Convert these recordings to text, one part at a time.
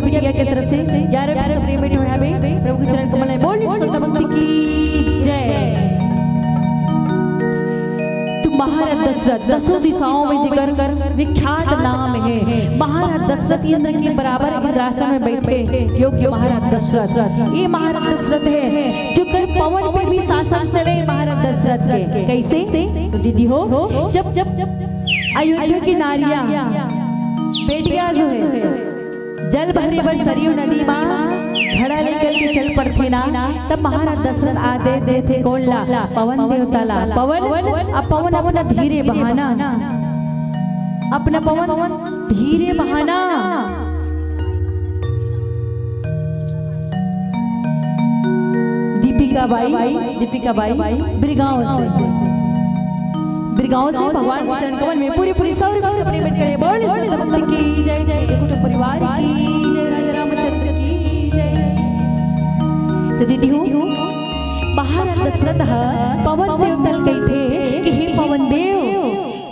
बिटिया की तरफ से 11 सब प्रिय बेटी बहना बे प्रभु के चरण कमल में बोल संत भक्ति की जय। महाराज दशरथ दसों दिशाओं में जिक्र विख्यात नाम है। महाराज दशरथ इंद्र के बराबर इंद्रासन में बैठे योग्य महाराज दशरथ। ये महाराज दशरथ है जो कर पवन पे भी शासन चले महाराज दशरथ के। कैसे तो दीदी हो जब जब जब अयोध्या की नारियां बेटियां जो है जल भरे बर सरयू नदी में घड़ा लेकर के चल पड़ते ना, तब महाराज दशरथ आदे दे थे कौन ला पवन देवता ला। पवन अब पवन अपना धीरे बहाना, अपना पवन धीरे बहाना। दीपिका बाई बिरगांव से भगवान के चरण कमल में पूरी पूरी सौर अपने बैठ करे बोल की जय जय कुटुंब परिवार की जय राजा रामचंद्र की जय। तो दीदी हो महाराज दशरथ पवन देव तल गए थे कि हे पवन देव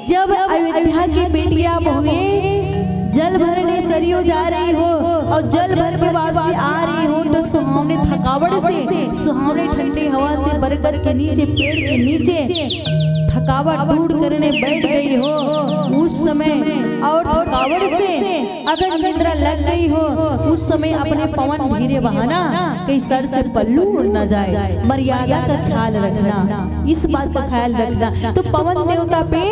जब अयोध्या की बेटियां बहुएं जल भरने सरयू जा रही हो और जल भर के वापसी आ रही हो तो सुहावने थकावट से सुहावने ठंडी हवा से बरगद के नीचे पेड़ के नीचे थकावट दूर करने बैठ गई हो उस समय और थकावट से अगर निद्रा लग गई हो उस समय अपने पवन धीरे बहाना कहीं सर से पल्लू उड़ न जाए। मर्यादा का ख्याल रखना, इस बात का ख्याल रखना। तो पवन देवता पे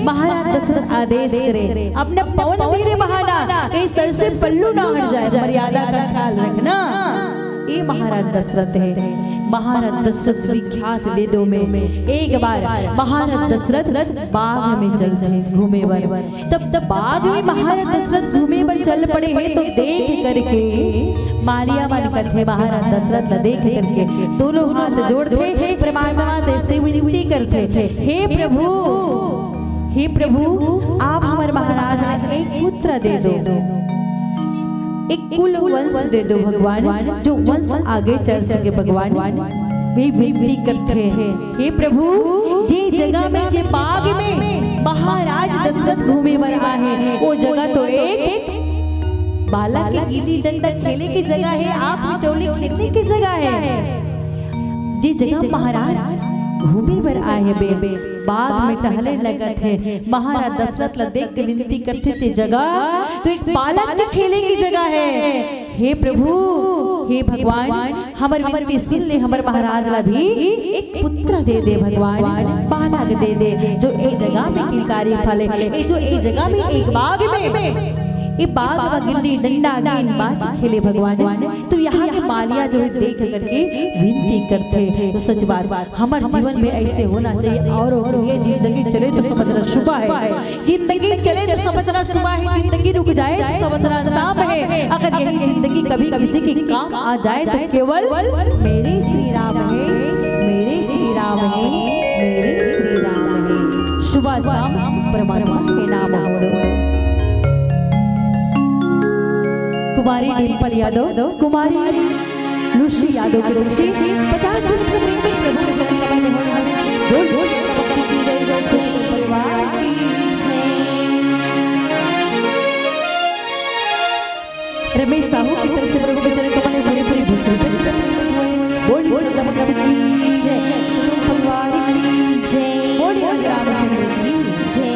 महाराज दशरथ आदेश करे अपने पवन धीरे बहाना कहीं सर से पल्लू ना हट जाए, मर्यादा का ख्याल रखना। ये महाराज दशरथ है। महाराज दशरथ विख्यात वेदों में एक बार महाराज दशरथ बाग में चलते घूमे बर, तब बाग में महाराज दशरथ घूमे बर चल पड़े हैं तो देख करके मालिया मन कथे महाराज दशरथ देख करके दोनों हाथ जोड़ते परमात्मा से विनती करते थे हे प्रभु आप हमारे महाराज ने एक पुत्र दे दो, एक कुल वंश दे दो भगवान, जो वंश आगे चल सके भगवान। वे विनती करते हैं हे प्रभु जे जगह में जे बाग में महाराज दशरथ घूमे बर आए वो जगह तो एक बालक के गिल्ली डंडा खेले की जगह है, आप मिचौली खेलने की जगह है। जे जगह महाराज घूमे बर आए बे बाग में टहले लगत है। महाराज दशरथ ला देख के विनती करते थे जगह तो एक बालक के खेले की जगह है। हे प्रभु हे भगवान हमार विनती सुन ले, हमारे महाराज ला भी एक पुत्र दे दे भगवान, बालक दे दे जो एक जगह में किलकारी फले, जो एक जगह में एक बाग में ये बाग का गिल्ली डंडा गेंदबाज खेले भगवान। तो यहाँ के मालिया जो है देख करके विनती करते हैं। तो सच बात हमारे जीवन में ऐसे होना चाहिए। और ये जिंदगी चले तो समझना शुभ है, जिंदगी चले तो समझना शुभ है, जिंदगी रुक जाए तो समझना शाम है। अगर यही जिंदगी कभी किसी के काम आ जाए तो केवल मेरे श्री राम है, मेरे श्री राम है, मेरे श्री राम है। शुभ शाम परमात्मा के नाम हो। कुमारी डिम्पल यादव, कुमारी लुशी यादव की तरफ से 50 रुपए से प्रेम में प्रभु के चरण कमल में होने बोल बोल भक्ति की जय जय से परिवार की जय। रमेश साहू की तरफ से प्रभु के चरण कमल में भरी भरी भूषण से बोल बोल भक्ति की जय, परिवार की जय, बोल रामचंद्र की जय।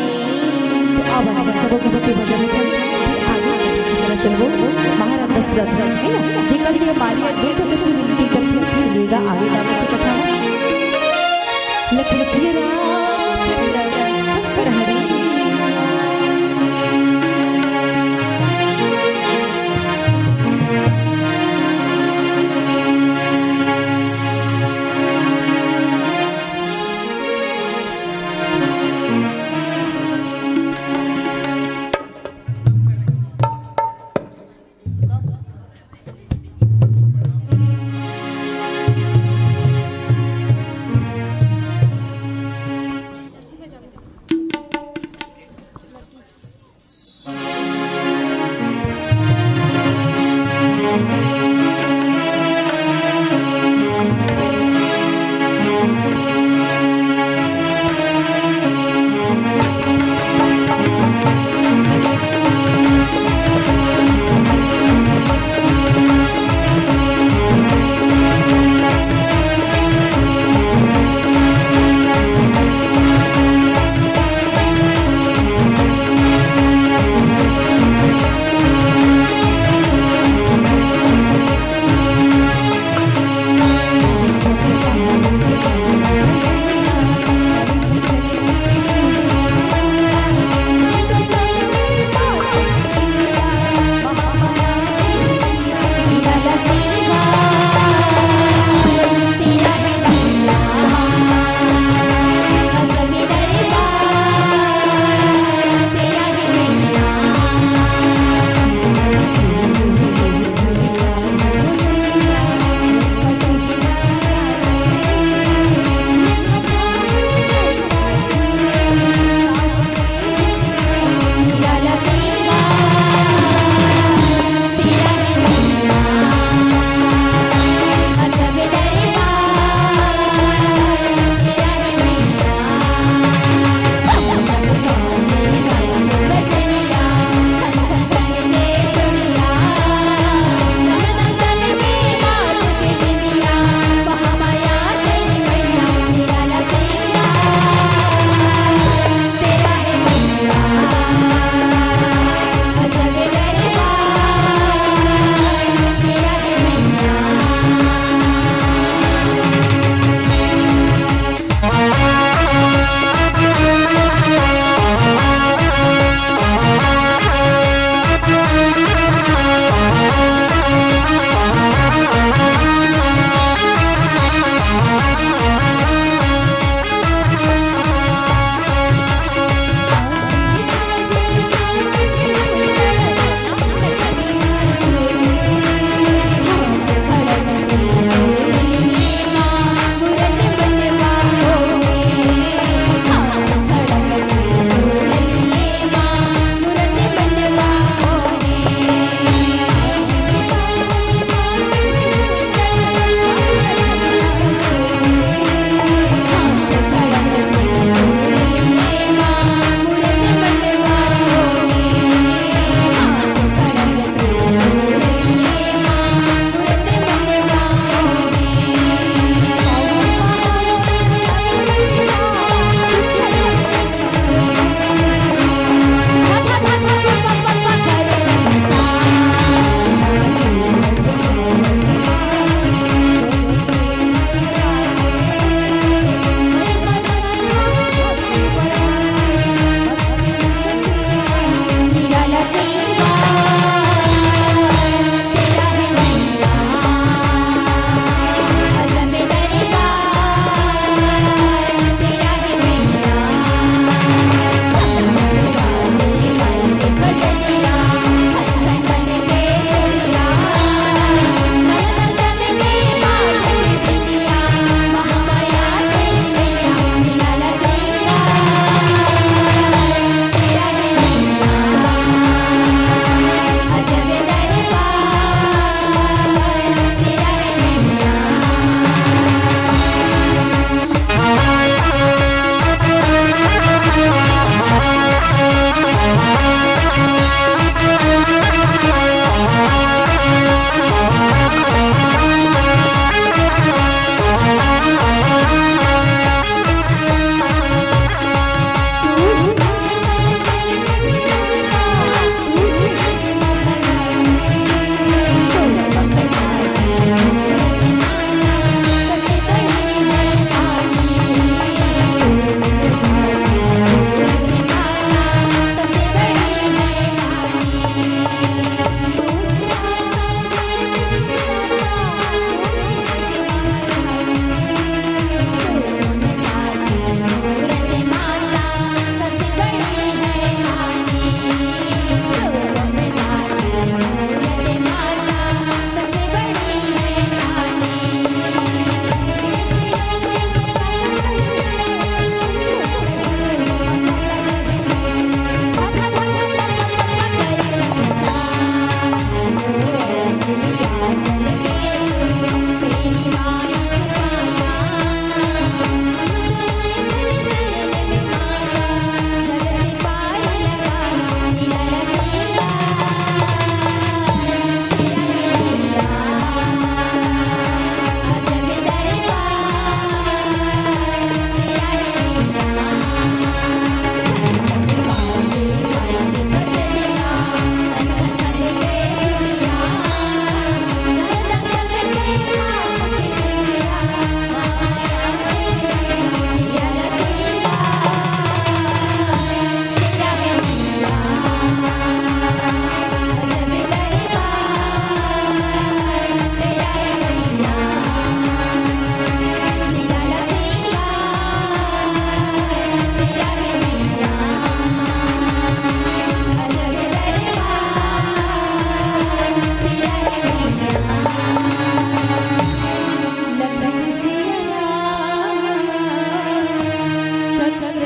अब हम सबों के बच्चे भजन में चलो महाराज दशरथ है ना जिकर लिए मालिया देख के विनती करके चलेगा आगे जाने की कथा लखन श्री राम सत्सर हरि।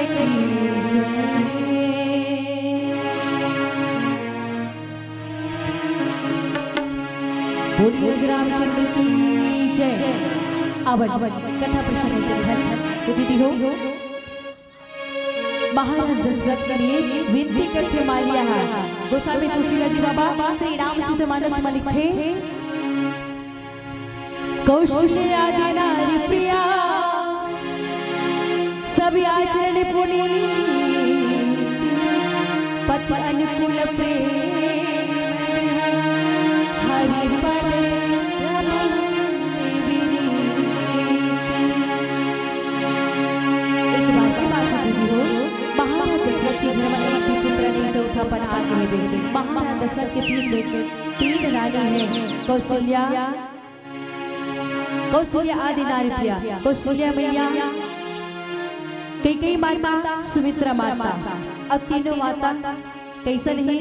की जय। बोलिए रामचंद्र की जय। अवध कथा प्रसंग चल रहा है। तो दीदी हो महाराज दशरथ के लिए विनती करते मालिया गोस्वामी तुलसीदास जी बाबा श्री रामचरितमानस में लिखे कौशल्या आदि नारी प्रिया सब आचरण पुनीत पति अनुकूल प्रेम हरि पद चौथापन आगे बेटे महाराज दशरथ के तीन बेटे तीन रानी हैं कौशल्या कौशल्या आदि नारी प्रिया कौशल्या मैया कई माता सुमित्रा माता और तीनों माता कैसा नहीं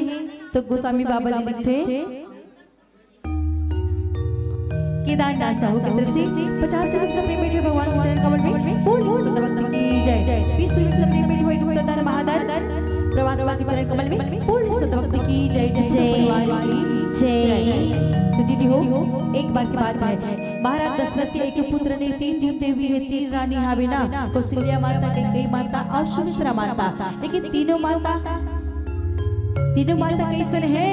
तो गोस्वामी बाबा जी लिखते केदारनाथ साहू की तरफ से 50 वर्ष अपने बेटे भगवान के चरण कमल में बोल सतवंत की जय। 20 वर्ष अपने बेटे हुए गुप्तदान महादान प्रवान बाबा के चरण कमल में बोल सतवंत की जय परिवार की जय। तो दीदी हो एक बार की बात है महाराज दशरथ के एक पुत्र ने 3 जीते हुए है 3 रानी हावे ना कौशल्या माता कई माता और सुमित्रा माता लेकिन तीनों माता कैसन है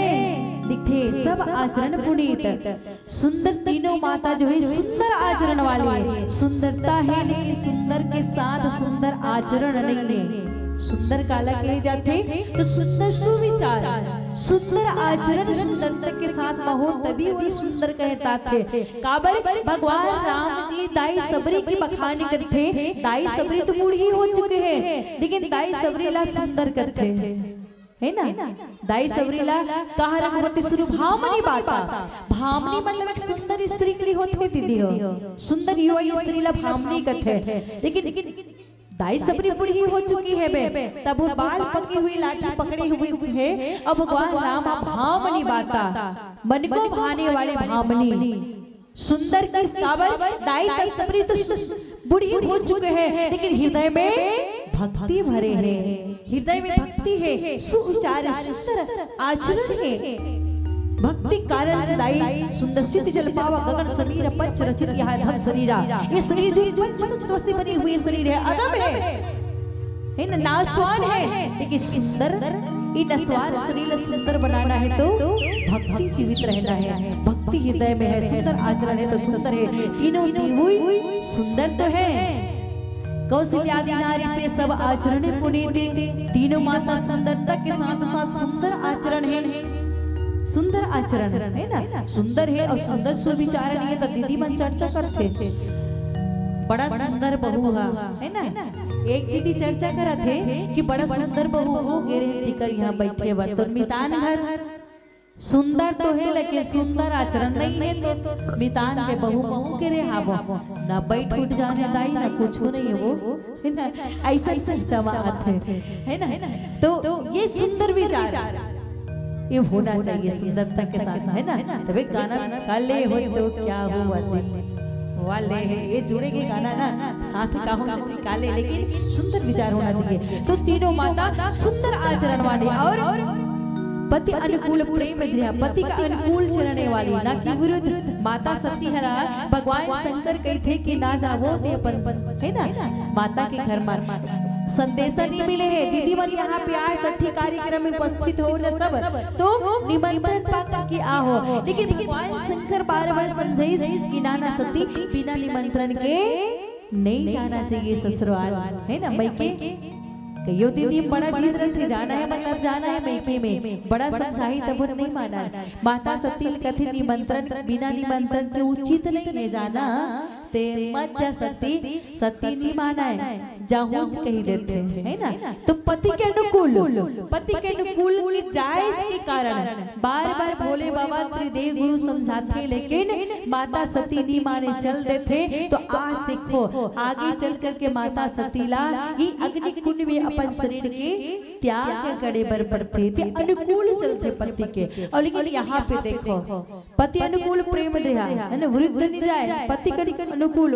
लिखे सब आचरण पुनीत सुंदर तीनों माता जो है सुंदर आचरण वाली है। सुंदरता है लेकिन सुंदर के साथ सुंदर आचरण नहीं है। सुंदर काला कहे जाते तो सुंदर सुविचार सुंदर आचरण सुंदरता के साथ हो तभी वो सुंदर कहता थे। काबर भगवान राम जी दाई सबरी की बखान करते दाई सबरी तो बूढ़ी हो चुके हैं लेकिन दाई सबरी ला सुंदर करते है ना। दाई सबरीला कहा रघुपति शुरू भामनी बाता भामनी मतलब एक सुंदर स्त्री के लिए होती दीदी हो सुंदर युवा स्त्री ला भामनी कहते हैं लेकिन दाई सबरी बूढ़ी हो चुकी है बे तब वो बाल पकी हुई लाठी पकड़ी हुई है अब भगवान राम भामनी बाता मन को भाने वाले भामनी सुंदर की काबर दाई सबरी तो बूढ़ी हो चुके हैं लेकिन हृदय में भक्ति भरे हैं हृदय में भक्ति है सुविचार सुंदर आचरण है भक्ति कारण से दाई सुंदर सिद्ध जल पावा गगन शरीर पंच रचित यह धम शरीरा ये शरीर जो पंच तत्व से बनी हुई शरीर है अदम है ना नाशवान है लेकिन सुंदर इन नश्वार शरीर सुंदर बनाना है तो भक्ति जीवित रहना है भक्ति हृदय में है सुंदर आचरण है तो सुंदर है तीनों हुई सुंदर तो है कौशल्या आदि नारी पे सब आचरण पुनीत तीनों माता सुंदरता के साथ साथ सुंदर आचरण है ना सुंदर है और सुंदर सुविचार है तो दीदी मन चर्चा करते बड़ा सुंदर बहू है ना एक दीदी चर्चा करा थे कि बड़ा सुंदर बहू हो गेरे कर यहाँ बैठे वर तो मितान घर सुंदर तो है लेकिन सुंदर आचरण नहीं है तो मितान के बहू के रे हावो ना बैठ उठ जाने दाई ना कुछ नहीं वो है ना ऐसा चर्चा आते है ना तो ये सुंदर विचार ये होना चाहिए सुंदरता के साथ है ना तभी गाना काले हो तो क्या हुआ दिल वाले ये जुड़ेंगे गाना ना साथ का होना चाहिए काले लेकिन सुंदर विचार होना चाहिए। तो तीनों माता सुंदर आचरण वाली और पति अनुकूल प्रेम दृढ़ पति का अनुकूल चलने वाली ना कि विरुद्ध माता सती है भगवान शंकर कही थे कि ना जावो ते अपन है ना माता के घर में संदेशा नहीं मिले हैं दीदी मन यहाँ पे आए सठी कार्यक्रम में उपस्थित हो न सब तो निमंत्रण पाकर के आओ लेकिन भगवान शंकर बार-बार समझाई कि नाना सती बिना निमंत्रण के नहीं जाना चाहिए ससुराल है ना मैके कहियो दीदी बड़ा जिद रहे जाना है मतलब जाना है मैके में बड़ा समझाई तब नहीं माना माता सती कथित निमंत्रण बिना निमंत्रण के उचित नहीं है जाना ते मत जा सती नहीं माना है जाऊं कही देते हैं है ना। तो पति के अनुकूल की जायज के कारण बार बार भोले बाबा त्रिदेव गुरु समझाते लेकिन माता सती नहीं माने चल देते। तो आज देखो आगे चल कर के माता सतीला ये अग्नि कुंड में अपन शरीर के त्याग के गड़े बर पड़ते थे अनुकूल चलते पति के। और लेकिन यहाँ पे देखो पति अनुकूल प्रेम रहा है ना वृद्ध नहीं जाए पति के अनुकूल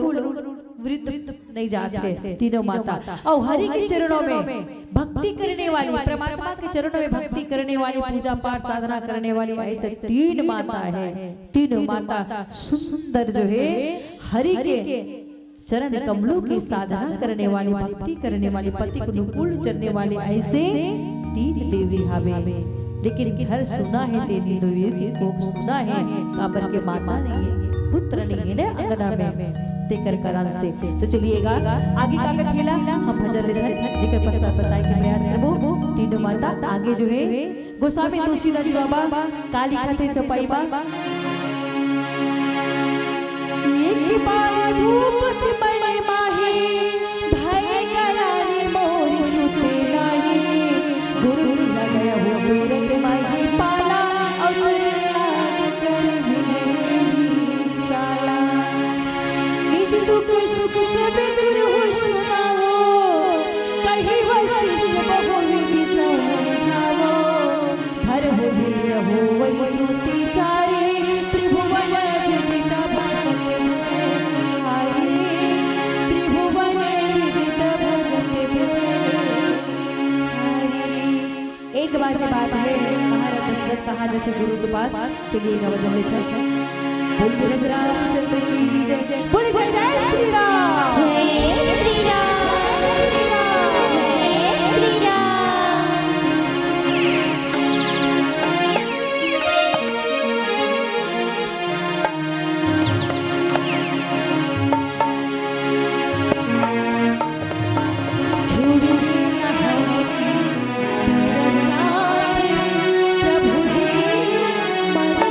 वृद्ध नहीं जाते तीनों माता। और हरि के चरणों में भक्ति करने वाली, परमात्मा के चरणों में भक्ति करने वाली, पूजा पाठ साधना करने वाली ऐसे तीन माता है। तीनों माता सुंदर जो है हरि के चरण कमलों की साधना करने वाली, भक्ति करने वाली, पति को अनुकूल चलने वाले ऐसे तीन देवी हवे। लेकिन घर सुना है तेरी देवी के कोख सुना है, काबर के माता नहीं है, पुत्र नहीं है ना अंगना में तेकर कारण से। तो चलिएगा आगे का कथेला हम भजन ले जिकर पश्चात बताए के प्रयास करबो। तीनों माता आगे जो है गोस्वामी तुलसीदास जी बाबा काली कथे चपाई बा एक बार धूप बने माही भय करारी मोरी सुते नाही गुरु लगाया हो मूरत माही पाला और चला कर साला निज दुख सुख से दूर हो सुनाओ कहीं वशिष्ठ बहु विधि समझाओ हर हो भी हो वही सुती चारी त्रिभुवन विदित भगत हरि त्रिभुवन विदित भगत हरि। एक बार की बात है, महाराज दशरथ कहा जाते गुरु के पास, चलिएगा वजन लेकर बोल रामचंद्र की जय, बोल जय जय श्री राम, जय श्री राम, जय श्री राम। छोड़ो यहाँ रसाई प्रभु जी मन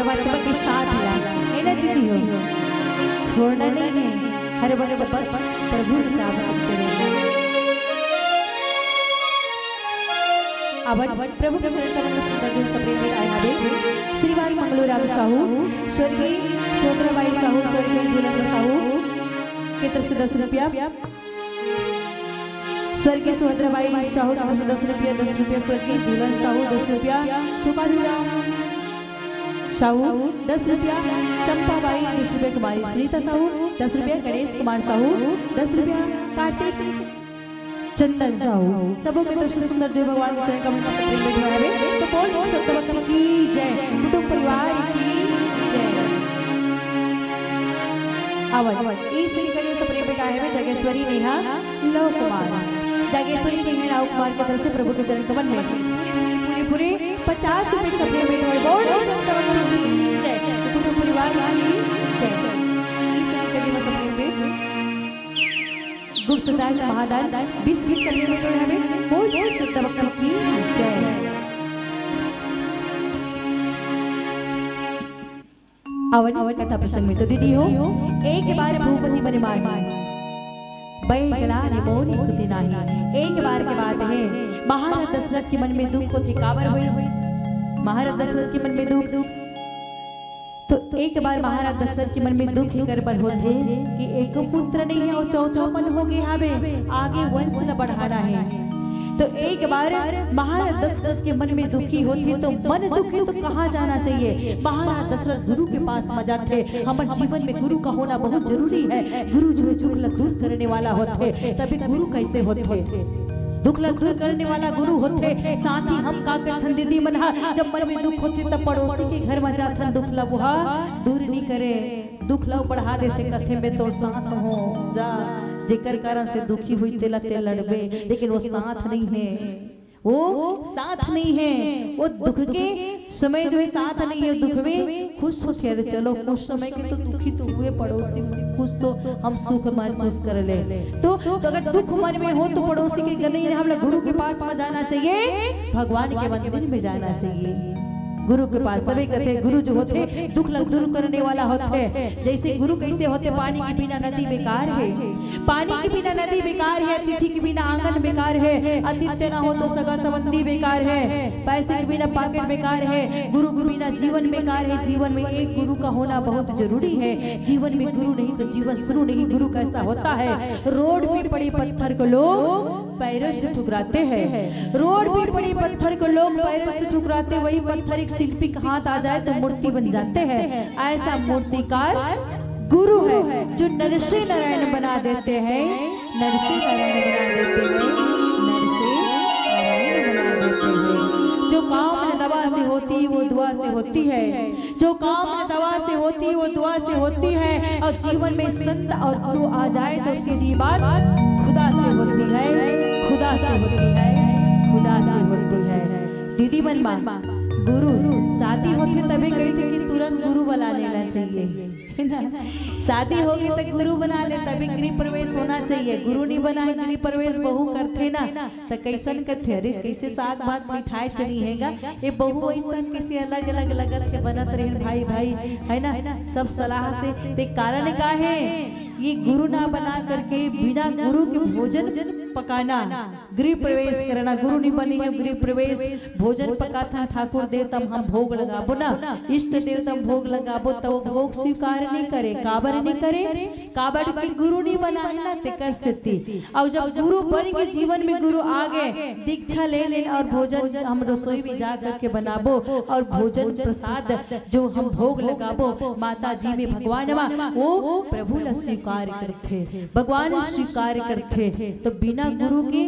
परमात्मा के साथ ला, है ना दीदी हो, छोड़ना नहीं है, हर वक्त बस प्रभु की चाह करते रहना। अब प्रभु के चरण कमल में सुंदर जो सप्रेम में आया है श्रीमान मंगलूराम साहू, स्वर्गीय शोधराबाई साहू, स्वर्गीय झूलन साहू की तरफ से 10 रुपया, स्वर्गीय शोधराबाई साहू की तरफ से 10 रुपया, 10 रुपया स्वर्गीय झूलन साहू, 10 रुपया सुपारीराम साहू, 10 रुपया चंपाबाई, 10 रुपया कुमारी सुनीता साहू, 10 रुपया गणेश कुमार साहू, 10 रुपया कार्तिक चंदन साहू। सबों की तरफ से सुंदर जय भगवान के चरण कमल में सप्रेम में है। तो बोल सत्यवक्त की जय, कुटुंब परिवार की जय। अवध इस श्री कलियुग सप्रेम में है जगेश्वरी नेहा लव कुमार, जागेश्वरी नेहा लव कुमार की तरफ से प्रभु के चरण कमल में पूरे 50 रुपए सप्रेम में बोल सत्यवक्त की जय, कुटुंब परिवार की जय। इस श्री कलियुग सप्रेम में गुप्तदान महादान 20 सप्रेम में हमें बोल सत्यवक्त की जय। अवन कथा प्रसंग में तो दीदी हो, एक बार भूपति बने मान बैगला ने मोरी स्तुति नाही। एक बार के बात है, महाराज दशरथ के मन में दुख थे, काबर हुई महाराज दशरथ के मन में दुख, तो एक बार महाराज दशरथ के मन में दुख ही कर बन होते कि एक पुत्र नहीं है और चौथापन हो गए हवे, आगे वंश न बढ़ाना है। तो एक बार महाराज दशरथ के मन में दुखी होती, तो मन दुखी तो कहाँ जाना चाहिए, महाराज दशरथ गुरु के पास मजा थे। हमारे जीवन में गुरु का होना बहुत जरूरी है। गुरु जो है दुख दूर करने वाला होते, तभी गुरु कैसे होते, दुख दूर करने वाला गुरु होते। साथ ही हम का करथन दीदी मना, जब मन में दुख होते तब पड़ोसी के घर में जाथन दुख लबुहा दूर नहीं करे, दुख लव बढ़ा देते, कथे में तो साथ हो जा, जेकर कारण से दुखी हुई तेला तेल लड़बे, लेकिन वो साथ नहीं है, वो साथ नहीं है, वो दुख के समय जो है साथ नहीं है, दुख में खुश होते हैं। चलो कुछ समय के तो दुखी तो हुए पड़ोसी, कुछ तो हम सुख महसूस कर ले। तो अगर दुख मन में हो तो पड़ोसी के घर नहीं, हम लोग गुरु के पास में जाना चाहिए, भगवान के मंदिर में जाना चाहिए, गुरु के पास। तभी कहते गुरु जो होते दुख दूर करने वाला होते। जैसे गुरु कैसे होते, पानी के बिना नदी बेकार है, पानी के बिना नदी बेकार है, अतिथि के बिना आंगन बेकार है, आतिथ्य ना हो तो सगा संबंधी बेकार है, पैसे के बिना पॉकेट बेकार है, गुरु के बिना जीवन बेकार है। जीवन में एक गुरु का होना बहुत जरूरी है। जीवन में गुरु नहीं तो जीवन शुरू नहीं। गुरु कैसा होता है, रोड पे पड़े पत्थर को लोग पैरों से ठुकराते हैं, रोड पे पड़े पत्थर को लोग पैरों से ठुकराते, वही पत्थर एक शिल्पी का हाथ आ जाए तो मूर्ति बन जाते हैं। ऐसा मूर्तिकार गुरु है जो नरसिंह नारायण बना देते हैं, नरसिंह नारायण बना देते हैं, नरसिंह नारायण बना देते हैं। जो काम दवा से होती वो दुआ से होती है, जो काम दवा से होती वो दुआ से होती है। और जीवन में संत और गुरु आ जाए तो सीधी बात खुदा से होती है, खुदा से होती है, खुदा से होती है। दीदी बनवा गुरु शादी होती तभी कहते कि तुरंत गुरु बना लेना चाहिए, है ना। शादी होगी तो गुरु बना ले, तभी गृह प्रवेश होना चाहिए। गुरु नहीं बना है गृह प्रवेश बहू करते ना तो कैसन करते, अरे कैसे साग भात मिठाई चली हैगा, ये बहू ऐसा कैसे अलग अलग लगत है, बनत रहे भाई भाई, है ना, सब सलाह से। ते कारण का है, ये गुरु ना बना करके बिना गुरु के भोजन पकाना, गृह प्रवेश करना। गुरु नहीं बनी है गृह प्रवेश, भोजन पकाता ठाकुर देवतम हम भोग लगाबो ना, इष्ट देवतम भोग लगाबो तो भोग स्वीकार नहीं करे। काबर नहीं करे, काबर की गुरु नहीं बना है ना ते कर सकती। और जब गुरु बन के जीवन में गुरु आ गए, दीक्षा ले ले और भोजन हम रसोई में जा करके बनाबो, और भोजन प्रसाद जो हम भोग लगाबो माता जी में भगवान वो प्रभु न स्वीकार करते, भगवान स्वीकार करते। तो बिना गुरु के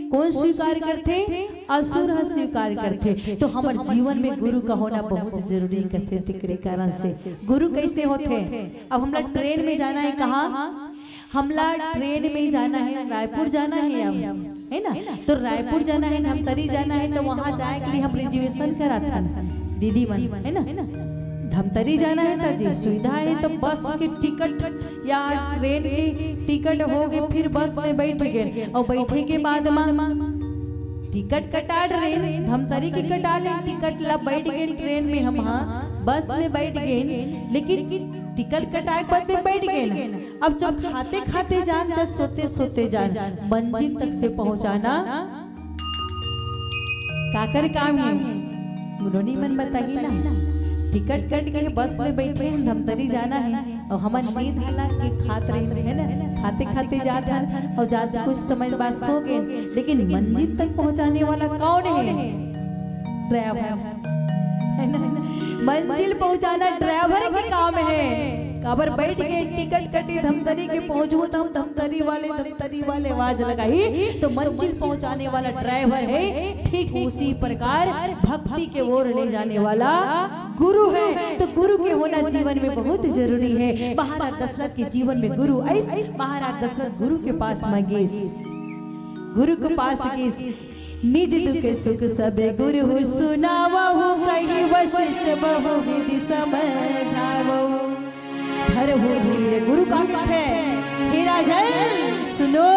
कौन स्वीकार करते, असुर स्वीकार करते। तो हमारे जीवन में गुरु का होना बहुत जरूरी करते। तिकरे कारण से गुरु कैसे होते। अब हम लोग ट्रेन में जाना है, कहाँ हमला ट्रेन में जाना है, रायपुर जाना है अब, है ना। तो रायपुर जाना है, धमतरी जाना है, तो वहां जाए के लिए हम रिजर्वेशन करा था दीदी मन, है ना। धमतरी जाना है तो जी सुविधा है, तो बस की टिकट या ट्रेन की टिकट हो गई, फिर बस में बैठ गए और बैठे के बाद टिकट कटा ट्रेन धमतरी की कटा ले टिकट ला, बैठ गए ट्रेन में हम बस में बैठ गए, लेकिन टिकट कटाए के बाद में बैठ गए ना। अब जब खाते खाते जान, जब सोते सोते जान, मंजिल तक से पहुंचाना काकर काम है, मुनोनी मन बताइए ना। टिकट कट के बस में बैठे हैं, धमतरी जाना है और हमार नींद हाला के खाते रहे है ना, खाते खाते जाते हैं और जाते कुछ समय बाद सो गए, लेकिन मंजिल तक पहुंचाने वाला कौन है? ड्राइवर है ना। मंजिल पहुंचाना ड्राइवर के काम है। काबर बैठ गए, टिकट कटी, धमतरी के पहुंचू तो हम धमतरी वाले आवाज लगाई तो मंजिल पहुंचाने वाला ड्राइवर है। ठीक उसी प्रकार भक्ति के ओर ले जाने वाला गुरु है। तो गुरु के होना जीवन में बहुत जरूरी है। महाराज दशरथ के जीवन में गुरु ऐसे, महाराज दशरथ गुरु के पास मांगे, गुरु के पास के निज दुख सुख सबे गुरु सुनावो, कही वशिष्ठ बहु विधि समझावो। धर हो धीर, गुरु का अर्थ है हे राजन सुनो,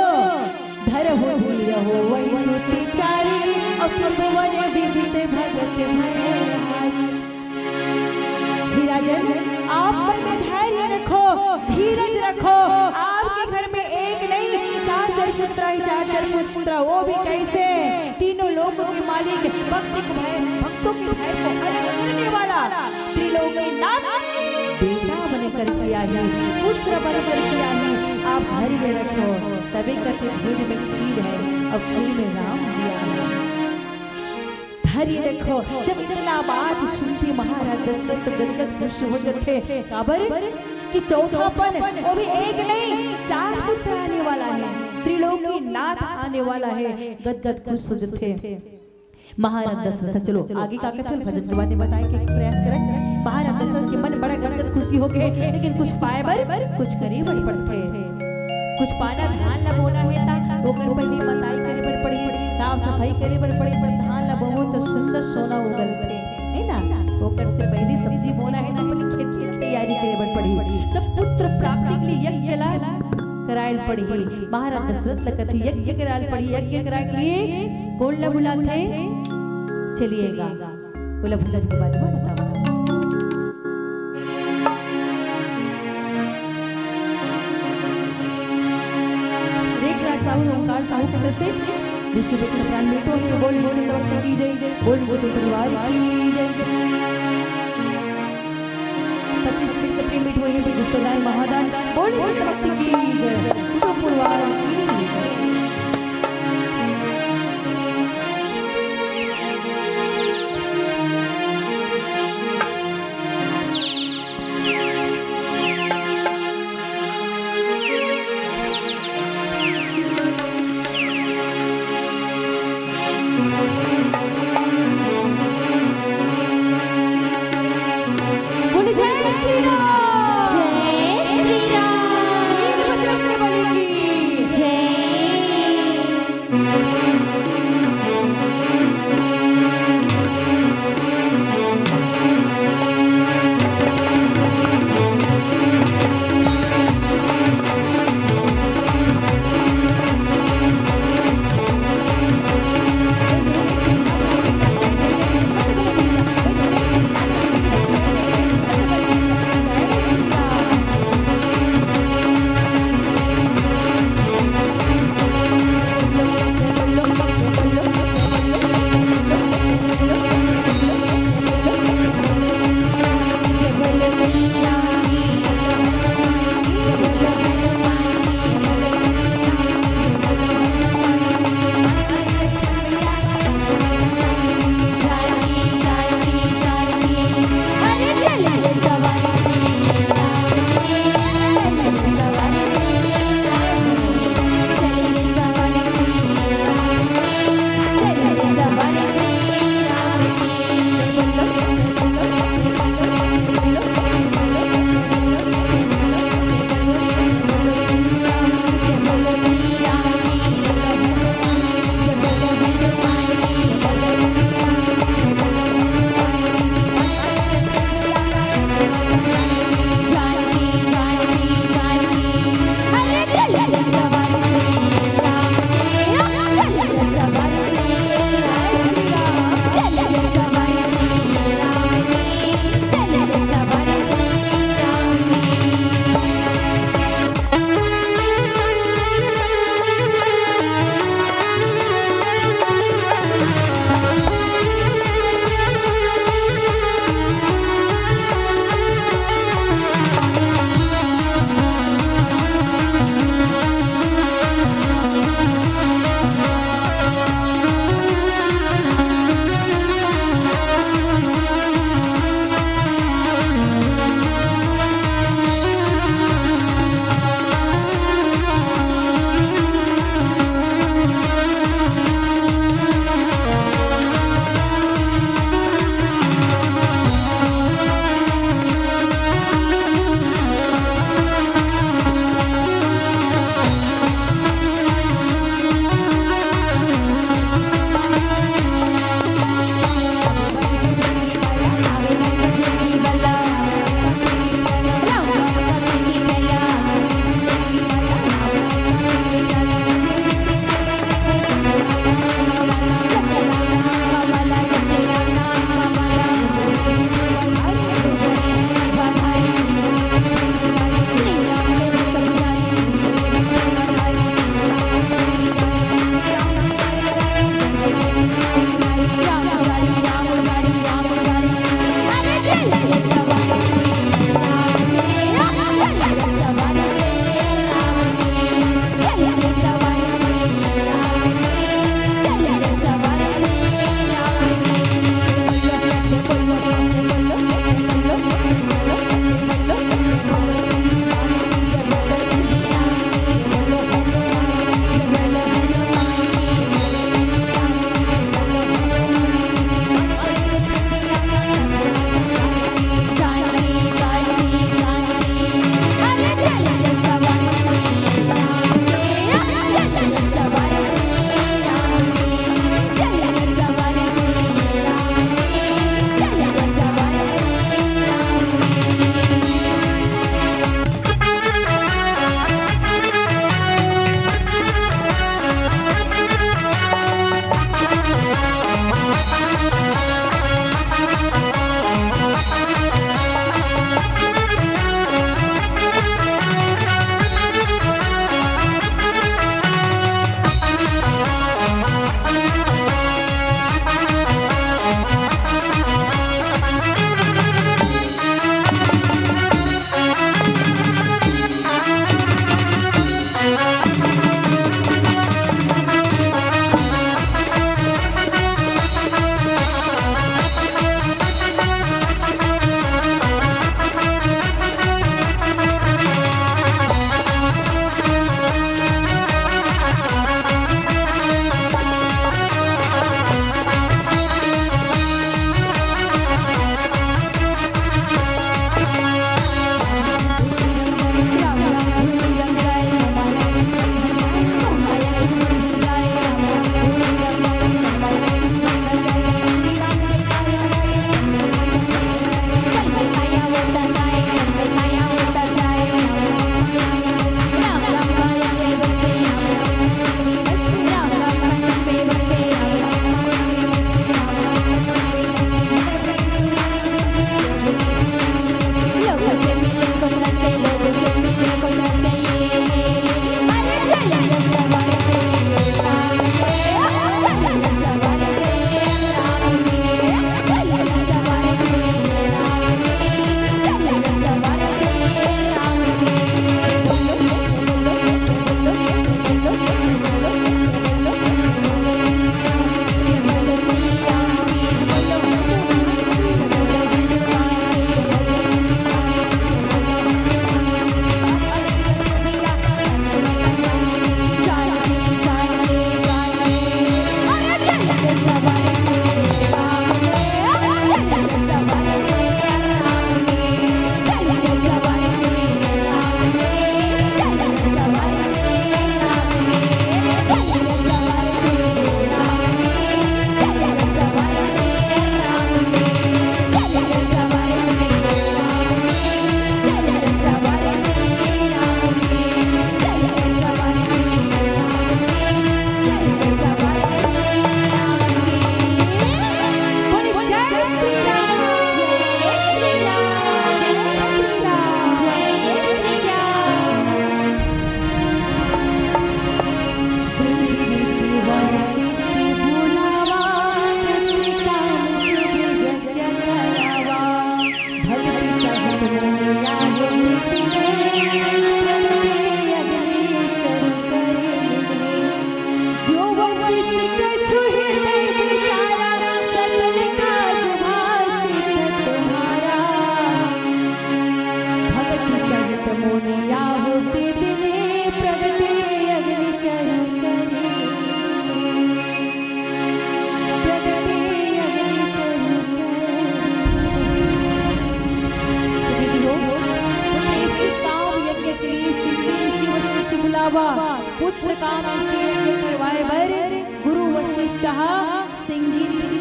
धर हो धीर हो वही सुति चारी, और त्रिभुवन विदित भगत भयहारी। हे राजन आप मन में धैर्य रखो, धीरज रखो। आपके घर में एक नहीं चार पुत्र है, चार पुत्र, वो भी कैसे? तीनों लोगों के मालिक, भक्तों के भाई को अलग करने वाला, त्रिलोकीनाथ बेटा बनकर किया है, पुत्र बनकर किया है। आप घर में रखो, तभी कहते खीर में खीर है और खीर में राम जी आए। धैर्य रखो। जब इतना बात सुनती महाराज दशरथ गदगद खुश हो जाते, काबर कि चौथापन वो भी एक नहीं चार पुत्र आने वाला है, त्रिलोकीनाथ आने वाला है। गदगद खुश हो जाते महाराज दशरथ। चलो आगे का कहते हैं, भजन के बाद में बताए के प्रयास करें। महाराज दशरथ के मन बड़ा गदगद खुशी हो गए, लेकिन कुछ पाए बर कुछ करे बड़ पड़ते, कुछ पाना धान ला बोना है ता ओकर पहले मताई करे बड़ पड़ी, साफ सफाई करे बड़ पड़ी, त धान ला बहुत सुंदर सोना उगलते है ना। ओकर से पहले सब्जी बोना है ना, अपनी खेती की तैयारी करे बड़ पड़ी। तब पुत्र प्राप्ति के लिए यज्ञ ला करायल पड़ी। महाराज दशरथ लगत यज्ञ करायल पड़ी। यज्ञ कराए के लिए कौन ला बुलाते? चलिएगा बोला भजन के बाद में बताओ। साहू ओंकार साहू की तरफ से विष्णु भक्त सप्रान बेटो के बोल भक्त की जय, बोल गोतु परिवार की जय। 25 सप्रेम मीट हुए हैं गुप्तदान महादान, बोल भक्त की जय, कुटुंब परिवार की जय।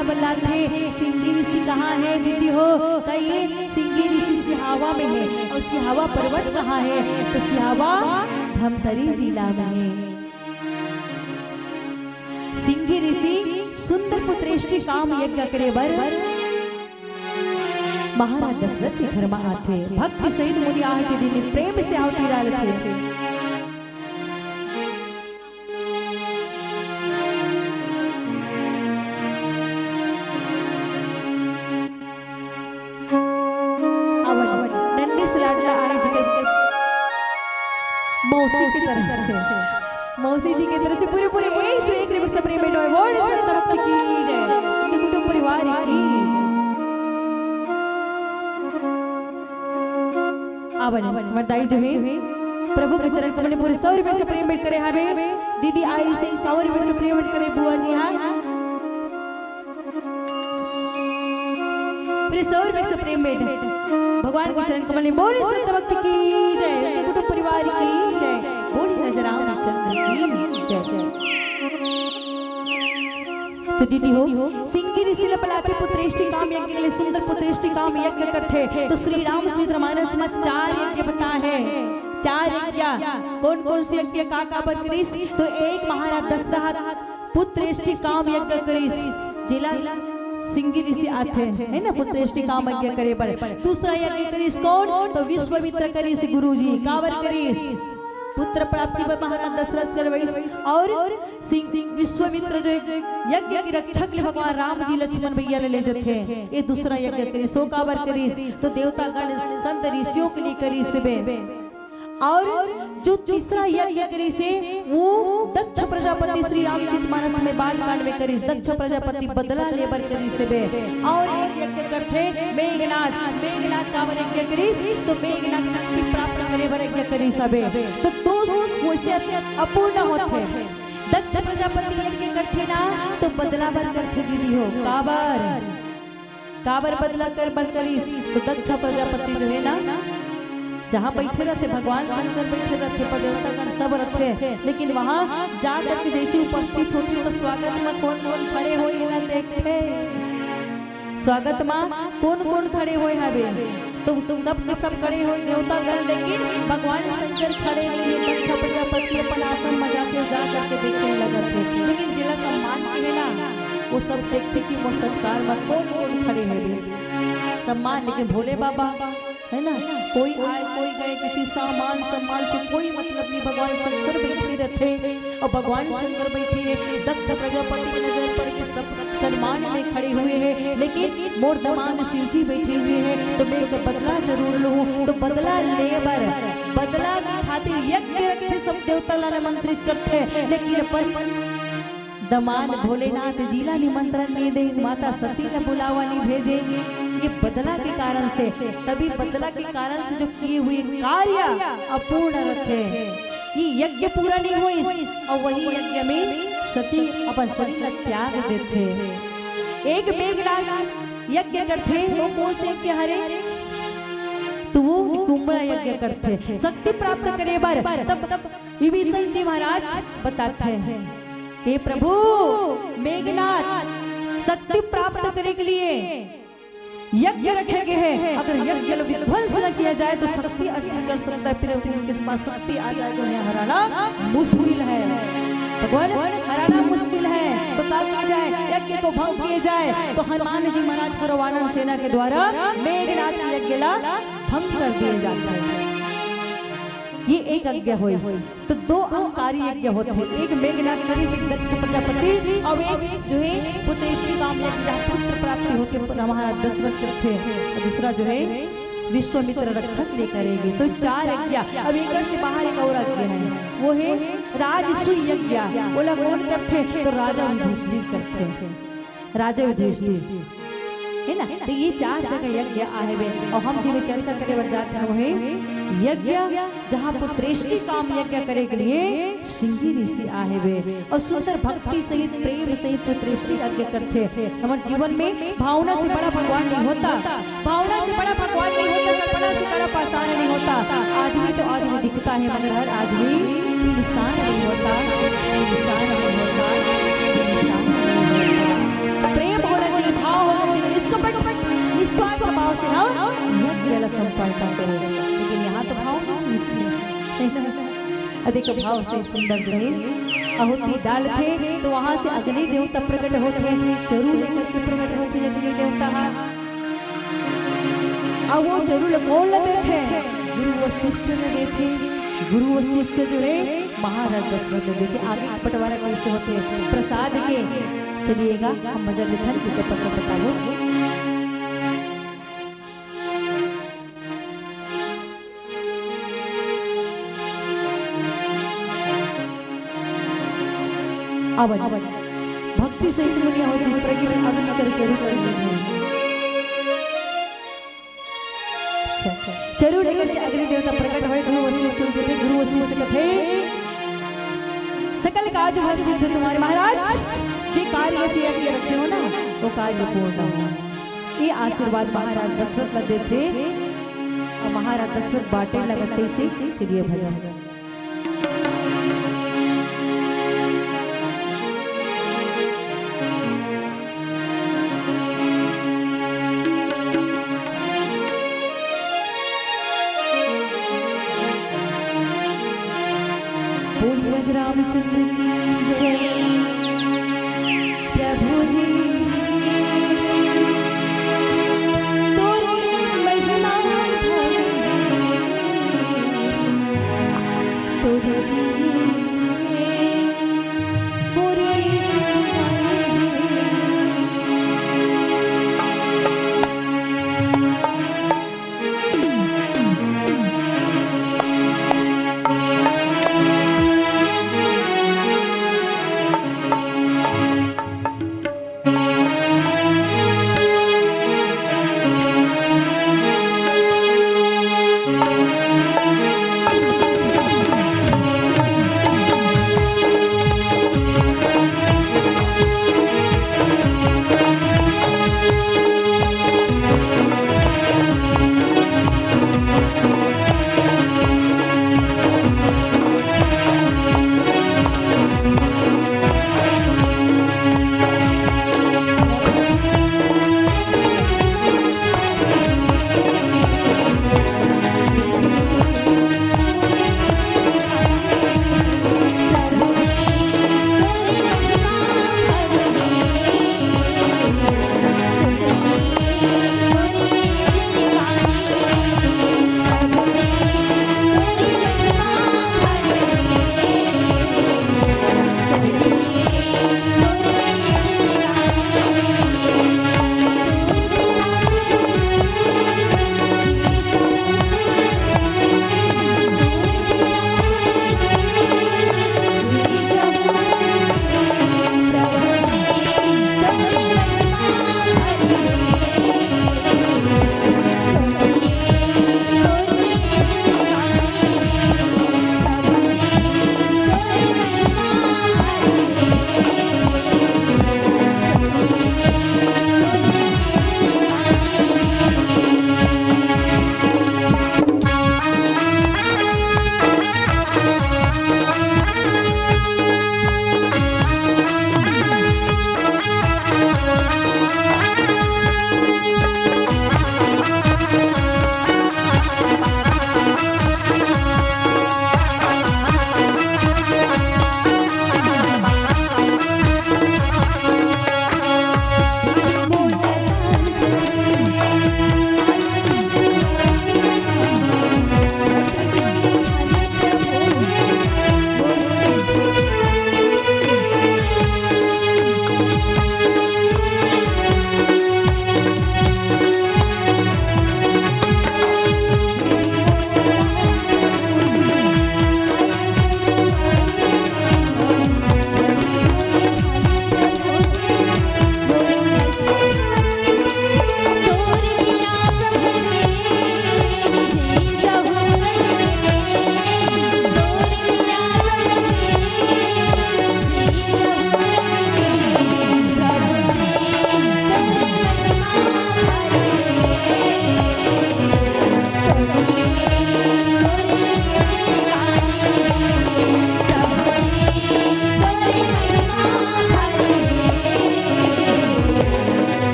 ला बल्लाथे सिंगी ऋषि कहाँ है दीदी हो? कहिए सिंगी ऋषि सिहावा में है। और सिहावा पर्वत कहाँ है? तो सिहावा धमतरी जिला में है। सिंगी ऋषि सुंदर पुत्रेष्टि काम यज्ञ करे बर महाराज दशरथ के घर में आते भक्ति सहित मुनि आते दिन प्रेम से आहुति डालते। नन्ही से लाडला आए जगह मौसी की तरफ से, मौसी जी की तरफ से पूरे पूरे एक से एक रिवर्स प्रेम में वर्ड से सबक की जय, कुटुंब परिवार की आवन वरदाई जो है प्रभु के चरण कमल पूरे 100 रुपए से प्रेम भेंट करे हवे दीदी आई से 100 रुपए से प्रेम भेंट करे बुआ जी। हां पूरे 100 रुपए से प्रेम भेंट भगवान के चरण कमल में बोले संत भक्त की जय, उनके कुटुंब परिवार की जय, बोली नजराम चंद्र की जय। तो दीदी हो सिंगी ऋषि लपलाते पुत्रेष्टि काम यज्ञ के लिए सुंदर पुत्रेष्टि काम यज्ञ करते। तो श्री रामचंद्र मानस में 4 यज्ञ बता है। 4 यज्ञ कौन कौन से यज्ञ का पर करिस? तो एक महाराज दशरथ पुत्रेष्टि काम यज्ञ करिस जिला सिंगी ऋषि आते है ना पुत्रेष्टि काम यज्ञ करे पर। दूसरा यज्ञ करिस कौन? तो विश्वामित्र करिस गुरुजी कावर करिस पुत्र प्राप्ति पर महाराज दशरथ करवैस। और विश्वामित्र जो यज्ञ के रक्षक ले भगवान राम जी लक्ष्मण भैया ले जाते हैं। ये दूसरा यज्ञ करिस सो कावर करिस तो देवता गण संत ऋषियों के लिए करिस बे। और जो तीसरा यज्ञ करिस वो दक्ष प्रजापति श्री रामचरितमानस में बाल कांड में करिस दक्ष प्रजापति बदला लेबर करिस बे। और एक यज्ञ करते मेघनाथ कावर यज्ञ करिस तो मेघनाथ शक्ति प्राप्त करे बर यज्ञ करिस बे। तो वैसे अपूर्ण होते दक्ष प्रजापति यज्ञ करते ना तो बदला बर करते दीदी हो काबर बदला कर बर करिस। तो दक्ष प्रजापति जो है ना जहाँ बैठे रहते भगवान शंकर बैठे रहते देवतागण सब रहते, लेकिन वहाँ जा करके जैसे उपस्थित होते तो स्वागत में कौन कौन खड़े हो ना देखते, स्वागत में कौन कौन खड़े हो तो सब के सब खड़े हो देवतागण, लेकिन भगवान शंकर खड़े नहीं है। दक्ष प्रजापति अपन आसन में जाके जा करके देखने लगे थे, लेकिन जिला सम्मान के ना वो सब देखते कि वो सत्कार में कौन कौन खड़े हैं सम्मान। लेकिन भोले बाबा है ना कोई आए कोई गए किसी सामान सम्मान से कोई मतलब नहीं। भगवान शंकर बैठे रहते और भगवान शंकर बैठे हैं दक्ष प्रजापति की नजर पर के सब सम्मान में खड़े हुए हैं, लेकिन मोर दमाद शिव जी बैठे हुए हैं। तो मैं बदला जरूर लूं तो बदला लेबर बदला की खातिर यज्ञ रखते सब देवता निमंत्रित करते, लेकिन पर दमाद भोलेनाथ जिला निमंत्रण नहीं दे माता सती ने बुलावा नहीं भेजे। ये बदला के कारण से तभी बदला के कारण से जो किए हुए कार्य अपूर्ण रखे ये यज्ञ पूरा नहीं हुई और वही यज्ञ में सती अपन शरीर त्याग देते। एक मेघनाथ यज्ञ करते वो कौन से यज्ञ हरे तो वो कुंभा यज्ञ करते शक्ति प्राप्त करे बार। तब विभीषण जी महाराज बताते हैं हे प्रभु मेघनाथ शक्ति प्राप्त करने के लिए यज्ञ रखे गए हैं, अगर यज्ञ विध्वंस न किया जाए तो शक्ति अर्जित कर सकता है, फिर उनके पास शक्ति आ जाए तो उन्हें हराना मुश्किल है। भगवान हराना मुश्किल है तो क्या किया जाए यज्ञ को भंग किया जाए। तो हनुमान जी महाराज परवानन सेना के द्वारा मेघनाथ की यज्ञ भंग कर दिए जाते हैं। ये एक यज्ञ हो तो 2 अहंकारी यज्ञ होते हैं, एक मेघनाथ करी दक्ष प्रजापति और एक जो है पुत्रेष्टि काम यज्ञ जहाँ पुत्र प्राप्ति होते महाराज दशरथ थे, और दूसरा जो है विश्वामित्र रक्षक ले करेंगे। तो 4 यज्ञ। अब एक से बाहर एक और यज्ञ है वो है राजसूय यज्ञ। बोला कौन करते तो राजा युधिष्ठिर करते हैं, राजा युधिष्ठिर है ना। तो ये 4 जगह यज्ञ आए हुए और हम जो चर्चा करे बढ़ जाते हैं वही यज्ञ जहाँ पुत्रेष्टि काम यज्ञ करे के लिए सिंगी ऋषि आए हुए और सुंदर भक्ति सहित प्रेम सहित पुत्रेष्टि यज्ञ करते हैं। हमारे जीवन में भावना से बड़ा भगवान नहीं होता, भावना से बड़ा भगवान नहीं होता, कल्पना से बड़ा पाषाण नहीं होता। आदमी तो आदमी दिखता है मगर हर आदमी इंसान नहीं होता, इंसान नहीं होता, इंसान नहीं होता। प्रेम होना भाव से हम यज्ञ संपन्न करें, लेकिन यहाँ तो भाव नहीं इसमें। अधिक भाव से सुंदर जो है आहुति डालते तो वहां से अग्नि देवता प्रकट होते, चरु लेकर के प्रकट होते अग्नि देवता। अब वो चरुल कौन देते? गुरु वशिष्ठ ने देते। गुरु वशिष्ठ जो है महाराज दशरथ ने देते। आगे बंटवारा कैसे होते हैं प्रसाद के, चलिएगा हम मजा लिखन की पसंद बता लो। अवन भक्ति सहित मुनिया होती प्रगति अवन कर जरूर करेंगे। जरूर लेकर के अग्नि देवता प्रकट हुए। गुरु वशिष्ठ कहते, गुरु वशिष्ठ कहते सकल काज वह सिद्ध तुम्हारे महाराज, जे कार्य से यज्ञ रखे हो ना वो कार्य पूर्ण हो। ये आशीर्वाद महाराज दशरथ लगे थे और महाराज दशरथ बाटे लगते से चलिए भजन। रामचंद्र की जय। प्रभु जी तोरे महिमा तोरे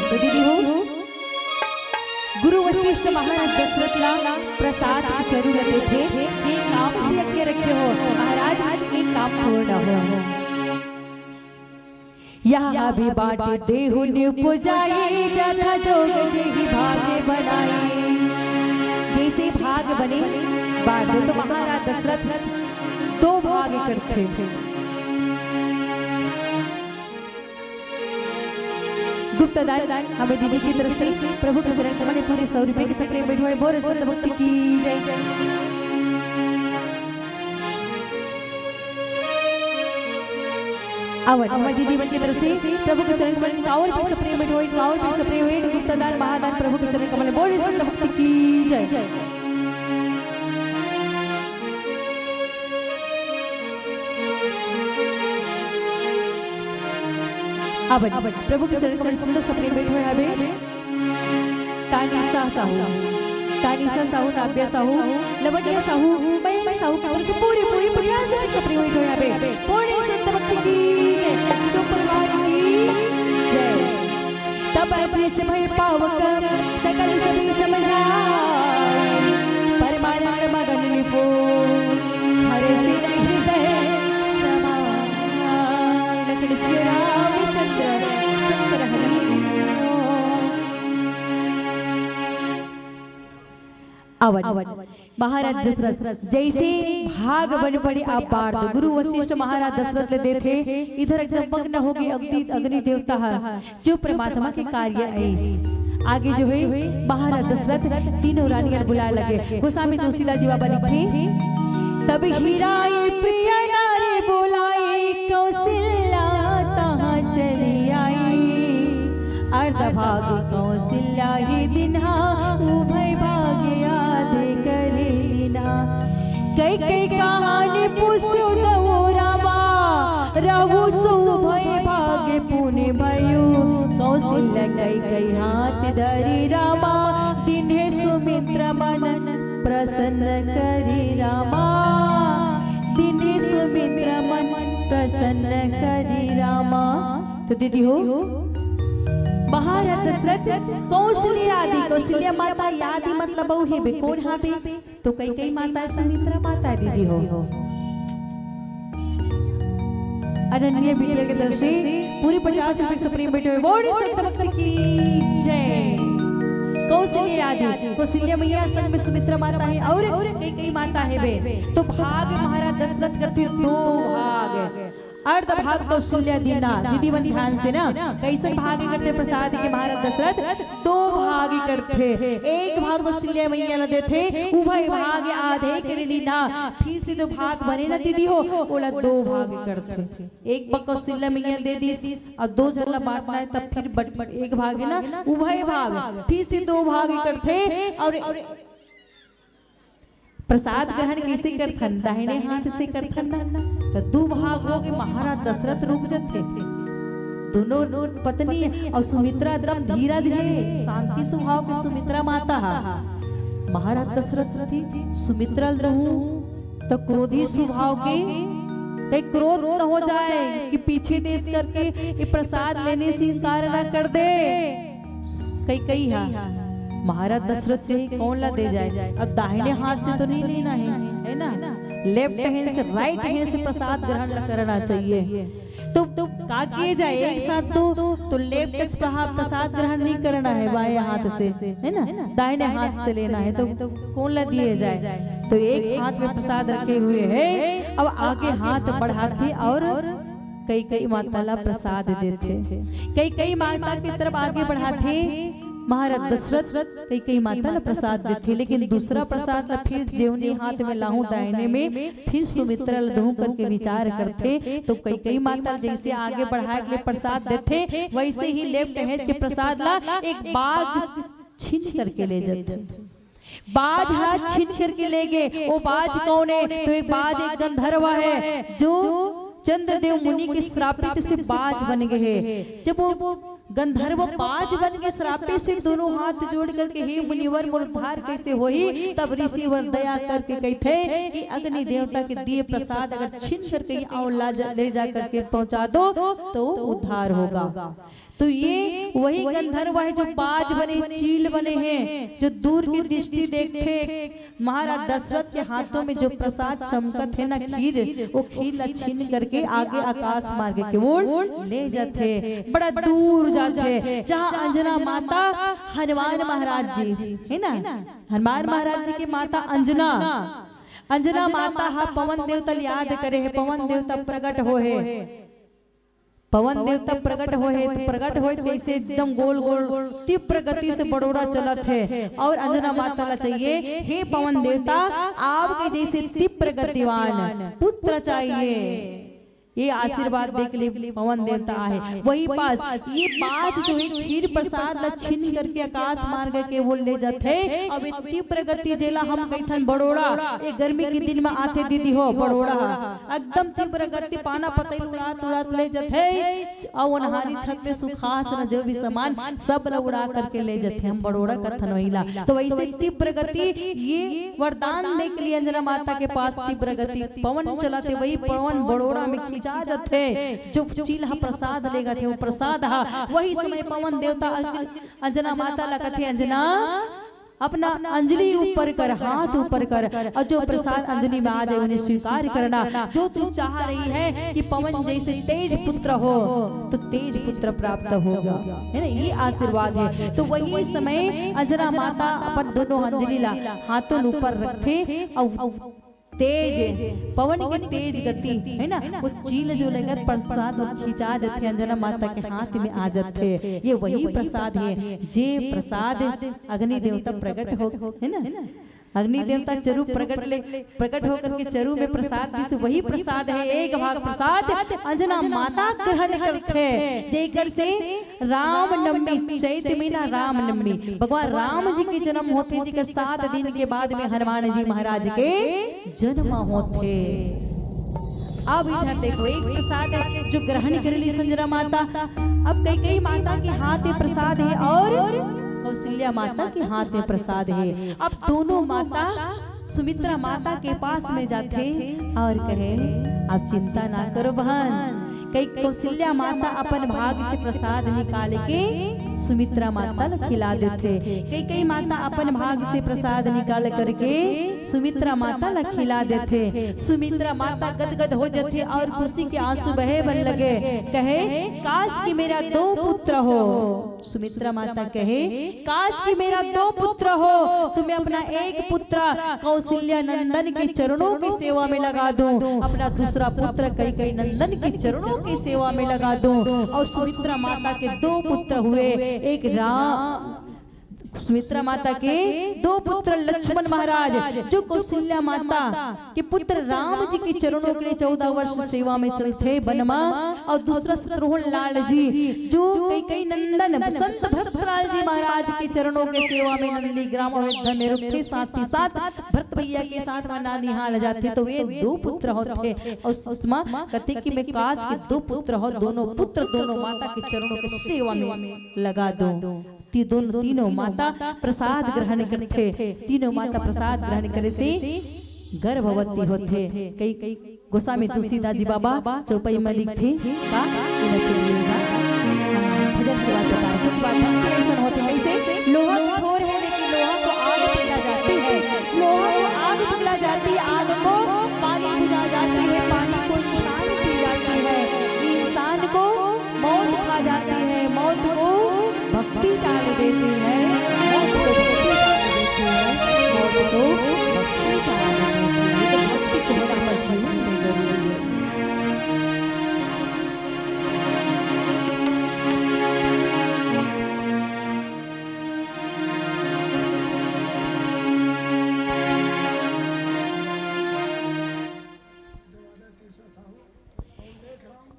तो दीदी हो गुरु वशिष्ठ महाराज दशरथला प्रसाद की जरूरत थे जे काम से अगे रखे हो महाराज आज एक काम पूर्ण हो यहाँ भी बाटे देहु पुजाई जथा जोग जेहि भाग्य बनाई जैसे भाग बने बाटे तो महाराज दशरथ दो भाग करते थे। गुप्त दान हमें दीदी की तरफ से प्रभु के चरण कमल पूरे 100 रुपए के सपने में बैठे बोरे संत भक्ति की जय। अवन अमर दीदी बन की तरफ से प्रभु के चरण कमल कावर पे सपने में बैठे कावर पे सपने हुए गुप्त दान महादान प्रभु के चरण कमल बोरे संत भक्ति की जय। अब प्रभु के चरण कमल सुंदर सपने बैठे हवे तानिसा साहू नाब्या साहू लवटिया साहू बैल साहू की तरफ से पूरी 50 के सपने बैठे हवे पूरी संत भक्ति की जय तो परिवार की जय। तब अपने से भय पावक सकल सभी समझाए परमानंद मगन लिपो हरे से हृदय समाय लखन सिया रामचंद्र शंकर हरि अवन महाराज दशरथ जैसे भाग बन पड़े आप बार गुरु वशिष्ठ महाराज दशरथ ले देते इधर एकदम मग्न हो गए अग्नि देवता जो परमात्मा के कार्य है। आगे जो है महाराज दशरथ तीनों रानियां बुला लगे गोस्वामी तुलसीदास जी बाबा लिखे तब हीराई प्रिय नारी बोलाई कौशल्या तहां चली आई अर्ध भाग कौशल्या ही दिन्हा उभय भाग्य याद करे लीना कई कई कहानी पुसु दो रामा रहु सुभय भाग्य पुण्य भयो कौशल्या कई कई हाथ धरी रामा दिन्हे सुमित्र मन प्रसन्न करी रामा दिन्हे सुमित्र मन प्रसन्न करी रामा। तो दीदी हो महाराज दशरथ कौशल्या माता आदि मतलब बहु है कौन हाँ बे तो कई माता सुमित्रा माता दीदी हो अनन्या बिटिया के तरफ से पूरी 50 रुपए सपने बैठे हुए बड़ी संत भक्ति की जय। कौशल्या मैया संग में सुमित्रा माता है और कई माता है बे तो भाग महाराज दशरथ करते दो भाग अर्ध भाग कौशल्या दीना दीदी बन ध्यान से ना कैसे भाग करते प्रसाद के महाराज दशरथ दो भाग करते एक भाग कौशल्या मैया न देते उभय भाग आधे कर लीना फिर से दो भाग बने ना दीदी हो बोला दो भाग करते एक भाग कौशल्या मैया दे दी और दो जन बांटना है तब फिर बट एक भाग है ना उभय भाग फिर से दो भाग करते और प्रसाद ग्रहण कैसे करथन दाहिने हाथ से करथन तो दो भाग हो गए महाराज दशरथ रुक जाते दोनों पत्नी और सुमित्रा एकदम धीरज है शांति स्वभाव की सुमित्रा माता महाराज दशरथ थी सुमित्रा रहूं तो क्रोधी स्वभाव के कहीं क्रोध न हो जाए कि पीछे देश करके ये प्रसाद लेने से इनकार न कर दे कई महाराज दशरथ रही कौन ला दे जाए अब दाहिने हाथ से तो नहीं लेना है ना लेफ्ट हैंड से राइट हैंड से प्रसाद ग्रहण करना चाहिए तो का किए जाए एक साथ तो लेफ्ट से प्रसाद ग्रहण नहीं करना है बाएं हाथ से है ना दाहिने हाथ से लेना है तो कौन ला दिए जाए तो एक हाथ में प्रसाद रखे हुए है अब आगे हाथ बढ़ाते और कई माता ला प्रसाद देते कई माता की तरफ आगे बढ़ाते महाराज दशरथ कई माता ला प्रसाद देते लेकिन दूसरा प्रसाद फिर जेवनी हाथ में लाहू दाहिने में फिर सुमित्रा लहू करके विचार करते तो कई माता जैसे आगे बढ़ाए के लिए प्रसाद देते वैसे ही लेफ्ट हैंड के प्रसाद ला एक बाघ छीन करके ले जाते बाज हाथ छीन करके ले गए वो बाज कौन है तो एक बाज एक गंधर्व है जो चंद्रदेव मुनि के श्रापित से बाज बन गए हैं जब वो गंधर्व बाज बन के श्रापित से दोनों हाथ जोड़ करके हे मुनिवर मुद्धार कैसे होई तब ऋषिवर दया करके कहते कि अग्नि देवता के दिए प्रसाद अगर छीन करके ले जा करके पहुंचा दो तो उद्धार होगा तो ये वही गंधर्व है जो बाज बने, चील बने हैं, जो दूर की दृष्टि देखते महाराज दशरथ के हाथों में जो प्रसाद चमकत है ना खीर, वो खीर ला छीन करके आगे आकाश मार्ग के ओर ले जाते, बड़ा दूर जाते, जहाँ अंजना माता हनुमान महाराज जी है ना, हनुमान महाराज जी की माता अंजना, अंजना माता हा पवन देवता याद करे है, पवन देवता प्रकट हो है, पवन देवता प्रकट हो है, तो प्रकट हो जैसे एकदम गोल गोल तीव्र गति से बड़ोड़ा चलत है, और अंजना माता ला चाहिए हे पवन देवता आपके जैसे तीव्र गतिवान पुत्र चाहिए, ये आशीर्वाद दे के लिए पवन देवता है। वही पास ये बाज जो है खीर प्रसाद ला छीन करके आकाश मार्ग के वो ले जाते, अब इतनी प्रगति जेला हम कैथन बड़ोड़ा, ये गर्मी के दिन में आते दीदी हो बड़ोड़ा एकदम तीव्र गति पाना पतई उड़ात उड़ात ले जाते, और उनहारी छत पे सुखास न जो भी सामान सब ला उड़ा करके ले जाते, हम बड़ोड़ा कथन वहीला। तो वैसे तीव्र गति ये वरदान दे के लिए अंजना माता के पास तीव्र गति पवन चलाते, वही पवन बड़ोड़ा में खींचा जाते, जो चील्हा प्रसाद लेगा थे वो प्रसाद हा, वही समय पवन देवता अंजना माता लगते, अंजना अपना अंजलि ऊपर कर, हाथ ऊपर कर, और जो प्रसाद अंजलि में आ जाए उन्हें स्वीकार करना, जो तू चाह रही है कि पवन जैसे तेज पुत्र हो तो तेज पुत्र प्राप्त होगा, है ना, ये आशीर्वाद है। तो वही समय अंजना माता अपन दोनों अंजलि ला हाथों ऊपर रखे, और तेज पवन की तेज गति है ना, वो चील जो लेकर प्रसाद खींचा जाते अंजना माता के हाथ में आ जाते, ये वही प्रसाद है जे प्रसाद अग्नि देवता प्रकट हो, है ना, अग्नि देवता चरु प्रकट होकर के चरु में प्रसाद दिस वही प्रसाद है, एक भाग प्रसाद अंजना माता ग्रहण करते, जेकर से राम नवमी चैत महीना राम नवमी भगवान राम जी के जन्म होते, जेकर 7 दिन के बाद में हनुमान जी महाराज के जन्म होते। अब इधर देखो एक प्रसाद है जो ग्रहण कर ली संजना माता, अब कई माता के हाथ में प्रसाद है और कौशल्या माता के हाथ में प्रसाद है। अब दोनों माता सुमित्रा माता के पास में जाते और कहे आप चिंता ना करो बहन, कई कौशल्या माता अपन भाग से प्रसाद निकाल के सुमित्रा माता खिला देते, कई माता अपन भाग से प्रसाद निकाल करके सुमित्रा माता ला खिला देते। सुमित्रा माता गदगद हो जाते और खुशी के आंसू बहे बन लगे, कहे काश कि मेरा 2 पुत्र हो। सुमित्रा माता कहे काश कि मेरा 2 पुत्र हो, तुम्हें अपना एक पुत्र कौशल्या नंदन के चरणों की सेवा में लगा दूं, अपना दूसरा पुत्र कई नंदन के चरणों की सेवा में लगा दूं। और सुमित्रा माता के 2 पुत्र हुए, एक राम, सुमित्रा माता के 2 पुत्र लक्ष्मण महाराज जो कौशल्या माता के पुत्र राम जी के चरणों के लिए 14 वर्ष सेवा में चलते बनमा, और दूसरा शत्रुघ्न लाल जी जो कई नंदन संत भरतलाल जी महाराज के चरणों के सेवा में नंदी ग्राम अयोध्या में रुकते, साथ ही साथ भरत भैया के साथ नानिहाल जाते। तो वे 2 पुत्र होते, और सुषमा कहते कि मैं काश के 2 पुत्र हो, दोनों पुत्र दोनों माता के चरणों के सेवा में लगा दो। तीनों माता प्रसाद ग्रहण करते, तीनों माता प्रसाद ग्रहण करे से गर्भवती होते। कई गोस्वामी तुलसीदास जी बाबा चौपाई में लिखते का भजन की बात बता, सच बात है ऐसा होते। कैसे लोहा कठोर है लेकिन लोहा को आग पिघला जाती है, लोहा को आग पिघला जाती है, आग को पानी बुझा जाती है, पानी को इंसान पी जाती है, इंसान को मौत खा जाती है, मौत को भक्ति डाल देती है, मौत को भक्ति डाल देती है, मौत को भक्ति डाल देती है। तो भक्ति को हमारे जीवन में जरूरी है।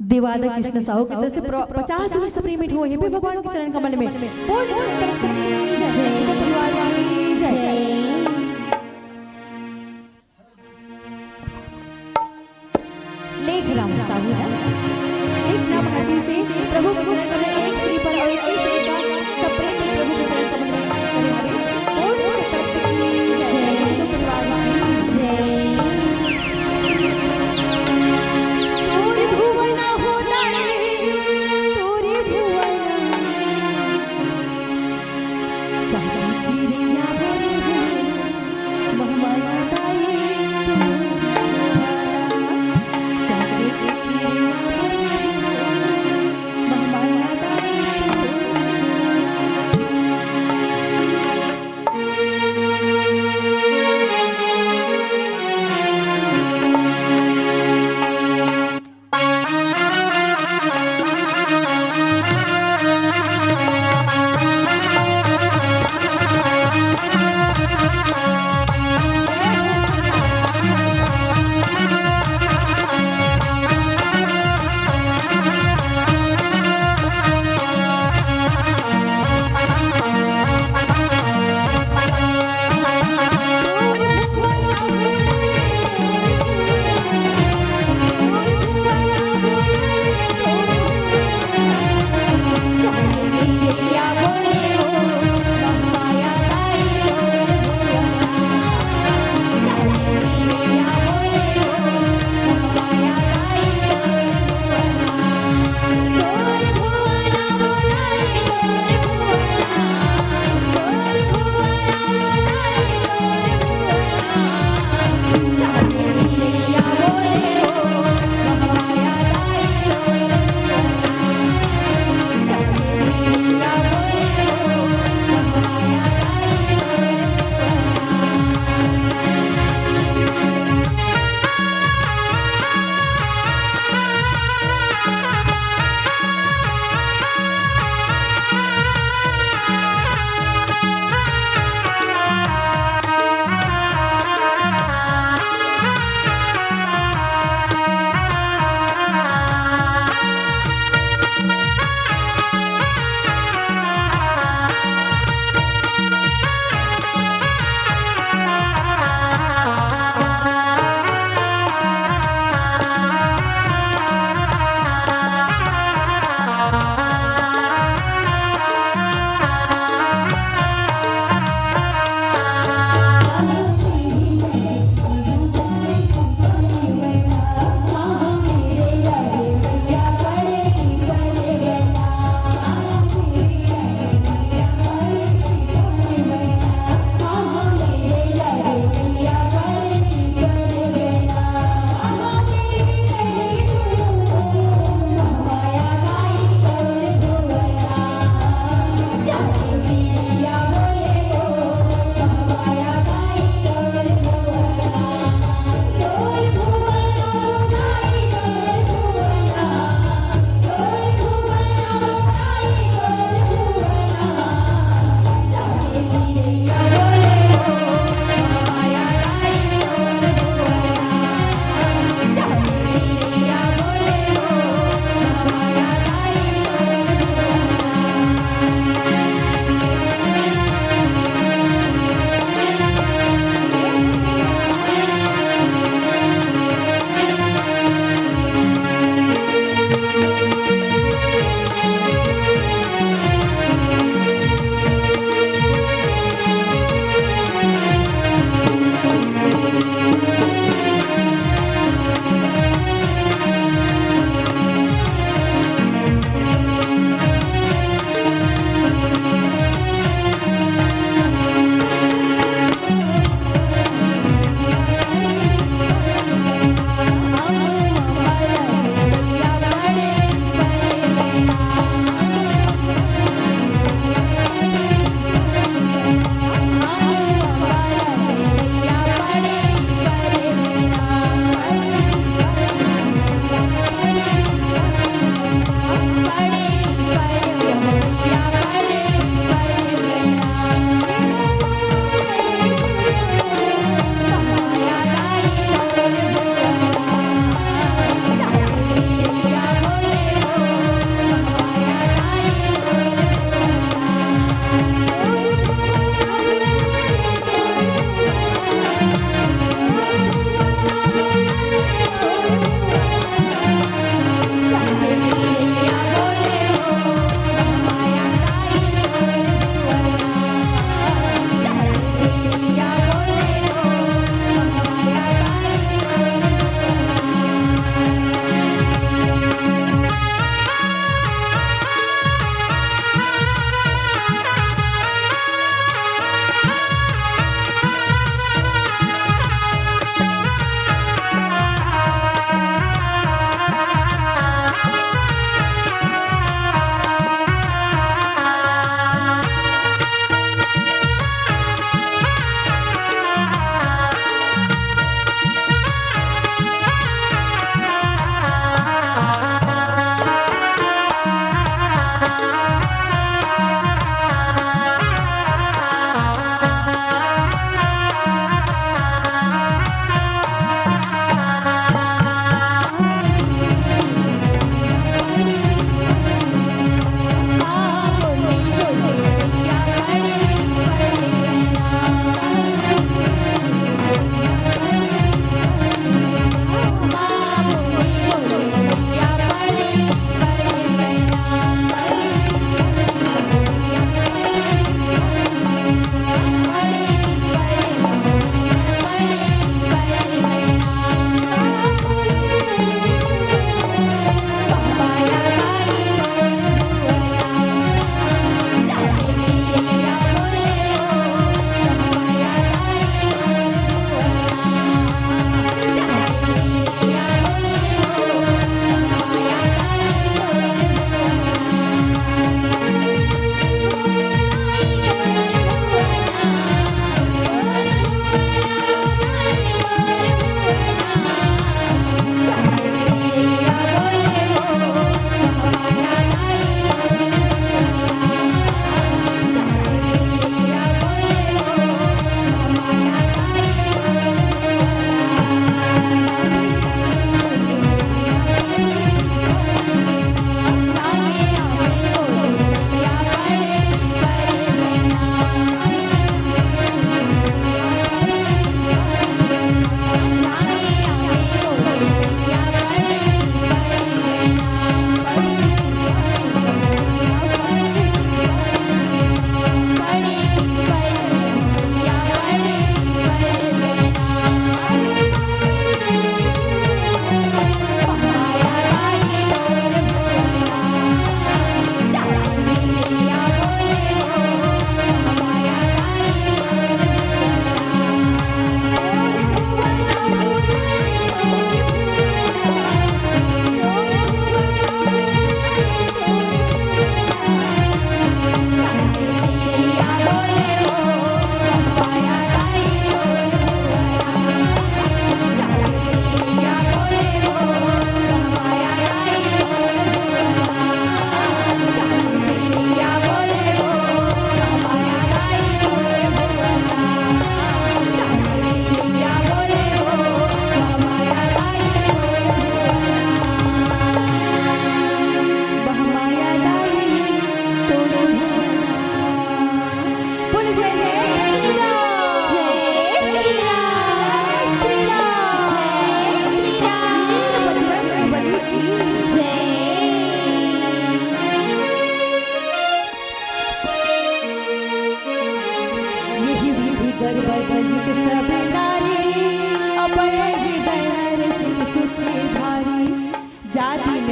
देवादा कृष्ण साहू की तरफ से 50 वर्ष पेमेंट हुए हैं भगवान के चरण कमल में। लेख राम साहू है, एक नाम हड्डी से प्रभु के चरण कमल, एक श्री पर और एक श्री का सब प्रेम प्रभु के चरण कमल में करे हमें और से तत्व की जय परिवार की जय। तोरे भुवन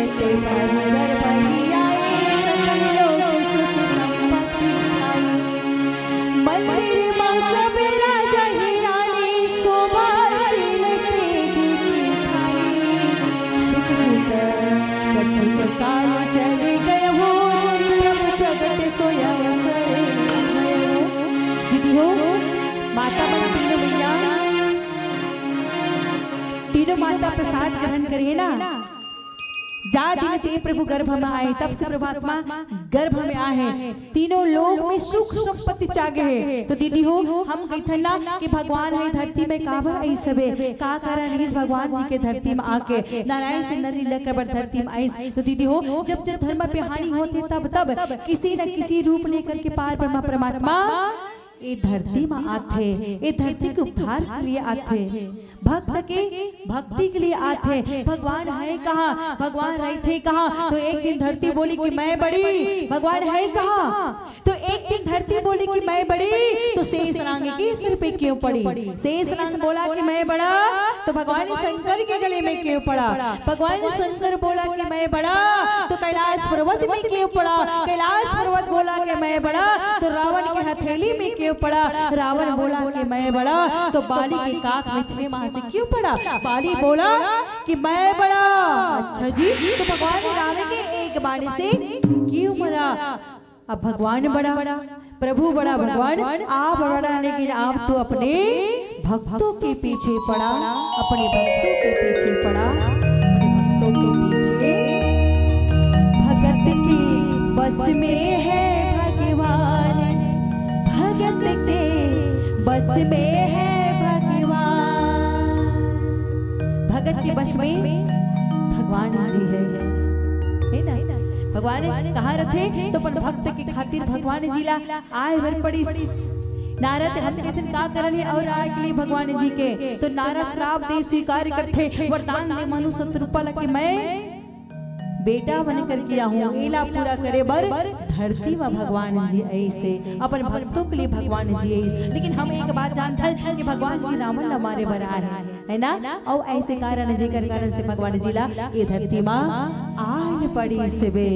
मिलते परिवर भरी आए, सकल लोक सुख संपत्ति छाई। मंदिर में सब राजा ही रानी, शोभा सील तेज की खाई। सुख कछुत काल चले गए हो, प्रभु प्रगट सोया सरे भयो। दीदी हो माता मन तीनों मैया, तीनों माता प्रसाद ग्रहण करिए ना। जा दिन ते प्रभु गर्भ में आए, तब से प्रभात्मा गर्भ में आए, तीनों लोग में सुख संपत्ति चागे है। तो दीदी हो हम कहते ना कि भगवान है धरती में काबर आई सबे, का कारण है भगवान जी के धरती में आके नारायण से नरी लेकर धरती में आई। तो दीदी हो जब जब धर्म पे हानि होती तब तब किसी न किसी रूप लेकर के पार ब्रह्मा परमात्मा ये धरती में आते, ये धरती के उद्धार के लिए आते, भक्त के भक्ति के लिए आते। भगवान है कहाँ, भगवान रहते कहाँ। तो एक दिन धरती बोली कि मैं बड़ी, भगवान है कहाँ। तो एक दिन धरती बोली कि मैं बड़ी, तो शेष नाग के सिर पे क्यों पड़ी। शेष नाग बोला कि मैं बड़ा, तो भगवान शंकर के गले में क्यों पड़ा। भगवान शंकर बोला कि मैं बड़ा, तो कैलाश पर्वत में क्यों पड़ा। कैलाश पर्वत बोला कि मैं बड़ा, तो रावण के हथेली में क्यों पड़ा। रावण बोला कि मैं बड़ा, तो बाली के काख में 6 माह से क्यों पड़ा। बाली बोला कि मैं बड़ा। अच्छा जी, तो भगवान रावण के एक बाण से क्यों मरा। अब भगवान बड़ा, प्रभु बड़ा, भगवान आप बड़ा, लेकिन आप तो अपने भक्तों के पीछे पड़ा, अपने भक्तों के पीछे पड़ा, अपने भक्तों के पीछे। भगत की बस में है भगवान, भगत के बस में है भगवान। भगत के बस में भगवान जी है ना। भगवान कहाँ रथे, तो पर भक्त के खातिर भगवान जी ला आए बर पड़ी। नारद हम कहते का करने और आए के लिए भगवान जी के, तो नारद श्राप दे स्वीकार करते, वरदान दे मनु शत्रुपाल कि मैं बेटा बन कर किया हूँ, एला पूरा करे बर धरती में भगवान जी ऐसे अपन भक्तों के लिए भगवान जी ऐसे। लेकिन हम एक बात जानते हैं कि भगवान जी रावण ला मारे बर आए है ना, और ऐसे कारण जेकर कारण से भगवान जी ला ये धरती में आन पड़ी सेवे।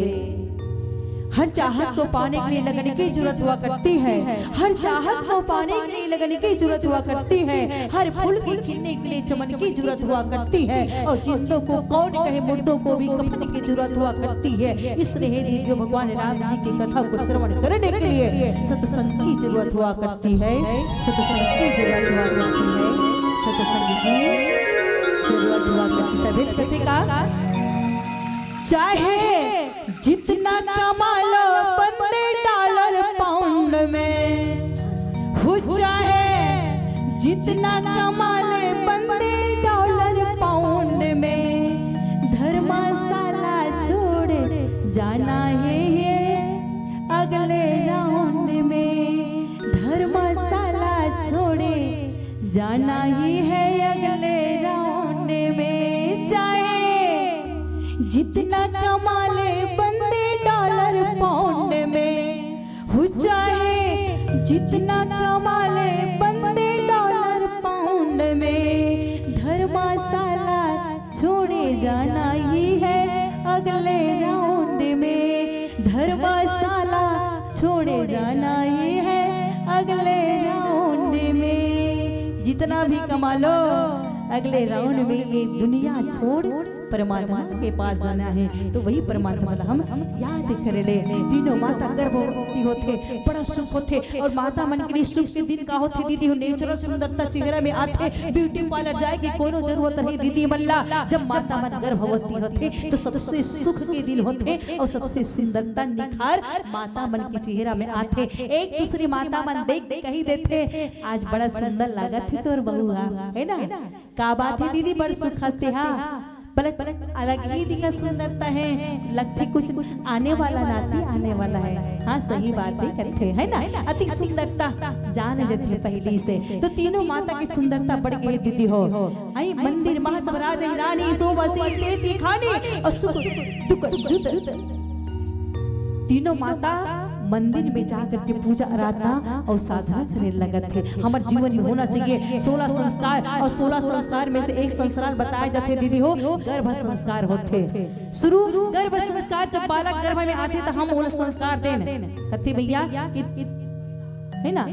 हर चाहत को पाने के लिए लगन की जरूरत हुआ करती है, हर चाहत को पाने के लिए लगन की जरूरत हुआ करती है, हर फूल के खिलने के लिए चमन की जरूरत हुआ करती है, और जिंदों को कौन कहे मुर्दों को भी कफन की जरूरत हुआ करती है। इसलिए दीदियों भगवान राम जी की कथा को श्रवण करने के लिए सत्संग की जरूरत हुआ करती है, सत्संग की जरूरत हुआ करती है, सत्संग की जरूरत हुआ करती है। तभी कभी का चाहे जितना कमा लो बंदे डॉलर पाउंड में, हो चाहे जितना कमा ले बंदे डॉलर पाउंड में, धर्मशाला छोड़ जाना है ये अगले राउंड में, धर्मशाला छोड़े जाना ही है अगले राउंड में। चाहे जितना कमा ले बंदे डॉलर पाउंड में, हो चाहे जितना कमा ले बंदे डॉलर पाउंड में, धर्मशाला छोड़े जाना ही है अगले राउंड में, धर्मशाला छोड़े जाना ही है अगले राउंड में। जितना भी कमा लो अगले राउंड में ये दुनिया छोड़ परमात्मा के पास जाना है। तो वही परमात्मा हम याद कर ले। तीनों माता गर्भवती होते, बड़ा सुख होते, और माता मन के लिए सुख के दिन का होते। दीदी हो नेचुरल सुंदरता चेहरा में आते, ब्यूटी पार्लर जाए की कोनो जरूरत नहीं दीदी मल्ला। जब माता मन गर्भवती होते तो सबसे सुख के दिन होते, और सबसे सुंदरता निखार माता मन के चेहरा में आते। एक दूसरी माता मन देख देख कही देते आज बड़ा सुंदर लागत है तोर बहुआ, है ना। का बात है दीदी, बड़ सुख हंसते हाँ, पलक पलक अलग ही दिखा सुंदरता है, लगती कुछ आने वाला नाती आने वाला है। हाँ सही बात है करते है ना, अति सुंदरता जान जते पहली से। तो तीनों माता की सुंदरता बढ़ गई दीदी हो। आई मंदिर महासवराज रानी सोवसी तेती खानी और सुख दुख जुत। तीनों माता मंदिर में जा करके पूजा आराधना और साधना करने लगत थे। हमारे जीवन में होना चाहिए 16 संस्कार, और 16 संस्कार में से एक संस्कार बताए जाते दीदी हो, गर्भ संस्कार होते। शुरू गर्भ संस्कार, जब बालक गर्भ में आते तो हम वो संस्कार दें कथी भैया है ना,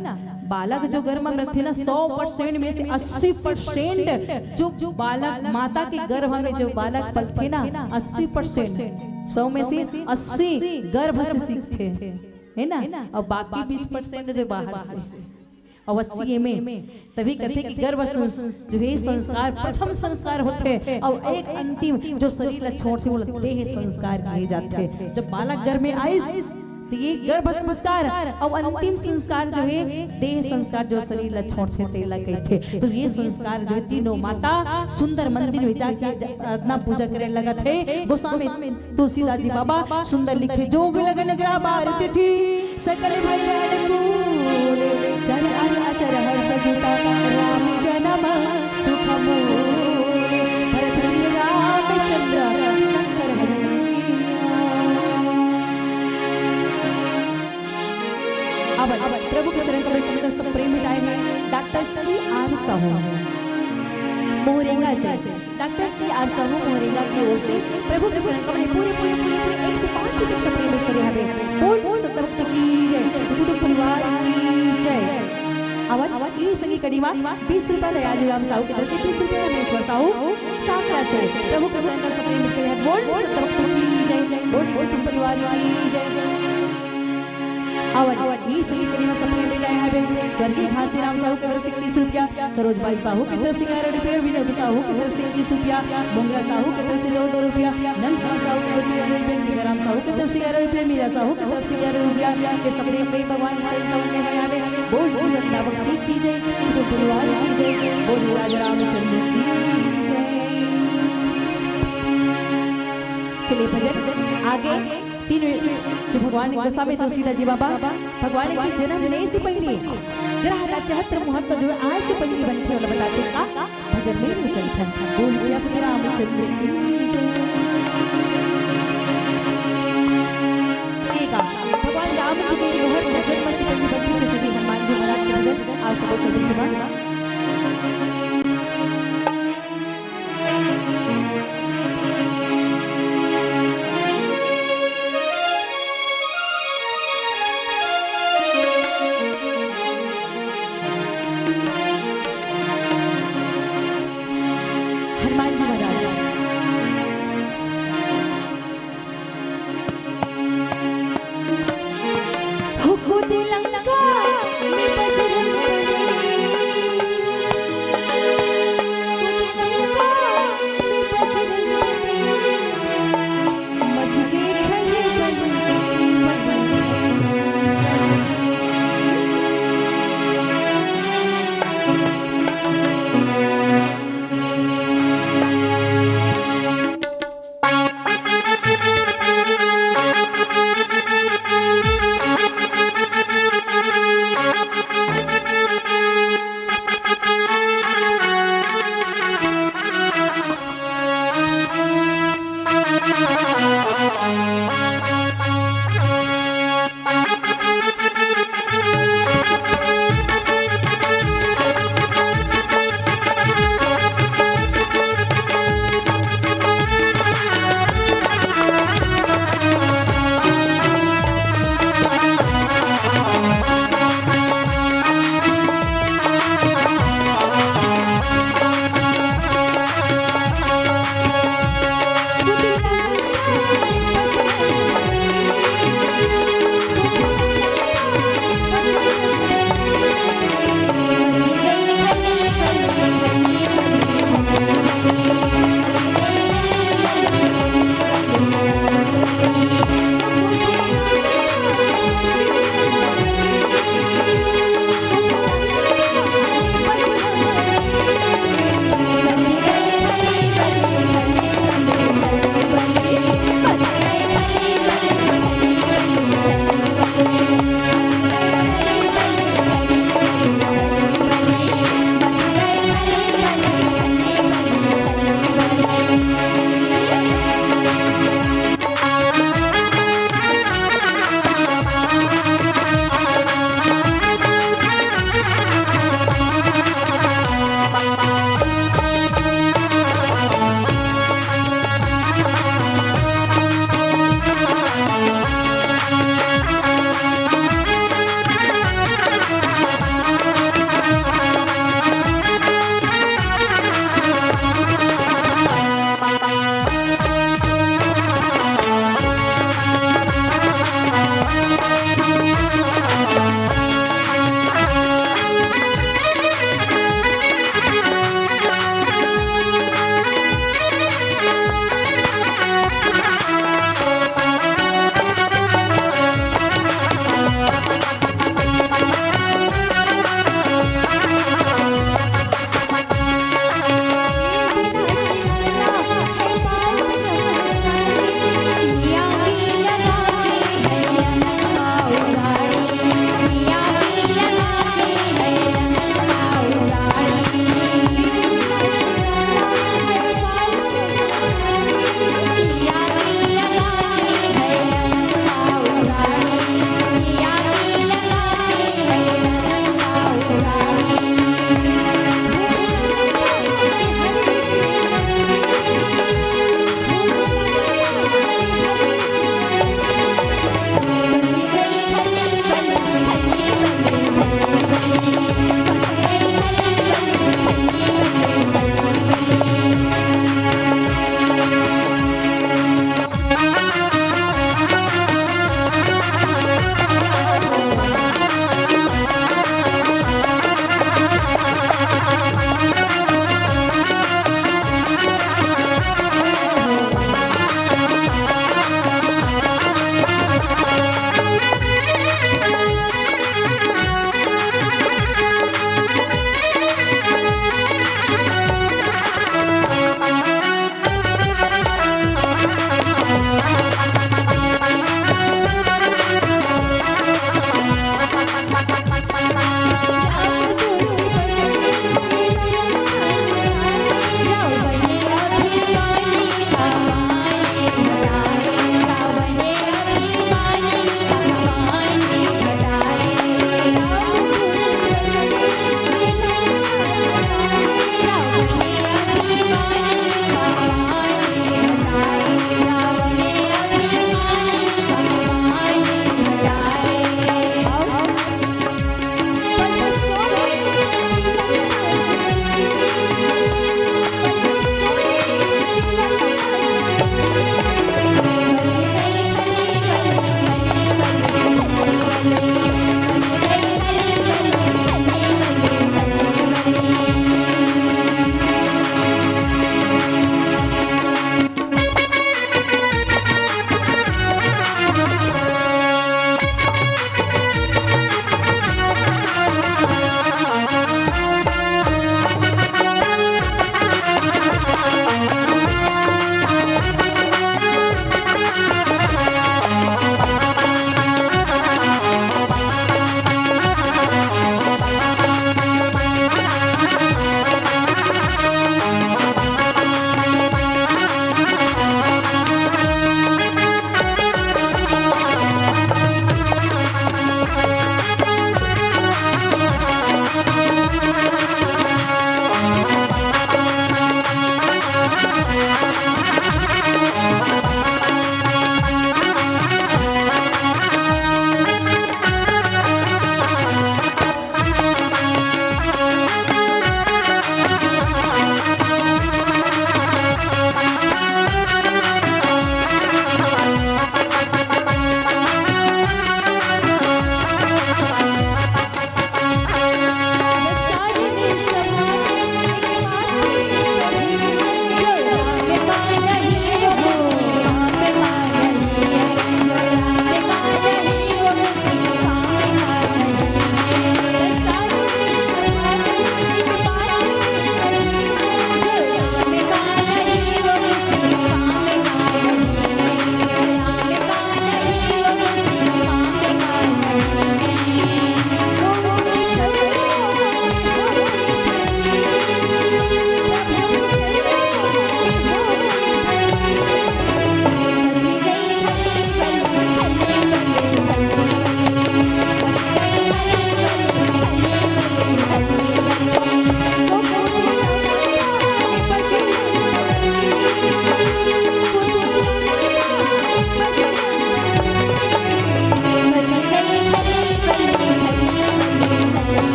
बालक जो गर्भ में रहते ना 100% में से 80% जो बालक माता के गर्भ में जो बालक पलते ना 80%, 100 में से 80 गर्भ से सीखते है ना, और बाकी 20% जो बाहर से। और 80 में तभी कहते कि गर्भ जो है संस्कार प्रथम संस्कार होते हैं, और एक अंतिम जो शरीर छोड़ते वो देह संस्कार किए जाते हैं। जब बालक गर्भ में आए तो ये गर्भ संस्कार, और अंतिम संस्कार जो है देह संस्कार जो शरीर छोड़ते तेला कहते। तो ये संस्कार जो है तीनों माता सुंदर मंदिर में जाके प्रार्थना पूजा करने लगा थे। गोस्वामी तुलसीदास जी बाबा सुंदर लिखे, जो लगन ग्रह बारती थी सकल भैरव फूल चर अचर हर्ष जुटा राम जन्म सुख मूल भरत रामचंद्र शंकर अब प्रभु के चरण कमल सब प्रेम मिटाए हैं। Doctor C.R. साहू मोहरेंगा से, डॉक्टर C.R. साहू मोहरेंगा की ओर से प्रभु के चरण कमल पूरे 1 से 5 तक सब प्रेम करे हमें। बोल सतभक्त की जय, कुटुंब परिवार की जय। आवाज ये संगी कड़ीवा 20 रुपया दयालुराम साहू की तरफ से, 20 रुपया रामेश्वर साहू साफरा से प्रभु के चरण का सब प्रेम करे हैं। बोल सतभक्त की जय, बोल कुटुंब परिवार की जय। आवाज ये सही सही में सपने ले गए हैं। स्वर्गीय घासीराम साहू की तरफ से 30 रुपया, सरोजबाई साहू की तरफ से 11 रुपया, विनोद साहू की तरफ से 21 रुपया, मोंगरा साहू की तरफ से 14 रुपया, नंदलाल साहू की तरफ से 11 रुपया, टीकाराम साहू की तरफ से 11 रुपया, मीरा साहू की तरफ से 11 रुपया के सपने में भगवान चैतन्य में आवे। बोल बोल सत्ता भक्ति की जय, तो परिवार की जय, बोल राजा रामचंद्र की जय। चलिए भजन आगे। तीन जो भगवान गोस्वामी तुलसीदास जी बाबा भगवान के जन्म लेने से पहले ग्रह नक्षत्र मुहूर्त जो आज से पहले बनते वाला बताते का भजन में चलता। बोल श्री रामचंद्र की जय। चलिएगा भगवान राम जी के मुहूर्त जन्म से पहले बनते जो चलिए हनुमान जी महाराज के भजन आप सबको बीच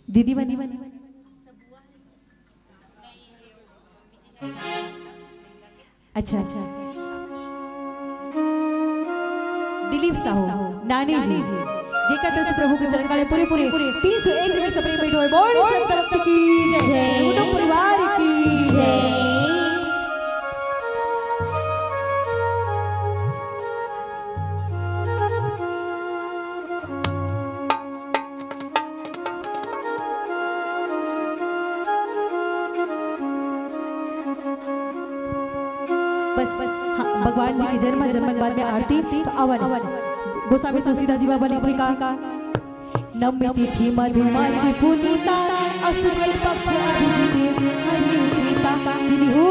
दीदी बनी अच्छा अच्छा दिलीप साहू नानी जी जेका दस प्रभु के चरण काले पूरे पूरे 301 में सप्रेम बैठो है बोल संत भक्त की जय दोनों परिवार की जय बस हाँ, भगवान जी की जन्म के बाद में आरती तो अवन गोसावी तुलसीदास जी बाबा लिखे का नवमी तिथि मधुमासी पुनीता असुकल पक्ष अभिजित हरिता दीदी हो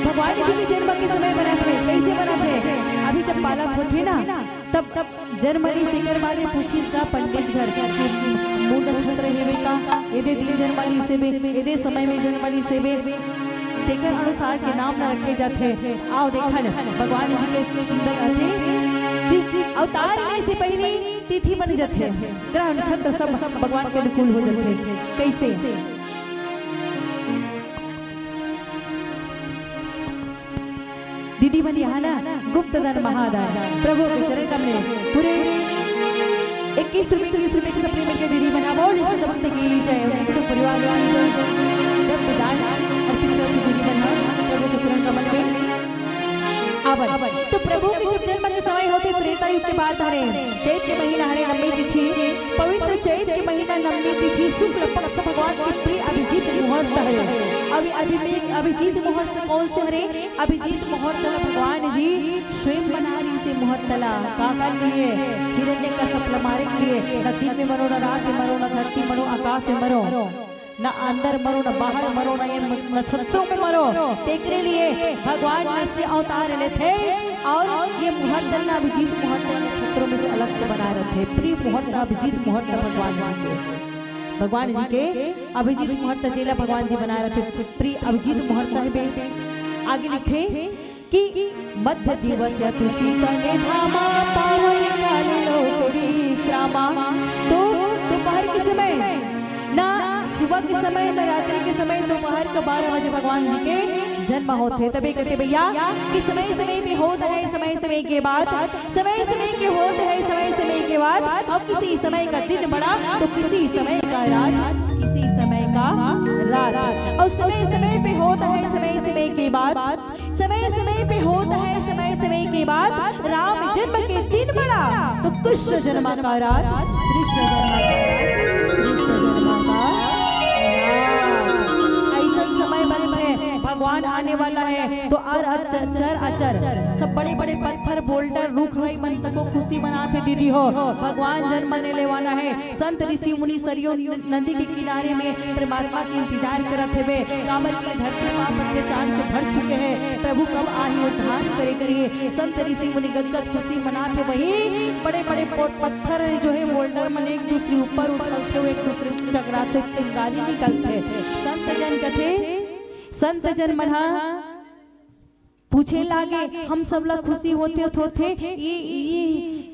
भगवान जी के जन्म के समय बना थे कैसे बना थे अभी जब बालक होते ना तब जन्मली सिंगर वाले पूछी इसका पंडित घर के मूल नक्षत्र हेवे का यदि दिन जन्मली से यदि समय में जन्मली से तेकर अनुसार के नाम न रखे जाते आओ देखन भगवान जी के सुंदर अति अवतार में से पहले तिथि बन जाते ग्रह नक्षत्र सब भगवान के अनुकूल हो जाते कैसे दीदी बनी है ना गुप्तधन महादान प्रभु के चरण कमले पूरे 21 रुपए के सपने में के दीदी बना बोल इस भक्त की जय उनके परिवार वाली जब दान अर्पित करके दीदी बना प्रभु के चरण कमल में आवन तो प्रभु के जब जन्म के समय होते त्रेता युग के बाद हरे चैत के महीना हरे नवमी तिथि पवित्र चैत के महीना नवमी तिथि शुक्ल पक्ष भगवान की प्रिय अभिजीत मुहूर्त है अभिजीत मुहूर्त से कौन से हरे अभिजीत मुहूर्त भगवान जी स्वयं बनारी से मुहूर्त तला का लिए हिरण्य का सपल मारे के लिए न दिन में मरो न रात में मरो न धरती मरो आकाश में मरो न अंदर मरो न बाहर मरो न नक्षत्रों में मरो तेरे लिए भगवान नरसिंह अवतार लेते और ये मुहूर्त अभिजीत मुहूर्त नक्षत्रों में से अलग से बना रहे थे प्रिय मुहूर्त अभिजीत मुहूर्त भगवान जी के अभिजीत मुहूर्त चेला भगवान जी बना रहे थे प्रिय अभिजीत मुहूर्त है आगे लिखे कि मध्य दिवस यति शीतले धामा पावन काल लोक विश्रामा तो दोपहर के समय ना सुबह के समय न रात्रि के समय दोपहर के 12 बजे भगवान जी के जन्म होते तभी कहते भैया कि समय समय में होता है समय समय के बाद समय समय के होते है समय समय के बाद अब किसी समय का दिन बड़ा तो किसी समय का रात किसी समय का रात और समय समय पे होता है समय समय के बाद समय समय पे होता है समय समय के बाद राम जन्म के दिन बड़ा तो कृष्ण जन्म का रात कृष्ण जन्म का ऐसा समय बन है भगवान आने वाला है तो चर अचर सब बड़े बड़े पत्थर बोल्डर रुख रही मन को खुशी मनाते दीदी हो भगवान जन्म लेने वाला है संत ऋषि मुनि सरयू नदी के किनारे में परमात्मा के इंतजार करते हुए कामर की धरती पाप अत्याचार से भर चुके हैं प्रभु कब आही उद्धार करे करिए संत ऋषि मुनि गदगद खुशी मनाते वही बड़े बड़े पत्थर जो है बोल्डर मन एक दूसरे ऊपर उछलते हुए एक दूसरे से टकराते चिंगारी निकलते संत जन कथे संत जन मना पूछे लागे हम सब लोग खुशी होते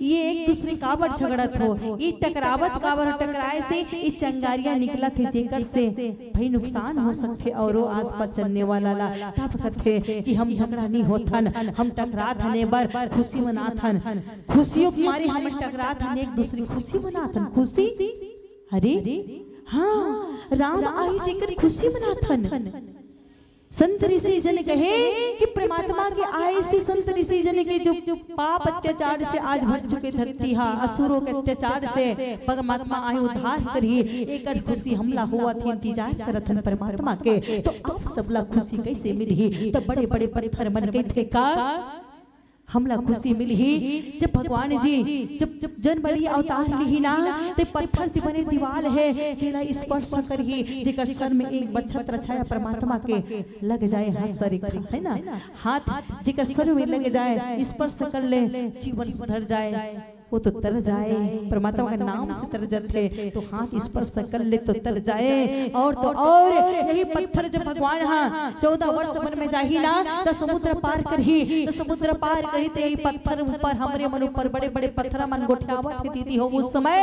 ये एक दूसरे काबर झगड़त हो ये टकरावत काबर टकराए से ये चंगारियां निकला थे जेकर से भाई नुकसान हो सकते और आसपास चलने वाला ला तब कहते कि हम झगड़ा नहीं होथन हम टकरात हने बर खुशी मनाथन खुशियों की मारी हम टकरात हने एक दूसरे खुशी मनाथन खुशी अरे हाँ राम आई जेकर खुशी मनाथन संत ऋषि जन कहे कि परमात्मा के आए से संत ऋषि जन के जो पाप अत्याचार से आज भर चुके धरती हा असुरों के अत्याचार से परमात्मा आए उद्धार करिए एक खुशी हमला हुआ थी इंतजार करत हन परमात्मा के तो आप सब ला खुशी कैसे मिली तो बड़े बड़े पत्थर मन गए थे का हमला खुशी मिली ही जब भगवान जी जब जन्मली अवतार ली ना ते पत्थर से बने दीवाल है जेला स्पर्श कर ही जेकर सर में एक बार छत्र छाया परमात्मा के लग जाए हस्तरेखा है ना हाथ जेकर सर में लग जाए स्पर्श कर ले जीवन सुधर जाए वो तो तर जाए, परमात्मा का नाम से तर जाते, तो हाथ स्पर्श कर ले तो तर जाए। और तो और यही पत्थर जब भगवान हाँ 14 वर्ष वन में जाही ना, तो समुद्र पार करही, तो समुद्र पार करी तो यही पत्थर ऊपर हमरे मन ऊपर बड़े बड़े पत्थर मन गोठियावत थे दीदी हो। उस समय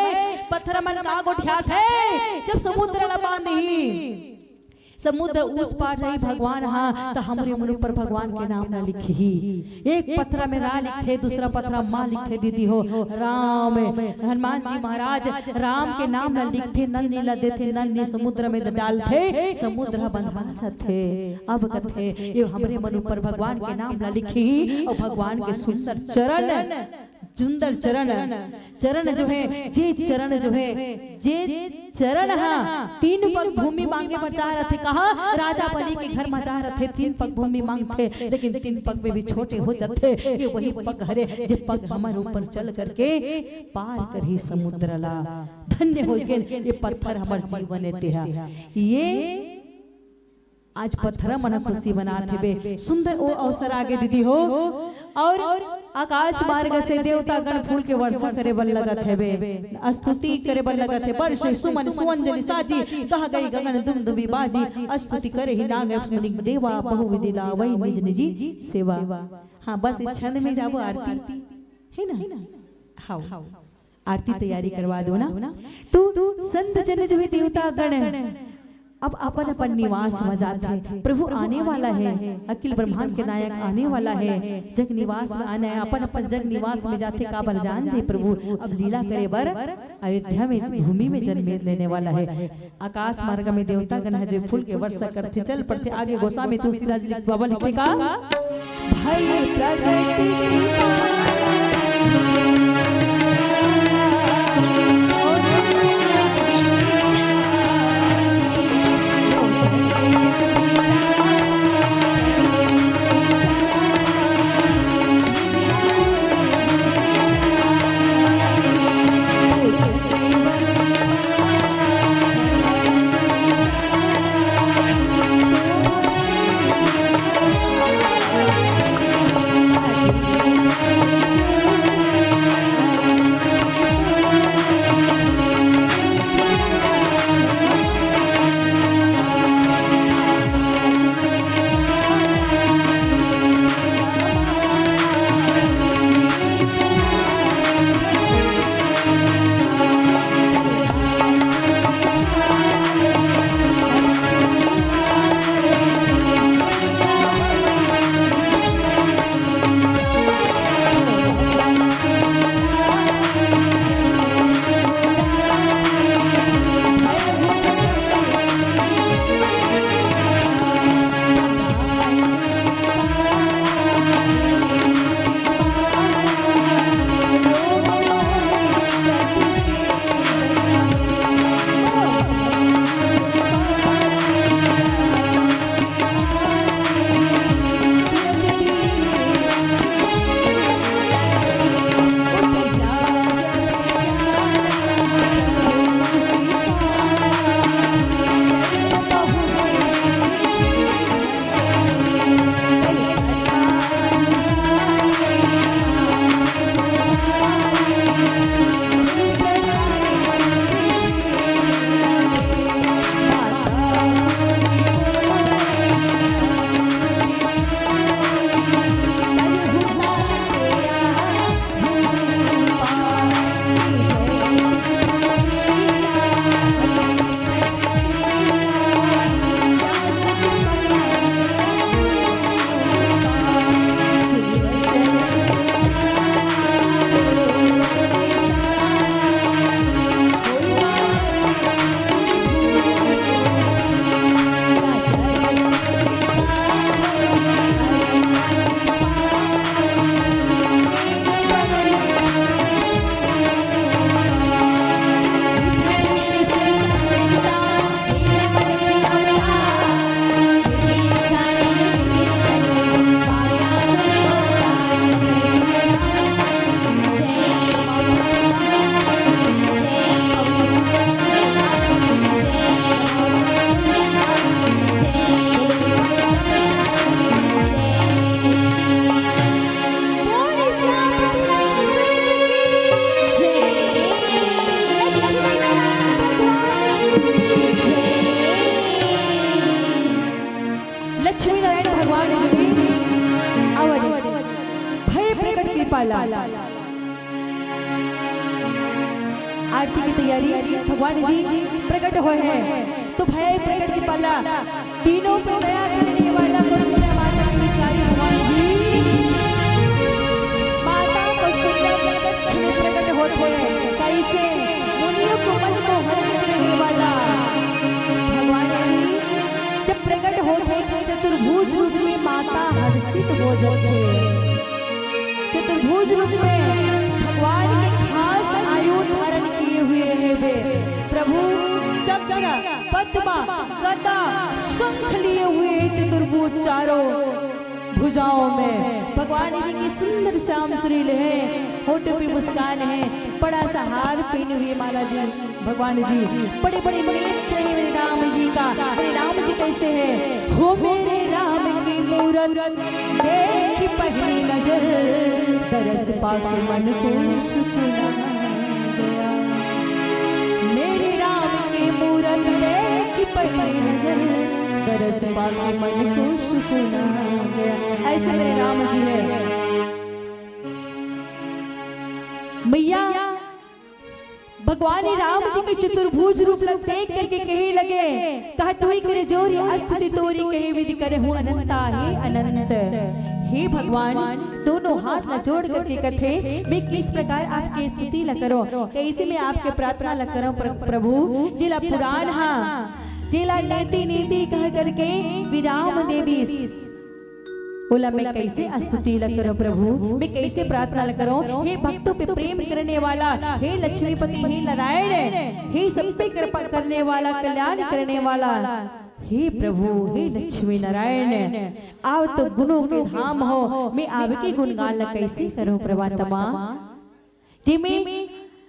पत्थर मन का गोठिया थे जब समुद्र न बांधी, समुद्र उस पार रही भगवान हाँ, तो हमरे मन ऊपर भगवान के नाम ना लिखी ही। एक पत्थर में रा लिखे, दूसरा पत्थर माँ लिखे दीदी हो। राम हनुमान जी महाराज राम के नाम ना लिखते, नल नीला देते, नल नी समुद्र में डालते, समुद्र बंधा थे। अब कथे ये हमरे मन ऊपर भगवान के नाम ना लिखी, और भगवान के सुंदर चरण, सुंदर चरण, चरण जो है जे चरण जो है जे चरण हाँ 3 पग भूमि मांगे बचा रहे थे। कहा राजा बलि के घर मचा रहे थे, 3 पग भूमि मांगते, लेकिन 3 पग में भी छोटे हो जाते। ये वही पग हरे जे पग हमारे ऊपर चल करके पार कर ही समुद्र ला, धन्य हो गए ये पत्थर हमार जीवन तेहा। ये आज पत्थर मन खुशी बनाते बे, सुंदर वो अवसर आगे दीदी हो। और आकाश मार्ग से देवता गण फूल के वर्षा करे बल लगत है बे, स्तुति करे बल लगत है। वर्ष सुमन सुअंजलि साजी, कह गई गगन दुम दुबी बाजी, स्तुति करे ही नाग मुनि देवा, बहु विधि लावई निज निजी सेवा। हाँ बस इस छंद में जाबो आरती है ना, हाँ आरती तैयारी करवा दो ना। तो संत जन जो है देवता गण अब अपन अपन निवास में जाते हैं। प्रभु आने वाला है, अखिल ब्रह्मांड के नायक आने वाला है, जग निवास में आना है। अपन अपन जग निवास में जाते काबर जान जे प्रभु अब लीला करे बर अयोध्या में भूमि में जन्म लेने वाला है। आकाश मार्ग में देवता गण है जो फूल के वर्षा करते चल पड़ते आगे। गोसा में तुलसीदास बाबा लिखेगा भई प्रगति पाला। आरती की तैयारी भगवान जी प्रकट हुए हैं तो भय प्रकट की पाला, तीनों पे दया करने वाला कौशल्या माता की हितकारी भगवान जी माता कौशल्या के कक्ष में प्रकट होते हैं। कैसे मुनियों को मन को हरण करने वाला भगवान जी जब प्रकट होते हैं चतुर्भुज रूप में माता हर्षित हो जाते हैं। चतुर्भुज रूप में भगवान के खास आयु धारण किए हुए हैं वे प्रभु चक्र पद्मा गदा शंख लिए हुए हैं चतुर्भुज चारों भुजाओं में। भगवान जी की सुंदर श्याम श्रील है, होठों पे मुस्कान है, बड़ा सा हार पहने हुए माला जी भगवान जी, बड़े बड़े नेत्र है मेरे राम जी का। मेरे राम जी कैसे है हो मेरे राम की मूरत देख पहली नजर तरस पाके मन को सुकून गया। मेरे राम की मूरत देख पहली नजर तरस पाके मन को सुकून गया। ऐसे मेरे राम जी है। मैया भगवान राम जी के चतुर्भुज रूप देख करके कहे लगे, कहा तू ही करे जोरी अस्तुति तोरी कहे विधि करे हूँ अनंता हे अनंत। हे भगवान दोनों हाथ न जोड़ करके कथे मैं किस प्रकार आपकी स्तुति ल करो, कैसे मैं आपके प्रार्थना ल करो प्रभु। जिला पुराण हा जिला नीति नीति कह करके विराम दे दी। बोला मैं कैसे स्तुति ल करो प्रभु, मैं कैसे प्रार्थना ल करो। हे भक्तों पे प्रेम करने वाला, हे लक्ष्मीपति, हे नारायण, हे सब पे कृपा करने वाला, कल्याण करने वाला, हे प्रभु, हे लक्ष्मी नारायण, आप तो गुणों के धाम हो, मैं आपके गुणगान ल कैसे करूं प्रभातमा। जिमें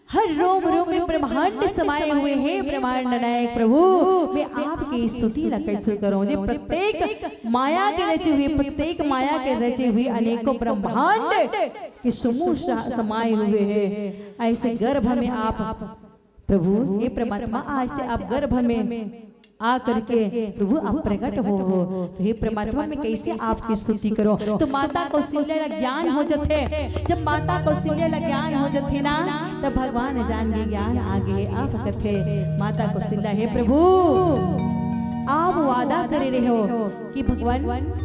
हर रोम रोम में ब्रह्मांड समाये हुए हैं ब्रह्मांड नायक प्रभु, मैं आपकी स्तुति ल कैसे करूं। जो प्रत्येक माया के रचे हुए, प्रत्येक माया के रचे हुए अनेकों ब्रह्मांड के समूह समाये हुए हैं। ऐसे गर्भ में आप प्रभु हे परमात्मा, ऐसे आप गर्भ में आ करके प्रभु आप प्रकट हो। तो हे परमात्मा मैं कैसे आपकी स्तुति करो। तो माता कौशल्या ज्ञान हो जाते, जब माता कौशल्या ज्ञान हो जाते ना तब भगवान जान के ज्ञान आगे आप कथे। माता कौशल्या हे प्रभु आप वादा करे रहे हो कि भगवान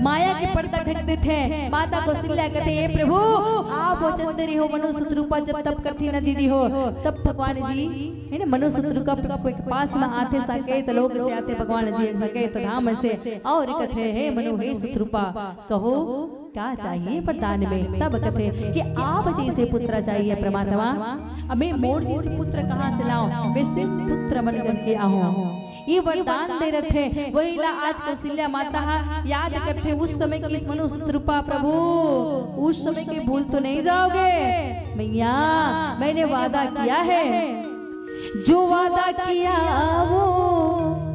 माया के पर्दा ढकते थे। माता कौशल्या कहते हे प्रभु आप वचन दे रहे हो मनुष्य रूपा जब तब करती न दीदी हो, तब भगवान जी है ना मनुष्य का पास में आते साकेत लोग से आते भगवान जी साकेत धाम से और कहते हे मनु हे शत्रुपा कहो क्या चाहिए वरदान में। तब कहते कि आप जैसे पुत्र चाहिए परमात्मा, मैं मोर जैसे पुत्र कहाँ से लाऊं, मैं शिव पुत्र बन करके आऊं। ये वरदान दे रहे थे। वही ला आज कौशल्या माता याद करते उस समय की मनुष्य रूपा प्रभु, उस समय की भूल तो नहीं जाओगे मैया। मैंने वादा किया है, जो वादा किया वो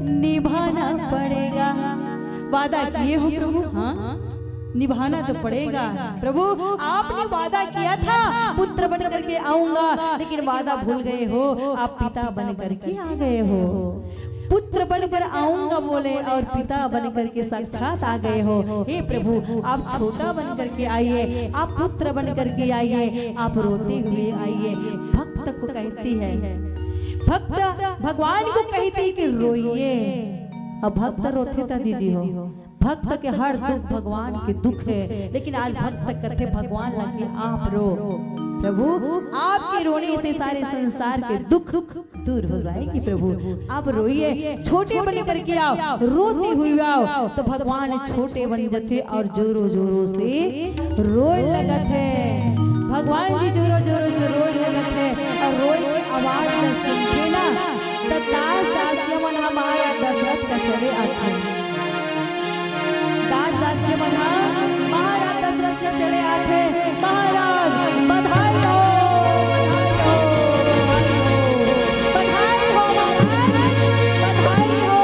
निभाना पड़ेगा। वादा किए हो प्रभु, हाँ निभाना तो पड़ेगा प्रभु। आपने वादा किया था पुत्र बन करके आऊंगा, लेकिन वादा भूल गए हो, आप पिता बन करके आ गए हो। पुत्र बनकर आऊंगा बोले और पिता बन करके साक्षात आ गए हो। हे प्रभु आप छोटा बन करके आइए, आप पुत्र बन करके आइए, आप रोते हुए आइए। भक्त को कहती है, भक्त भगवान को कहती कि रोइए। अब भक्त रोते था दीदी हो, भक्त के हर दुख भगवान के दुख है, लेकिन आज भक्त कहते भगवान लगे आप रो। प्रभु आपके रोने से सारे संसार के दुख दूर हो जाएगी। प्रभु आप रोइए, छोटे बन करके आओ, रोती हुई आओ। तो भगवान छोटे बन जाते और जोरों जोरों से रोए लगते। भगवान जी जोरों जोरों से रोए लगते और रोए की आवाज में सुनते ना तो दास दासिया मन हमारा दशरथ का चले आते। दास दासिया मन महाराज दशरथ का चले आते। महाराज बधाई हो, बधाई हो, बधाई हो।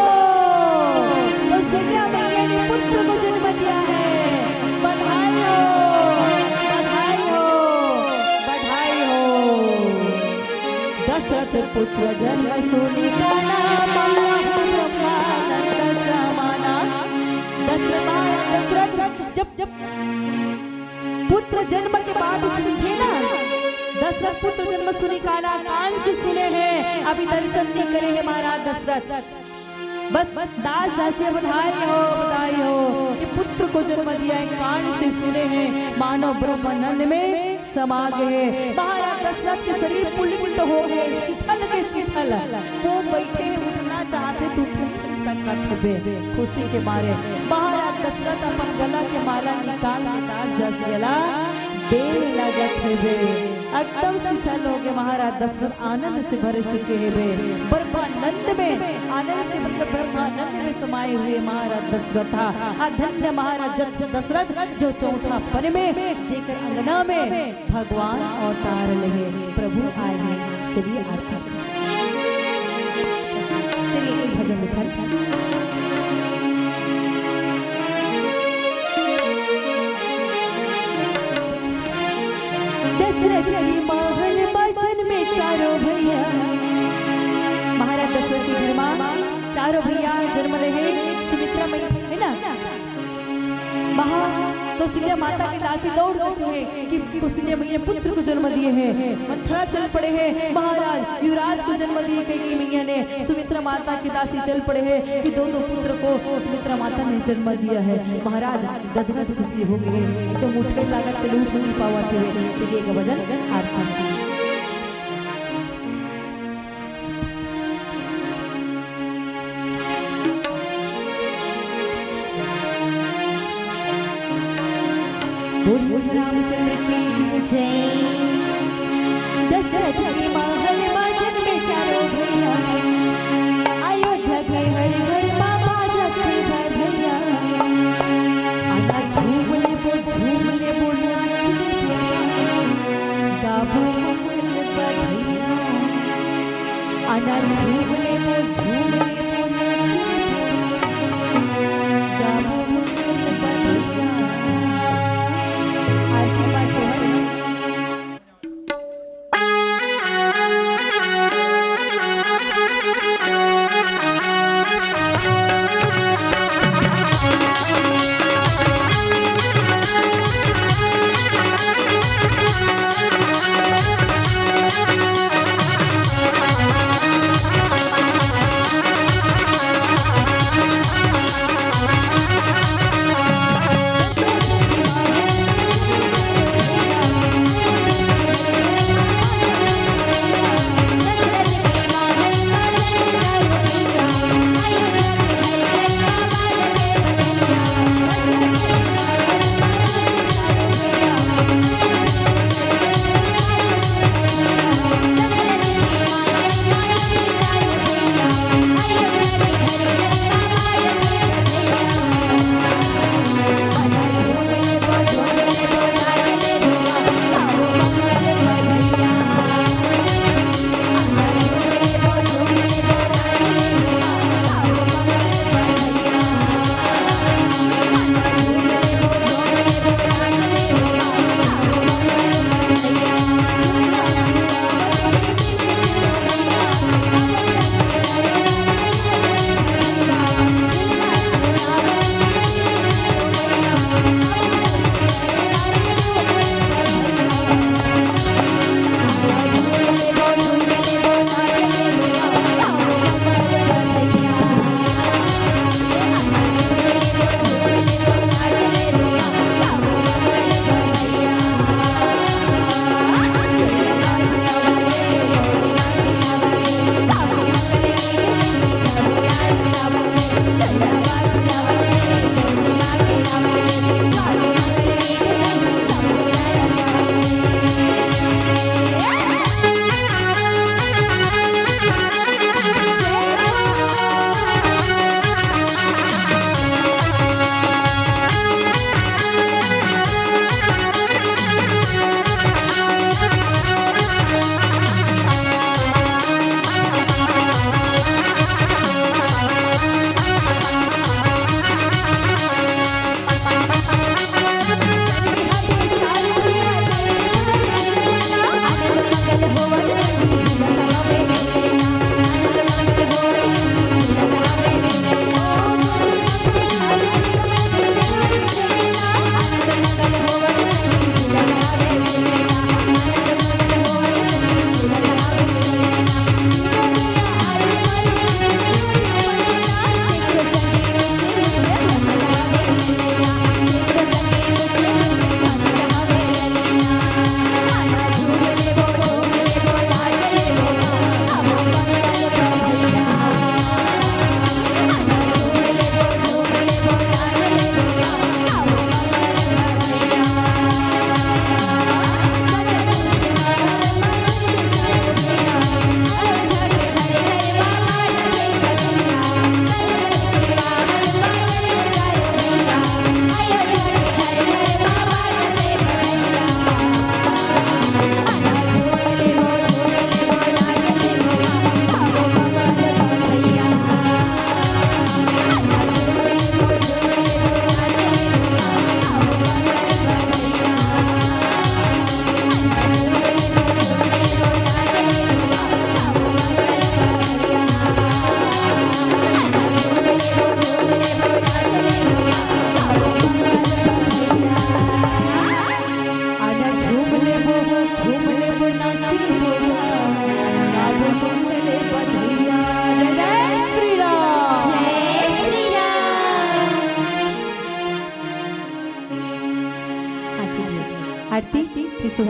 कौशल्या मैया ने पुत्र को जन्म दिया है। बधाई हो, बधाई हो, बधाई हो। दशरथ पुत्र जन्म सुनी का नाम समाना। दशरथ जब जब पुत्र जन्म के बाद सुने ना, दशरथ पुत्र जन्म सुनी काना कान से सुने हैं, अभी दर्शन नहीं करे हैं महाराज दशरथ। बस दास दासियां बधाई हो कि पुत्र को जन्म दिया है, कान से सुने हैं, मानो ब्रह्मानंद में समा गए। महाराज दशरथ के शरीर पुलकित हो गए, शीतल के शीतल, वो बैठे उठना चाहते तो सकत बे खुशी के मारे। महाराज दशरथ अपन गला के माला निकाल के दास दास गला दे लगत है, एकदम शीतल हो गए। महाराज दशरथ आनंद से भर चुके हैं वे, ब्रह्मानंद में, आनंद से भरकर ब्रह्मानंद में समाये हुए महाराज दशरथ। धन्य महाराज दशरथ जो चौथा पन में जेकर अंगना में भगवान अवतार लगे, प्रभु आए हैं। चलिए आरती, चलिए एक भजन लिखा। दशरथ की महल बचन में चारों भैया, महाराज दशरथ के घर में चारों भैया जन्म रहे, सुमित्रा मैया है ना, कौशल्या माता की दासी दौड़ उठे हैं कि कौशल्या मैया पुत्र को जन्म दिए हैं। मथुरा चल पड़े हैं, महाराज युवराज को जन्म दिए कैकेयी मैया ने। सुमित्रा माता की दासी चल पड़े हैं कि दो पुत्र को सुमित्रा माता ने जन्म दिया है। महाराज गदगद खुशी हो गए, एकदम उठे लागत लूट नहीं पावा थे। चलिए का भजन आरती। रामचंद्र की जय। दशरथ के महल बचन में चारों भैया, अयोध्या के हर घर बाबा जगते घर भैया। आना झूम ले वो नाच गाबो मंगल बधाइयाँ। आना झूम ले वो नाच गाबो मंगल बधाइयाँ। आरती का सोहर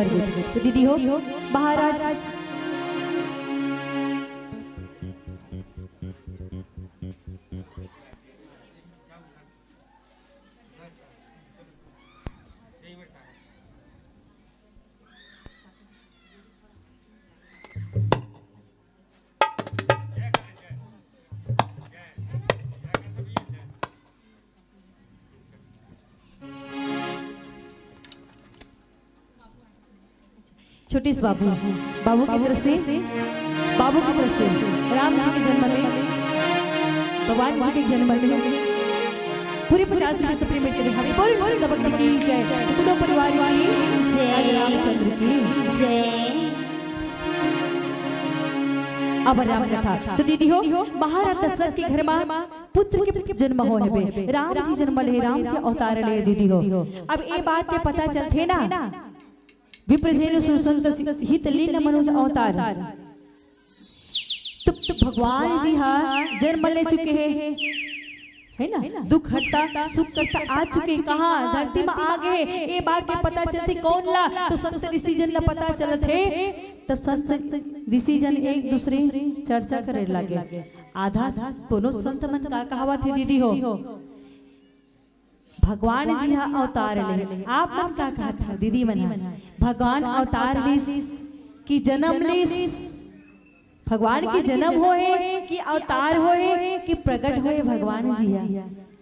वेरी गुड। तो दीदी हो महाराज छोटे से बाबू बाबू की तरफ से राम जी के जन्म में भगवान जी के जन्म में पूरे 50 रुपए सप्लीमेंट करें। हमें बोल बोल भक्ति की जय, दोनों परिवार की जय, रामचंद्र की जय। अब राम कथा। तो दीदी हो महाराज दशरथ के घर में पुत्र के जन्म हो है, राम जी जन्म ले, राम जी अवतार ले। दीदी हो अब ये बात के पता चलते ना विप्रधेनु सुरसंत हित लीन मनुज अवतार। तो भगवान जी हाँ जन्म ले चुके हैं, है ना, दुख हरता सुख करता आ चुके, कहाँ धरती में आ गए। ये बात के पता चलती कौन ला, तो संत ऋषि जन ला पता चलत है। तब संत ऋषि जन एक दूसरे चर्चा करे लगे। आधा कोनो संत मन का कहावत है दीदी हो, भगवान जी हाँ अवतार ले। आप मन का कहा था दीदी मन, भगवान अवतार लिस कि जन्म लिस, भगवान की जन्म हो है कि अवतार हो है कि प्रकट हो है भगवान जी हाँ।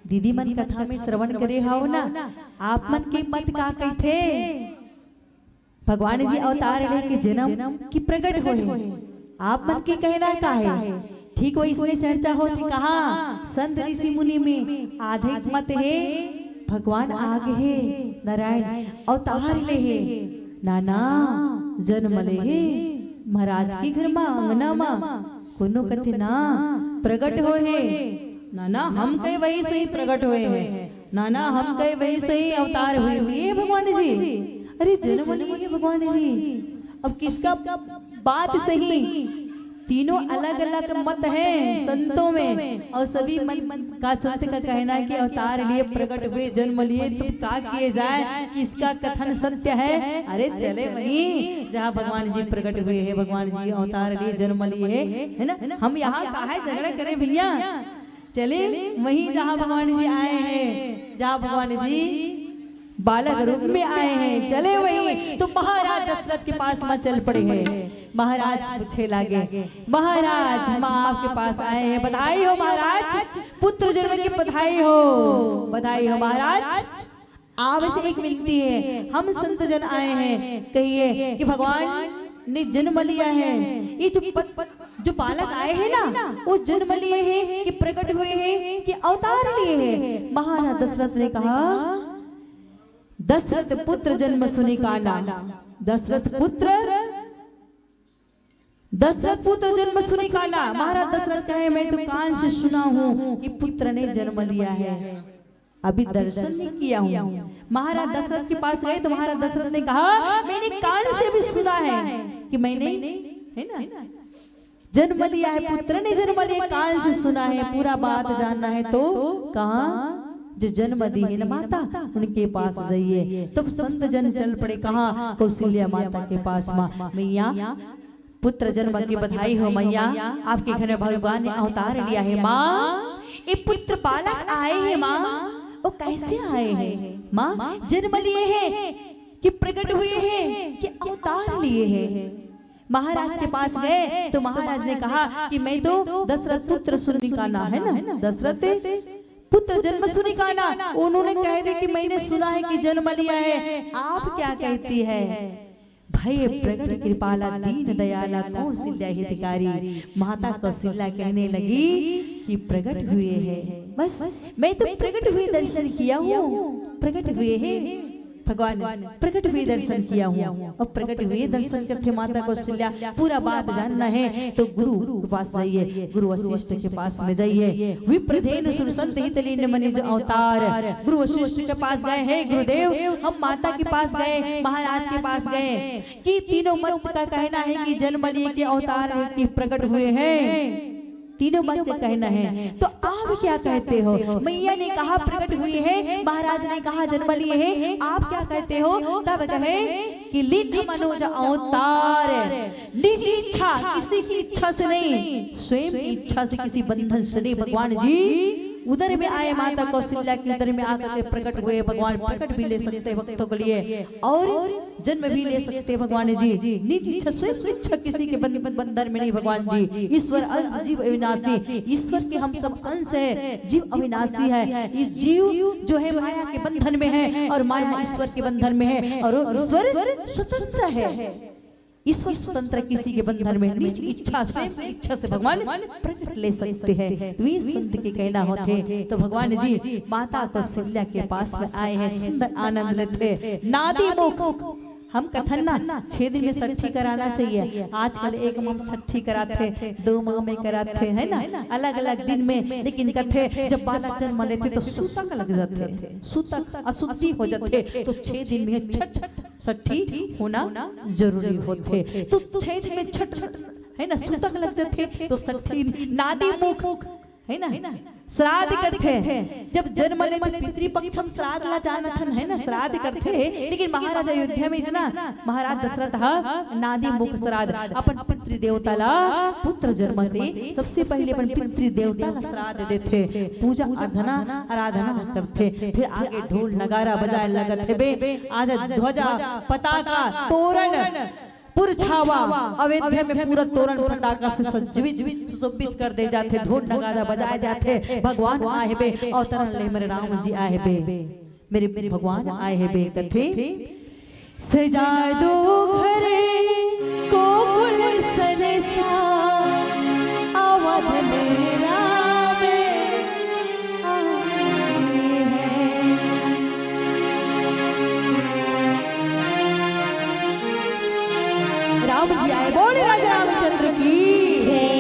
दीदी मन कथा में श्रवण करे हो ना, आप मन के मत का कहते भगवान जी अवतार ले कि जन्म कि प्रकट हो है, आप मन के कहना का है। ठीक हो इसमें चर्चा होती कहा संत ऋषि मुनि में आधे मत है भगवान आगे है, नारायण अवतार ले है, नाना जन्म ले है महाराज के घर में अंगना में, कोनो कथे ना प्रकट हो है, नाना हम कहे वही सही प्रकट हुए हैं, नाना हम कहे वही सही अवतार हुए हैं भगवान जी। अरे जन्म लिए भगवान जी, अब किसका बात सही? तीनों अलग अलग मत हैं संतों में, और सभी मन का संत का कहना है कि अवतार लिए प्रकट हुए जन्म लिए, तो क्या किए जाए कि इसका कथन सत्य है? अरे चले वहीं जहाँ भगवान जी प्रकट हुए हैं, भगवान जी अवतार लिए जन्म लिए है ना। हम यहाँ काहे झगड़ा करें भैया, चले वहीं जहाँ भगवान जी आए हैं, जहाँ भगवान जी बालक रूप में आए हैं, चले वही। तो महाराज दशरथ के पास में चल पड़े हैं। महाराज पूछे लगे, महाराज हम आपके पास आए हैं, बधाई हो महाराज, पुत्र जन्म की बधाई हो, बधाई हो महाराज। आवश्यक एक विनती है, हम संत जन आए हैं, कहिए कि भगवान ने जन्म लिया है। ये जो बालक आए हैं ना, वो जन्म लिए हैं कि प्रकट हुए हैं कि अवतार लिए हैं? महाराज दशरथ ने कहा, दशरथ पुत्र जन्म सुनी काना, दशरथ पुत्र जन्म सुनी काना। महाराज दशरथ कहे मैं तो कान से सुना हूँ कि पुत्र ने जन्म लिया है, अभी दर्शन नहीं किया हूँ। महाराज दशरथ के पास गए तो महाराज दशरथ ने कहा मैंने कान से भी सुना है कि मैंने है ना जन्म लिया है, पुत्र ने जन्म लिया, कान से सुना है। पूरा बात जानना है तो कहाँ जो जन्म दी है ना माता, उनके पास जाइए। तब संत जन चल पड़े कहाँ? कौशल्या माता के पास। माँ मैया पुत्र जन्म की बधाई हो मैया, आपके घर में भगवान ने अवतार लिया है। माँ ये पुत्र बालक आए हैं माँ, वो कैसे आए हैं माँ? जन्म लिए हैं कि प्रकट हुए हैं कि अवतार लिए हैं? महाराज के पास गए तो महाराज ने कहा कि मैं तो दशरथ पुत्र सुनी का ना है ना, दशरथ पुत्र जन्म सुनी का ना। उन्होंने कह दिया कि मैंने सुना है कि जन्म लिया है, आप क्या कहती है? भय प्रगट कृपाला दीन दयाला कौशल्या हितकारी। माता कौशल्या कहने लगी कि प्रकट हुए हैं, बस मैं तो प्रकट हुए दर्शन किया हूँ, प्रकट हुए हैं भगवान, प्रकट हुए दर्शन किया हूँ। और प्रकट हुए दर्शन करते माता कौशल्या, पूरा बात जानना है तो गुरु के पास जाइए, गुरु वशिष्ठ के पास में जाइए। विप्रधेनु सुरसंत हित लीन मनुज अवतार। गुरु वशिष्ठ के पास गए हैं, गुरुदेव हम माता के पास गए, महाराज के पास गए कि तीनों मत का कहना है कि जन्म लिए के अवतार है कि प्रकट हुए हैं। तीनों बात का कहना है। तो आप क्या कहते हो? मैया ने कहा प्रकट हुई है, महाराज ने कहा जन्म लिए है, आप क्या कहते हो? तब कहे कि लिन मनोज अवतार, निज इच्छा, किसी की इच्छा से नहीं, स्वयं की इच्छा से, किसी बंधन से नहीं, भगवान जी उधर में आए, माता कौशल्या के उधर में आकर के प्रकट हुए। भगवान प्रकट भी ले सकते हैं भक्तों के लिए और जन्म भी ले सकते हैं भगवान जी। निज इच्छा, स्वयं इच्छा, किसी के बंधन में नहीं भगवान जी। ईश्वर अंश जीव अविनाशी, ईश्वर के हम सब अंश है, जीव अविनाशी है। इस जीव जो है माया के बंधन में है और माया ईश्वर के बंधन में है और ईश्वर स्वतंत्र है। ईश्वर स्वतंत्र, किसी के बंधन में निज इच्छा, स्वयं इच्छा से भगवान प्रकट ले सकते हैं। वे संत के कहना होते। तो भगवान जी माता कौशल्या के पास में आए हैं, सुंदर आनंद लेते। नादी मुख, हम कथन ना 6 दिन में छठी कराना चाहिए। आजकल एक माह छठी कराते, 2 माह में कराते है ना, अलग अलग दिन में। लेकिन कथे जब बालक जन्म लेते तो सूतक लग जाते, सूतक अशुद्धि हो जाते, तो 6 दिन में छठी होना जरूरी होते। तो 6 दिन में छठ है ना, सूतक लग जाते तो छठी। नादी मुख है ना, श्राद्ध करते हैं। जब जन्म लेते पितृपक्ष हम श्राद्ध ला जाना था है ना, श्राद्ध करते हैं। लेकिन महाराज अयोध्या में इतना महाराज दशरथ नादी मुख श्राद्ध अपन पितृ देवता ला पुत्र जन्म से सबसे पहले अपन पितृ देवता ला श्राद्ध देते, पूजा आराधना करते। फिर आगे ढोल नगारा बजाए लगत है, आज ध्वजा पताका तोरण पुरछावा अयोध्या में पूरा तोरण पटाखा से सज्जित सुशोभित कर दे जाते, ढोल नगाड़ा बजाए जाते। भगवान आए बे अवतरण ले, मेरे राम जी आए बे, मेरे भगवान आए हैं बे। कथे सजाए दो घरे को कुल सनेसा, अवध में राम आए हैं। राम जी आए, बोले राजा रामचंद्र की जय।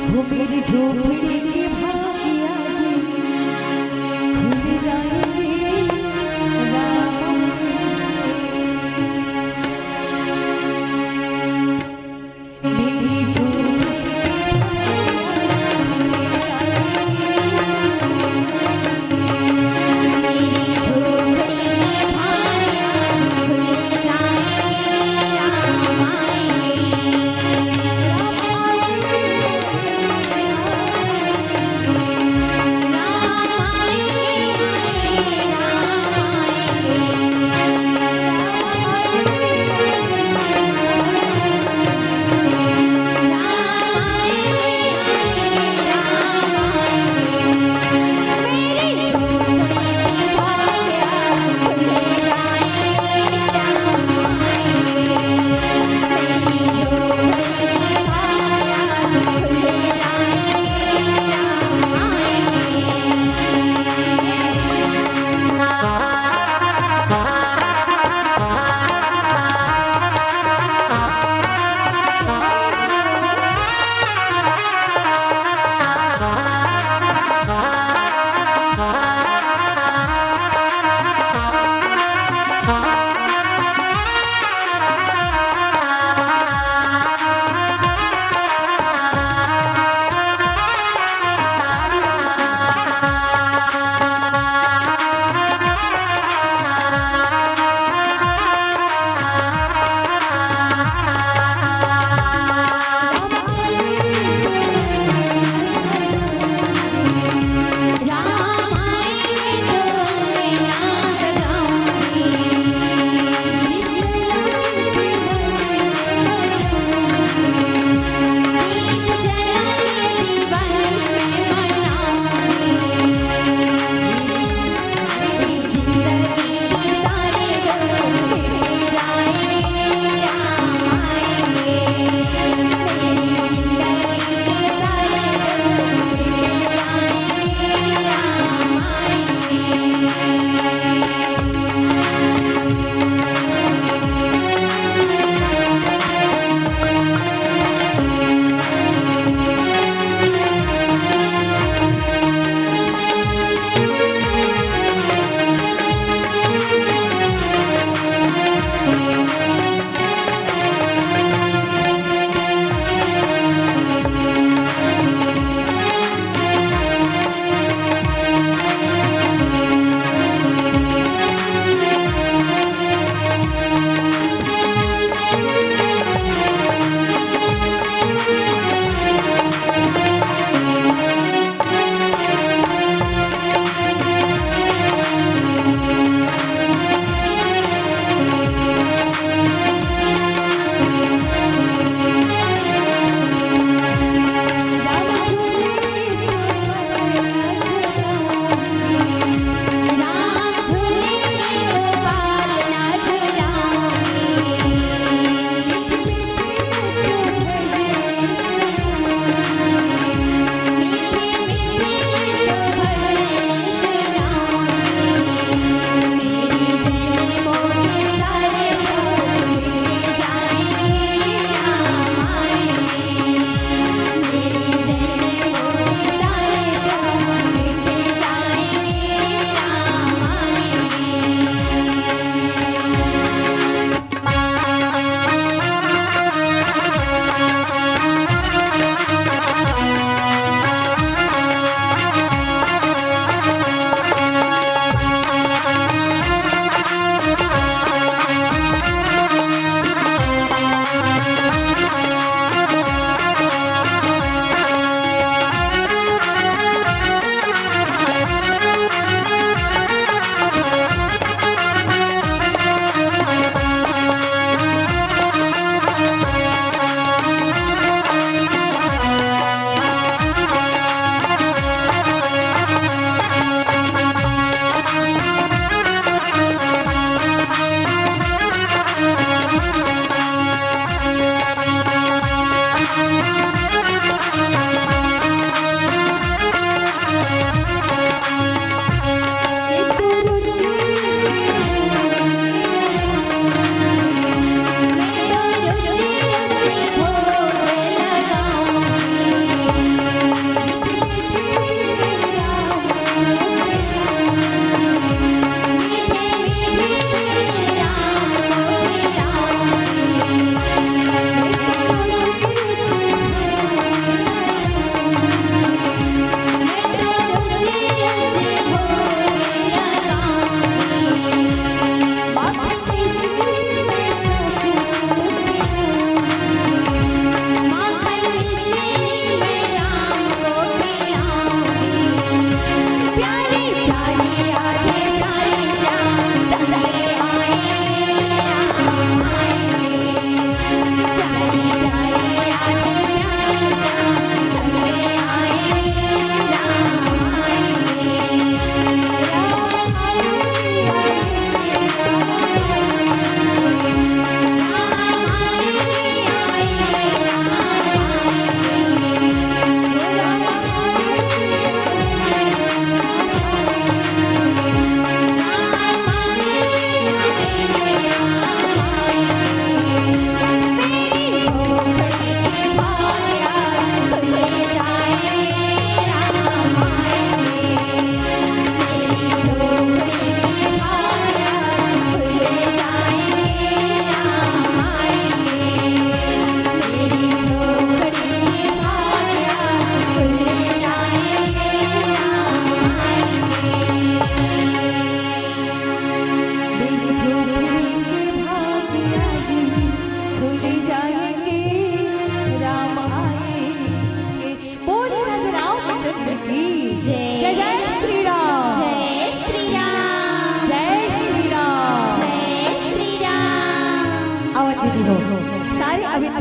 वो मेरी झोपड़ी की भागिया जी खुल जाएगी राम। मेरी झोपड़ी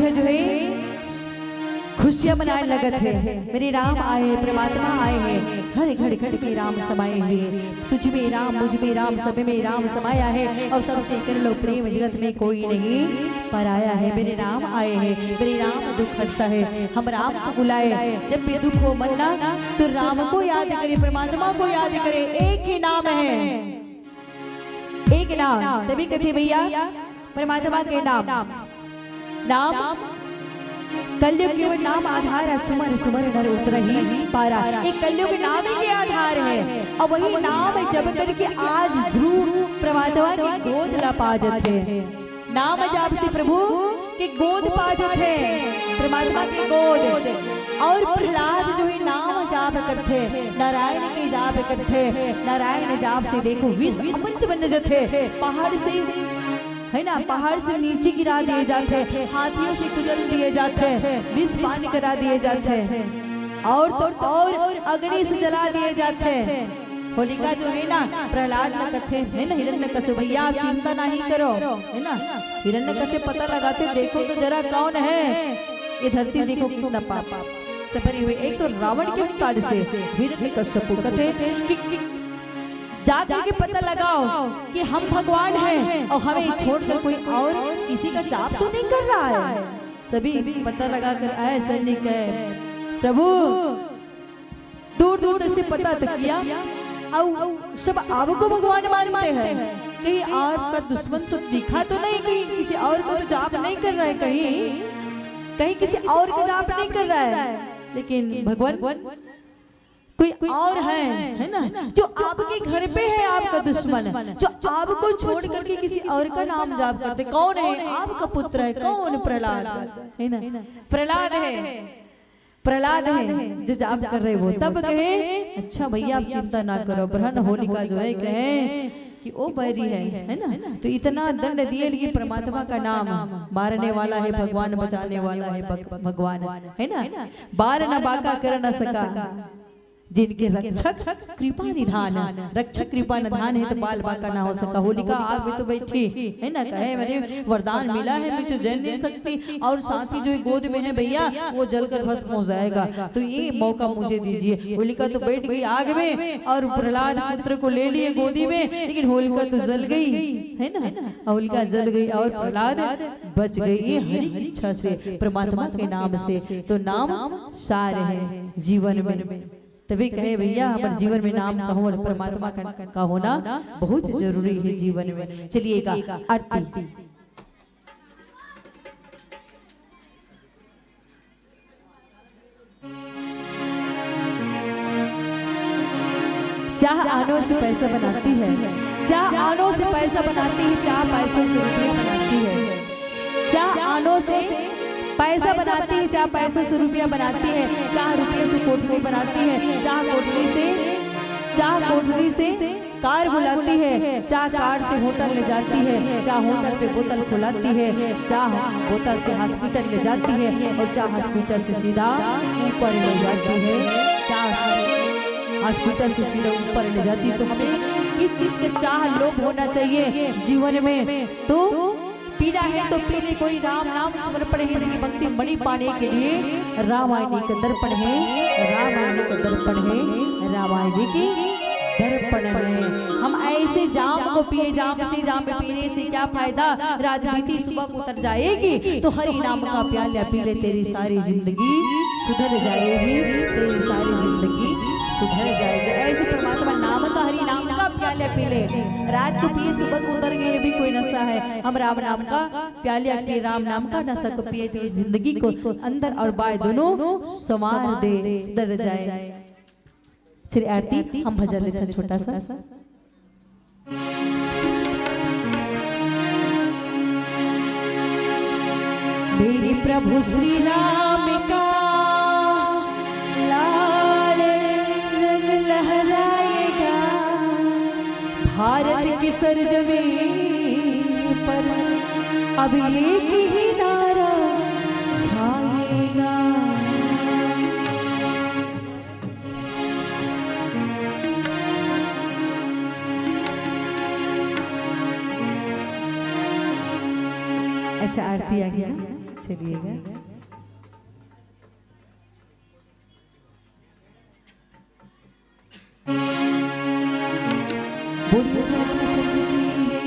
में जो है खुशियां मनाने लगत है। मेरे राम आए हैं, परमात्मा आए हैं, हर घड़ी घड़ी में राम समाये हुए। तुझ में राम, मुझ में राम, सब में राम समाया है, और सबसे कर लो प्रेम, जगत में कोई नहीं पराया है। मेरे राम आए हैं, मेरे राम दुख हटता है, हम राम को बुलाए। जब भी दुख हो मरना तो राम को याद करे, परमात्मा को याद करे। एक ही नाम है, एक नाम, तभी कहते भैया परमात्मा के नाम कलयुग के नाम आधार है, सुमर सुमर नर उतर ही पारा। एक कलयुग नाम ही के आधार है, और वही नाम है जब करके आज ध्रुव परमात्मा की गोद ला पाजत है। नाम जाप से प्रभु की गोद पाजत है, परमात्मा की गोद। और प्रहलाद जो है नाम जाप करते, नारायण के जाप करते, नारायण जाप से देखो विष अमृत बन जाते। पहाड़ से है ना, पहाड़ से नीचे गिरा दिए जाते, हाथियों से कुचल दिए जाते, विष पान करा दिए जाते, और तो और अग्नि से जला दिए जाते। होलिका जो है ना, प्रहलाद न कथे है ना, हिरण्यकश्यप भैया आप चिंता नहीं करो, है ना। हिरण्यकश्यप पता लगाते, देखो तो जरा कौन है ये धरती, देखो कितना पाप से भरी हुई। एक तो रावण के काट से हिरण्यकश्यप कथे कि जाकर के पता लगाओ कि हम भगवान हैं, और हमें छोड़कर कोई और किसी का जाप तो नहीं कर रहा है। सभी पता लगा कर आए सैनिक है, प्रभु दूर दूर से पता तो किया, और सब आपको भगवान मानते हैं। कहीं आपका दुश्मन तो दिखा तो नहीं, कहीं किसी और को तो जाप नहीं कर रहा है, कहीं किसी और का जाप नहीं कर रहा है, लेकिन भगवान कोई और है ना, जो आपके घर पे है, आपका दुश्मन, जो आपको छोड़ करके किसी और का नाम जाप करते। कौन है? आपका पुत्र है। कौन? प्रहलाद है ना, प्रहलाद है जो जाप कर रहे वो। तब कहे अच्छा भैया आप चिंता ना करो, ब्रह्मण होलिका जो है कहे कि वो बैरी है ना, तो इतना दंड दिए लिए परमात्मा का नाम मारने वाला है भगवान, बचाने वाला है भगवान, है ना। बार न बाका कर न सका, जिनके रक्षक कृपा निधान, रक्षक कृपा निधान है तो बाल बाका ना हो सका। होलिका आग में तो बैठी है ना, कहे मेरे वरदान मिला है, मुझे जल नहीं सकती, और साथ ही जो गोद में है भैया वो जलकर भस्म हो जाएगा, तो ये मौका मुझे दीजिए। होलिका तो बैठ गई आग में, और प्रहलाद पुत्र को ले लिए गोदी में, लेकिन होलिका तो जल गई है ना, होलिका जल गई और प्रहलाद बच गई हरि की इच्छा से, परमात्मा के नाम से। तो नाम सार है जीवन में, तभी कहे भैया हमारे जीवन में नाम का होना, परमात्मा का होना बहुत जरूरी है जीवन में। चलिएगा आरती। चाह आनों से पैसा बनाती है, चाह आनों से पैसा बनाती है, चाह पैसों से रुपया बनाती है। चाह आनों से पैसा बनाती है, चाह पैसों से रुपया बनाती है, चाह रुपये से कोठरी बनाती है, चाह कोठरी से कार बुलाती है, चाह कार से होटल ले जाती है, चाह होटल पे बोतल खुलाती है, चाह बोतल से हॉस्पिटल ले जाती है, और चाह हॉस्पिटल से सीधा ऊपर ले जाती है, चाह हॉस्पिटल से सीधा ऊपर ले जाती है। तो हमें इस चीज का चाह लोभ होना चाहिए जीवन में। तो पीना है तो पीने, कोई राम नाम समर्पण है, इसकी भक्ति मणि पाने के लिए रामायणी का दर्पण है, रामायणी का दर्पण है, रामायणी की दर्पण है। हम ऐसे जाम को पिए, जाम में पीने से क्या फायदा, रात बीती सुबह उतर जाएगी, तो हरि नाम का प्याला पी ले, तेरी सारी जिंदगी सुधर जाएगी, तेरी सारी जिंदगी सुधर जाएगी। ऐसे परमात्मा नाम का, हरि नाम का प्याला पी ले, रात को पिए सुबह को उतर गए, भी कोई नशा है। हम राम नाम का प्याला पिए, राम नाम का नशा को पिए, जो जिंदगी को अंदर और बाहर दोनों संवार दे, सुधर जाए। श्री आरती हम भजन लेते हैं छोटा सा। मेरे प्रभु श्री राम का लाल रंग लहराएगा, भारत की सरजमीन पर अब एक ही नारा छाएगा। अच्छा आरती आ गया। चलिएगा। बोलिए जय रामचंद्र की जय।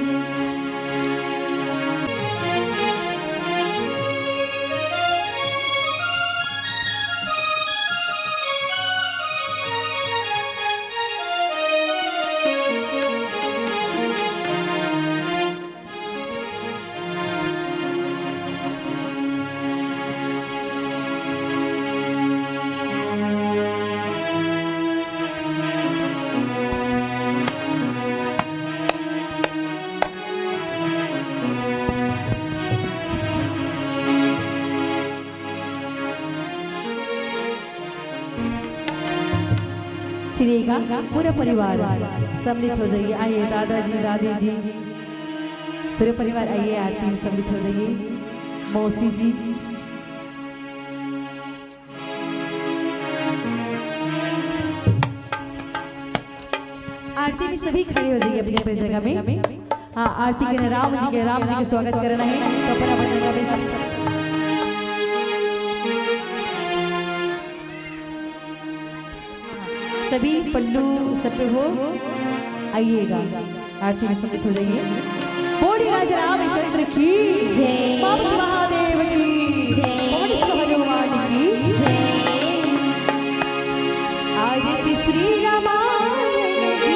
चलिएगा पूरा परिवार सम्मिलित हो जाइए। आइए दादाजी दादी जी पूरे परिवार आइए, आरती में सम्मिलित हो जाइए। मौसी जी आरती में सभी खड़े हो जाइए अपनी अपनी जगह में। हाँ, आरती के राम जी के स्वागत करना है तो अपना अपनी जगह में सब सभी पल्लू सर पे हो आइएगा, आरती में सम्मिलित हो जाइए। बोली राजा रामचंद्र की जय। पार्वती महादेव की जय। पवन सुत हनुमान की जय। आरती श्री रामायण की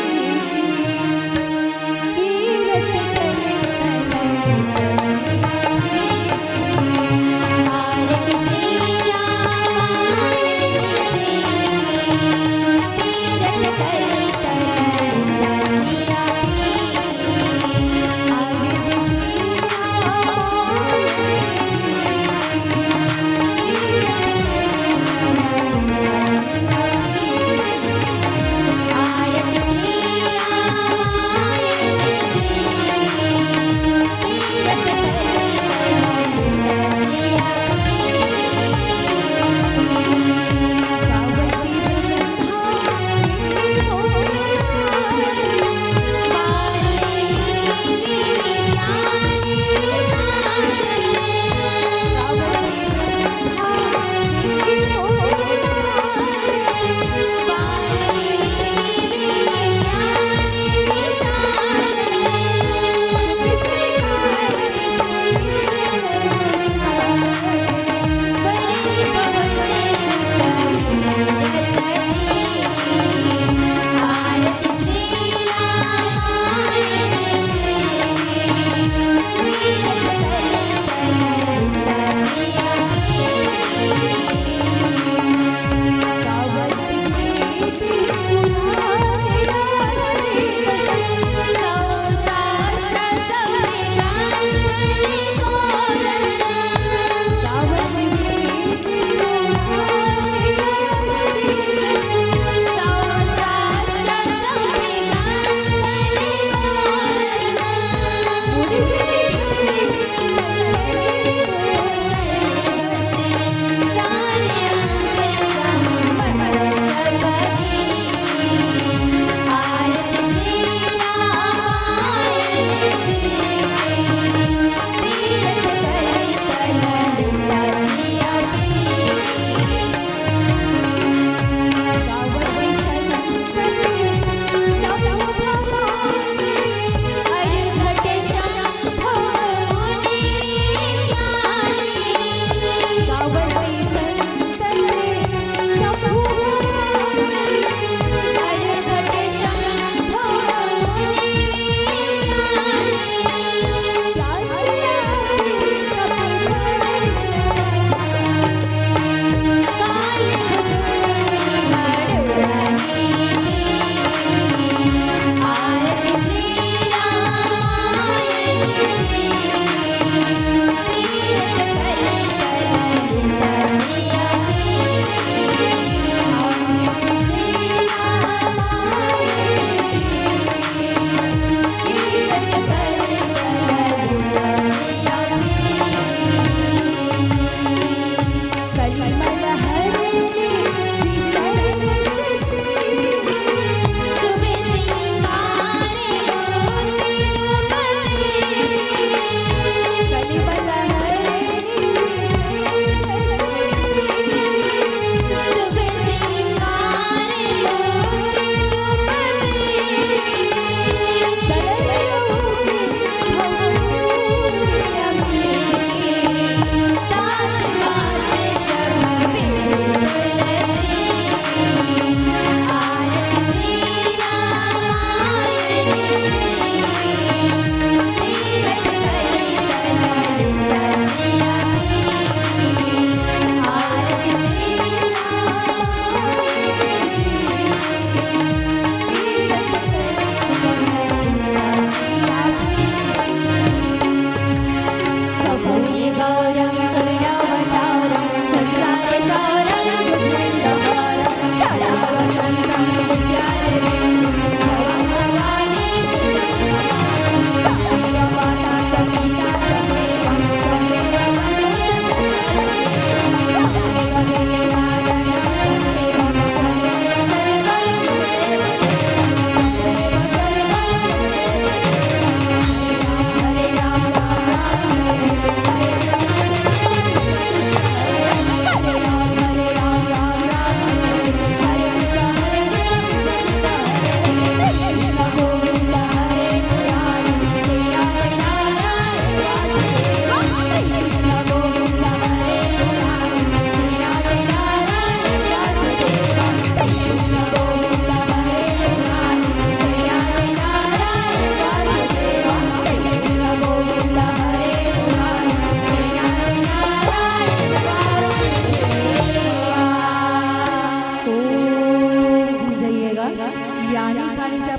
कीरत करे आरती श्री रामायण की तीरथ करे कन्हैया की। आरती श्री रामायण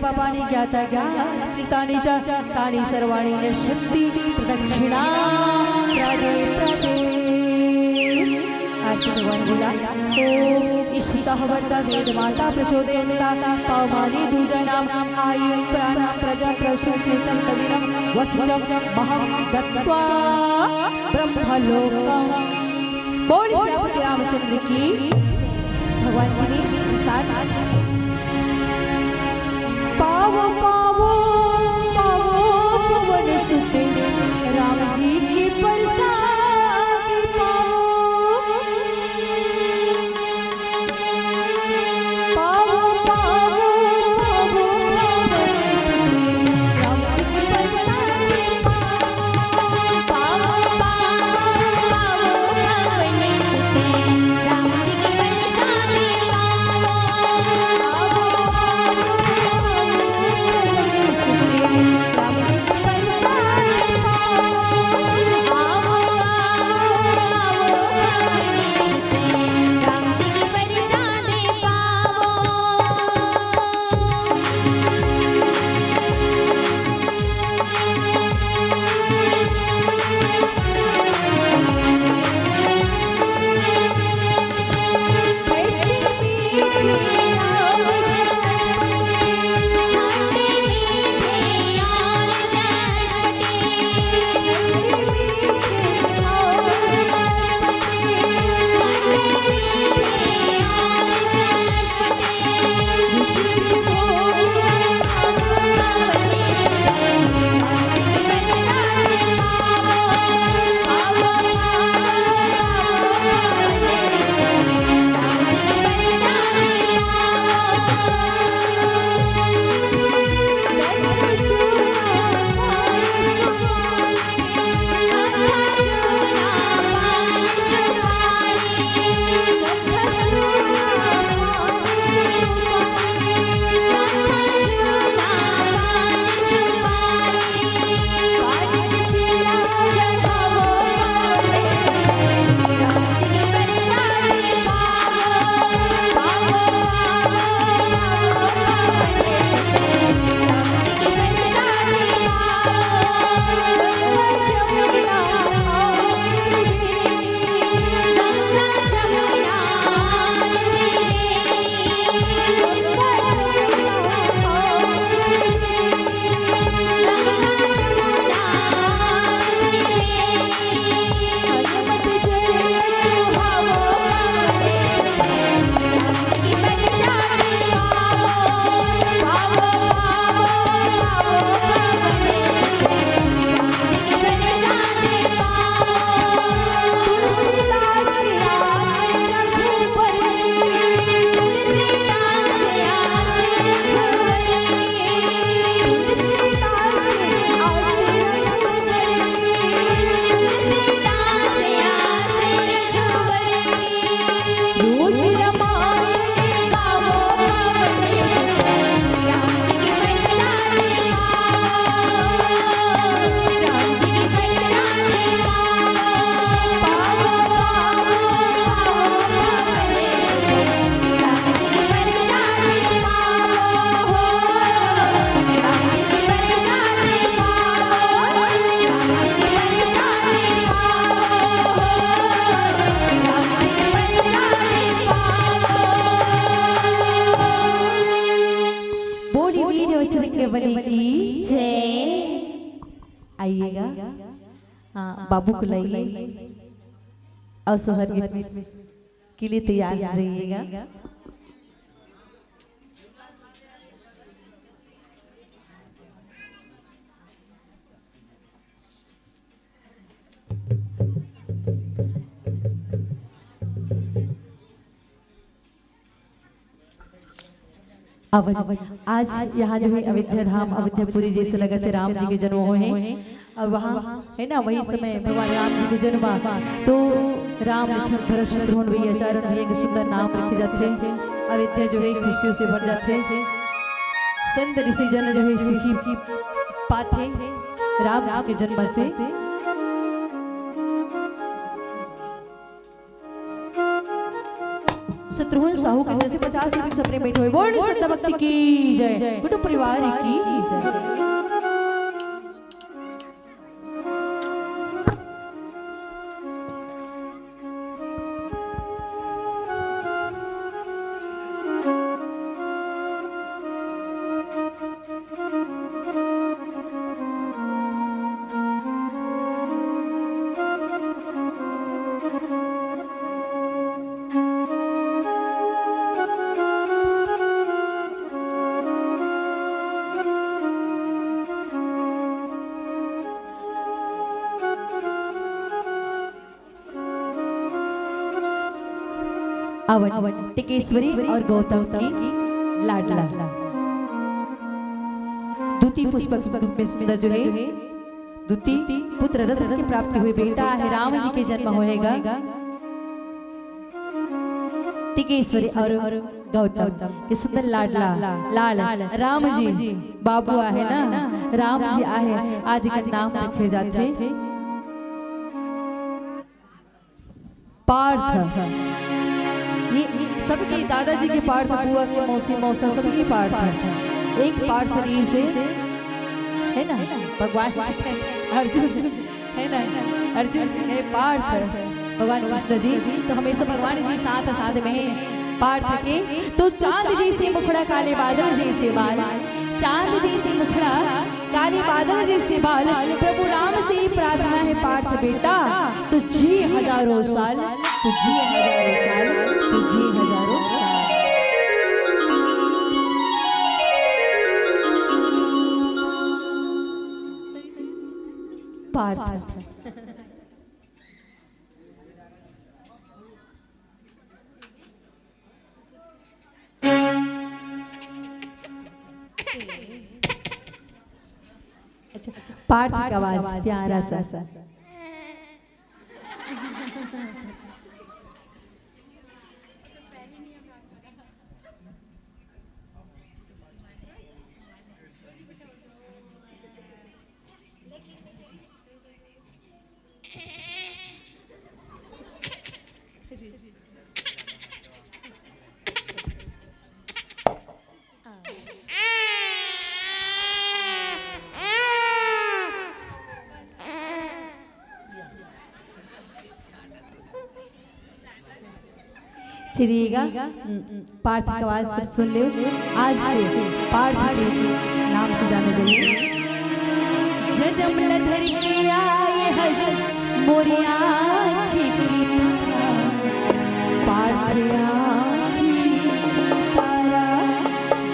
पापानि ज्ञाता ज्ञातानि च तानि सर्वाणि नश्यन्ति प्रदक्षिणा प्रदे प्रदे। आज भगवान बोला ओम ईशितः वर्ता वेद माता प्रचोदयन्ता पावमानि दूजनाम आयु प्राण प्रजा प्रसूषितं तदिनं वसजं महं दत्त्वा ब्रह्मलोकम्। बोल श्री रामचंद्र की भगवान जी ने साथ पावो पावो पावो पवन सुते राम जी की प्रसाद पावो पावो पावो पावो राम जी की प्रसाद पावो पवनी सुते राम जी की बरसाने आइएगा। हाँ, बाबू को लाइए और सोहर के लिए तैयार रहिएगा। आज यहाँ जो है अयोध्या धाम अयोध्यापुरी जैसे लगा थे राम जी के जन्म हुए हैं और वहाँ है ना वही समय भगवान राम जी के जन्म तो राम लक्ष्मण भरत शत्रुघ्न भैया चारों भैया के सुंदर नाम रखे जाते हैं। अयोध्या जो है खुशियों से भर जाते हैं। संत ऋषि जन जो है सुखी पाते राम जी के जन्म से। शत्रुघ्न साहू की तरफ से 50 रुपए सपने बैठे हुए बोल श्रद्धा भक्ति की जय, कुटुंब परिवार की जय। अवन टिकेश्वरी और गौतम की लाडला दूती पुष्पक रूप में सुंदर जो है दूती पुत्र रत्न की प्राप्ति हुई बेटा है राम जी के जन्म होएगा। टिकेश्वरी और गौतम के सुंदर लाडला लाल राम जी बाबू आहे ना, राम जी आहे आज का नाम रखे जाते पार्थ। ये सबके दादाजी के पार्थ, बुआ के मौसी मौसा सबके पार्थ है। एक पार्थ री से है ना भगवान अर्जुन है ना, अर्जुन है पार्थ भगवान कृष्ण जी। तो हमेशा भगवान जी साथ साथ में है पार्थ के। तो चांद जैसे मुखड़ा काले बादल जैसे बाल, चांद जैसे मुखड़ा काले बादल जैसे बाल, प्रभु राम से ही प्रार्थना है पार्थ बेटा तो जी हजारों साल, तो जी हजारों साल, तो जी हजारों साल। पार्थ अच्छा पार्थ का आवाज प्यारा सा चिड़िएगा पार्थ का आवाज सब सुन लो। आज से पार्थ के नाम से जाना जाइए। जन्म लधर के आए हंस मोरिया की पार्थ तारा,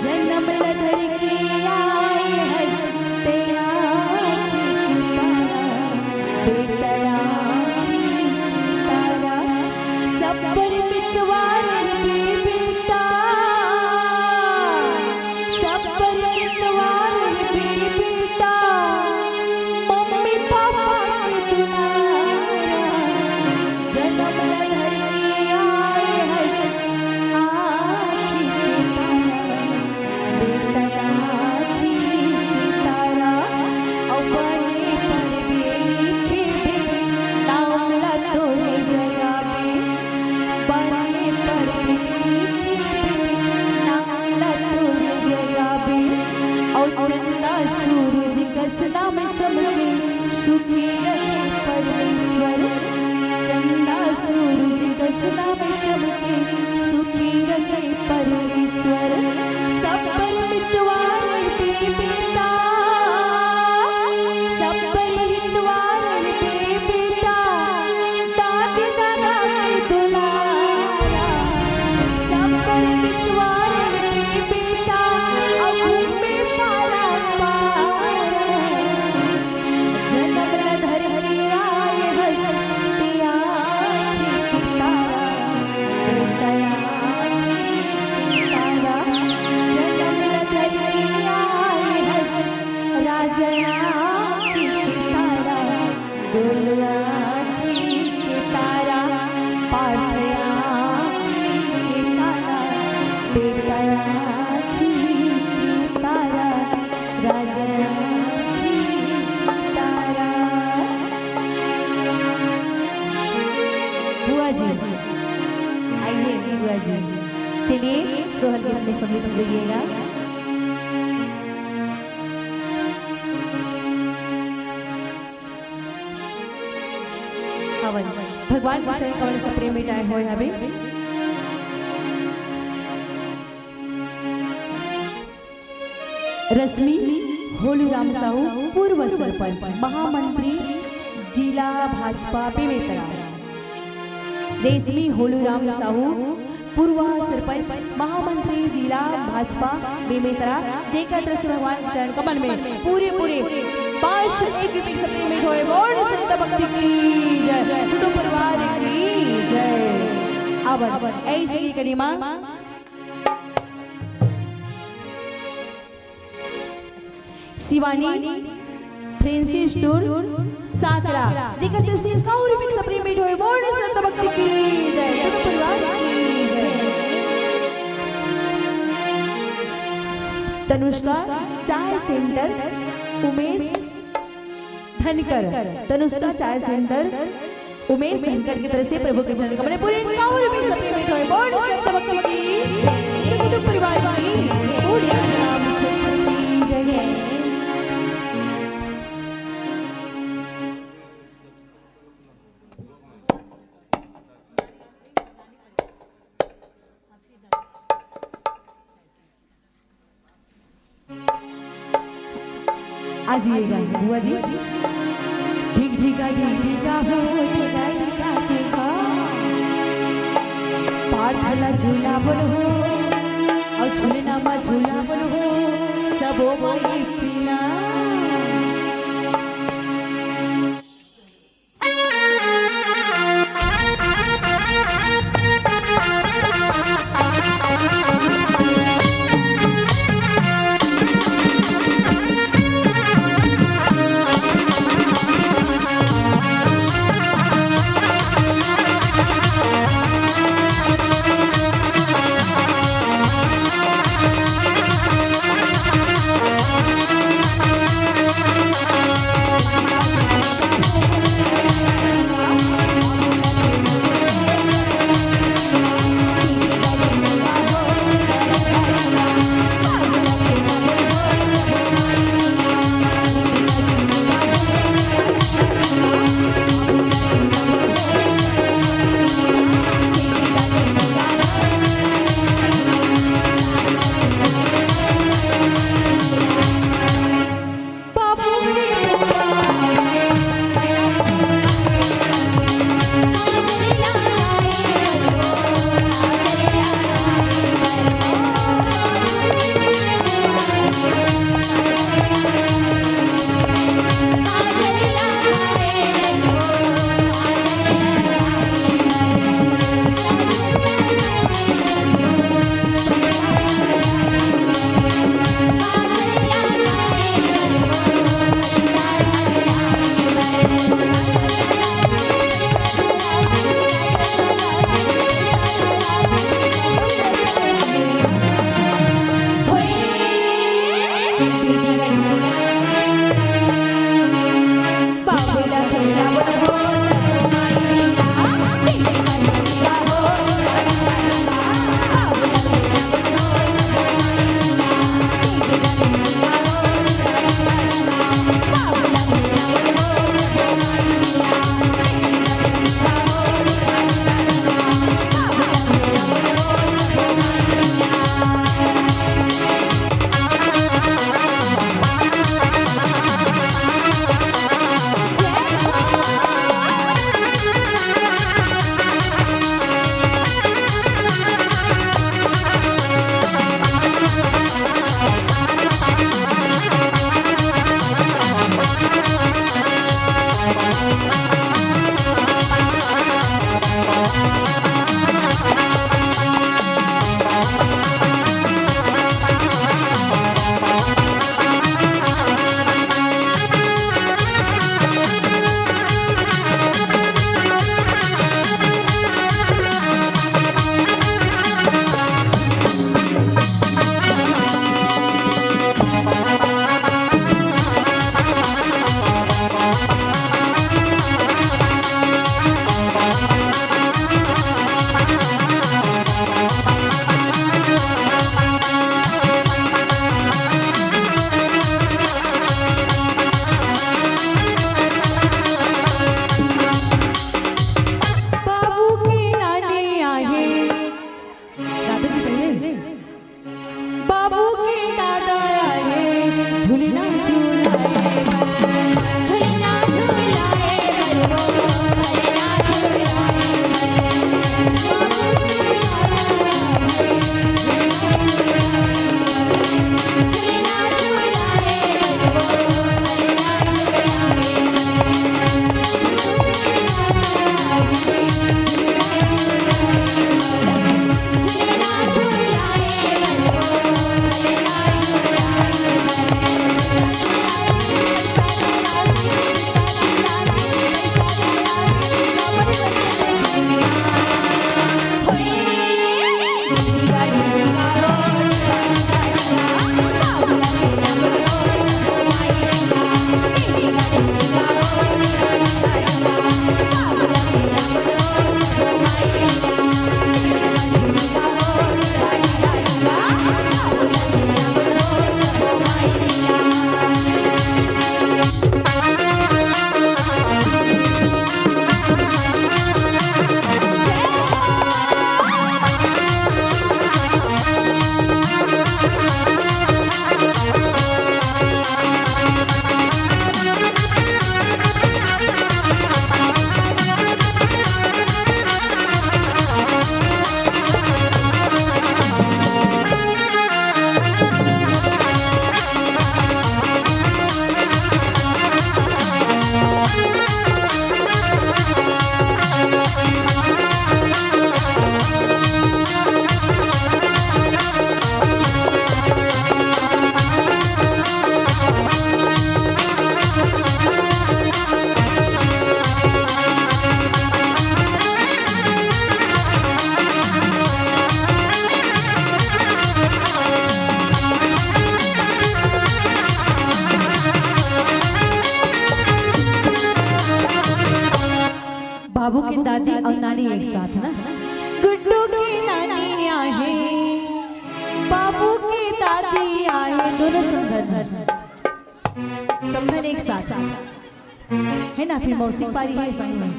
जन्म लधर के आए हंस तेरा बेटा तारा, सब पर मितवार बेटा, सब पर मितवार बेटा, मम्मी पापा के तुम्हारा, जन्म लधर के आए हंस लिए सोहर गीत में सम्मिलित हो जाइएगा। हवन भगवान के चरण कमल से प्रेम मिटाए हुए हमें रश्मि होलूराम साहू पूर्व सरपंच महामंत्री जिला भाजपा बेमेतरा। रेशमी होलूराम साहू पूर्व सरपंच महामंत्री जिला भाजपा बेमेतरा जेकर तरफ से भगवान के चरण कमल में पूरे 501 रुपए सप्ताह में होए बोल संत भक्ति की जय, कुटुंब परिवार की जय। अब ऐसे ही करीमा शिवानी फ्रेंसी स्टोर साकरा जेकर तरफ से 100 रुपए सप्ताह में होए बोल संत भक्ति की जय, कुटुंब परिवार की जय। तनुष्का चाय सेंटर उमेश धनकर, तनुष्का चाय सेंटर उमेश धनकर की तरफ से प्रभु के चरण कमल पूरे 51 रुपए सप्ताह में होए बोल संत भक्ति की जय, कुटुंब परिवार की बोल रामचंद्र की जय। आजिएगा बुआ जी। ठीक ठीका हो ठीका पाठला झूला बोल हो और झूलना मा झूला बोल हो सबो माई पीना। नानी एक साथ ना। गुड्डू की नानी आहे, बाबू की दादी आहे, दोनों समधन समधन एक साथ है ना। फिर मौसी पारी है संग में।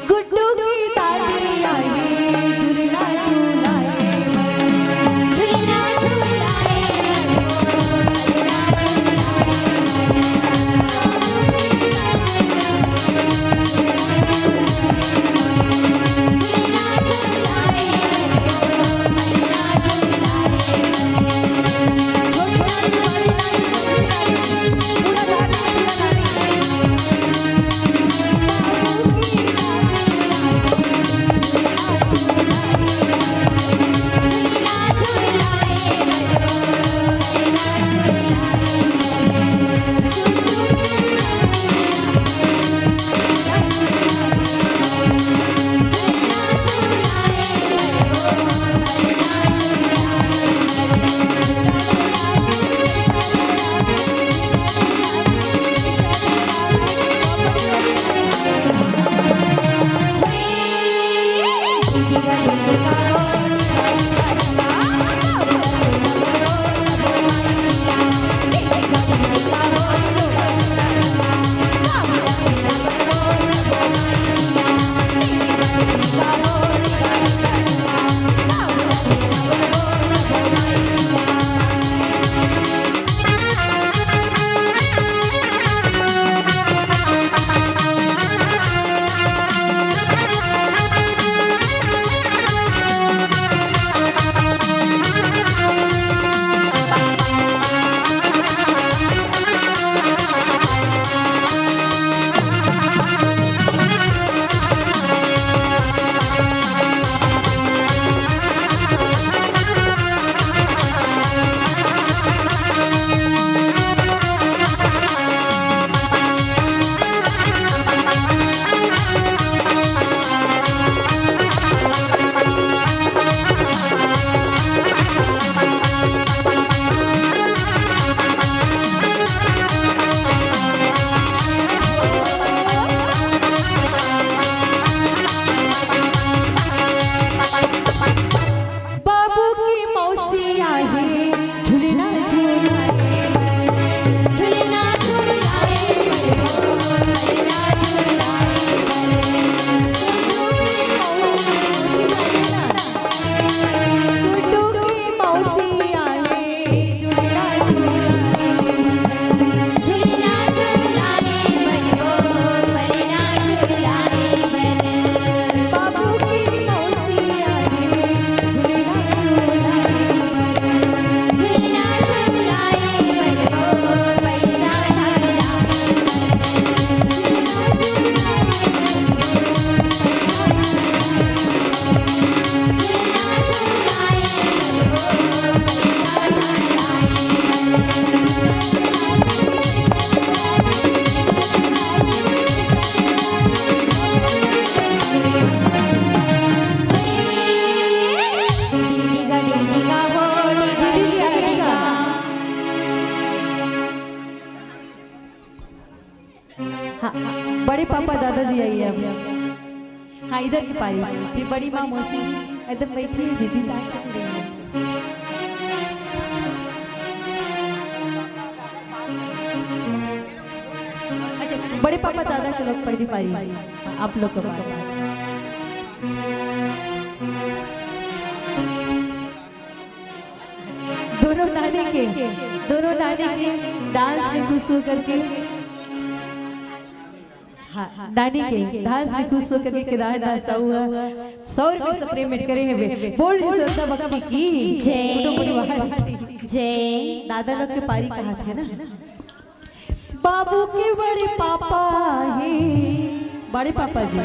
गुड्डू की दादी आहे, झूलना झूलाए, झूलना झूलाए बड़े पापा दादाजी आइए अब। हाँ इधर की पारी, फिर बड़ी माँ मौसी एकदम बैठी है, दीदी दाद चल रही है। अच्छा बड़े पापा दादा के लोग पहली पारी, आप लोग को पारी। दोनों नानी के डांस में खुश होकर के, हाँ नानी के डांस में खुश होकर के केदारनाथ हुआ 100 रुपए से पेमेंट करे हैं। बोल श्रद्धा भक्ति की जय जय। दादा लोग के पारी कहा थे ना, बाबू के बड़े पापा है, बड़े पापा जी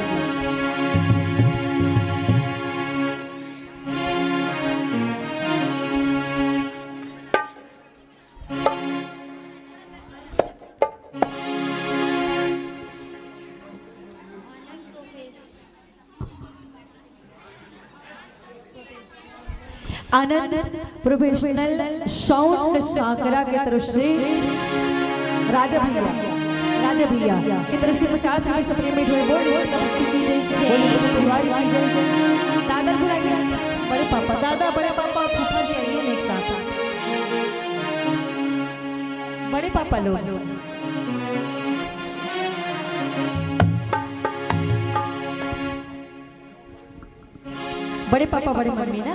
आनंद प्रोफेशनल साउंड साकरा की तरफ से राजा भैया की तरफ से 50 रुपए सप्लीमेंट हुए। बोल परिवार की जय। दादा बुलाइए, बड़े पापा, दादा, बड़े पापा, फूफा जी आइए ना एक साथ। बड़े पापा लोग, बड़े पापा, बड़े मम्मी ना।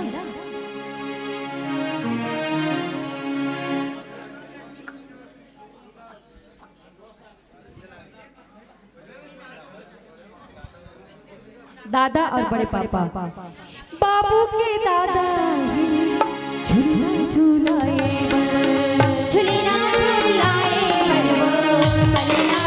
दादा और बड़े पापा। बाबू के दादा झूला झूलाए, झूलना झूलाए बरवो पलना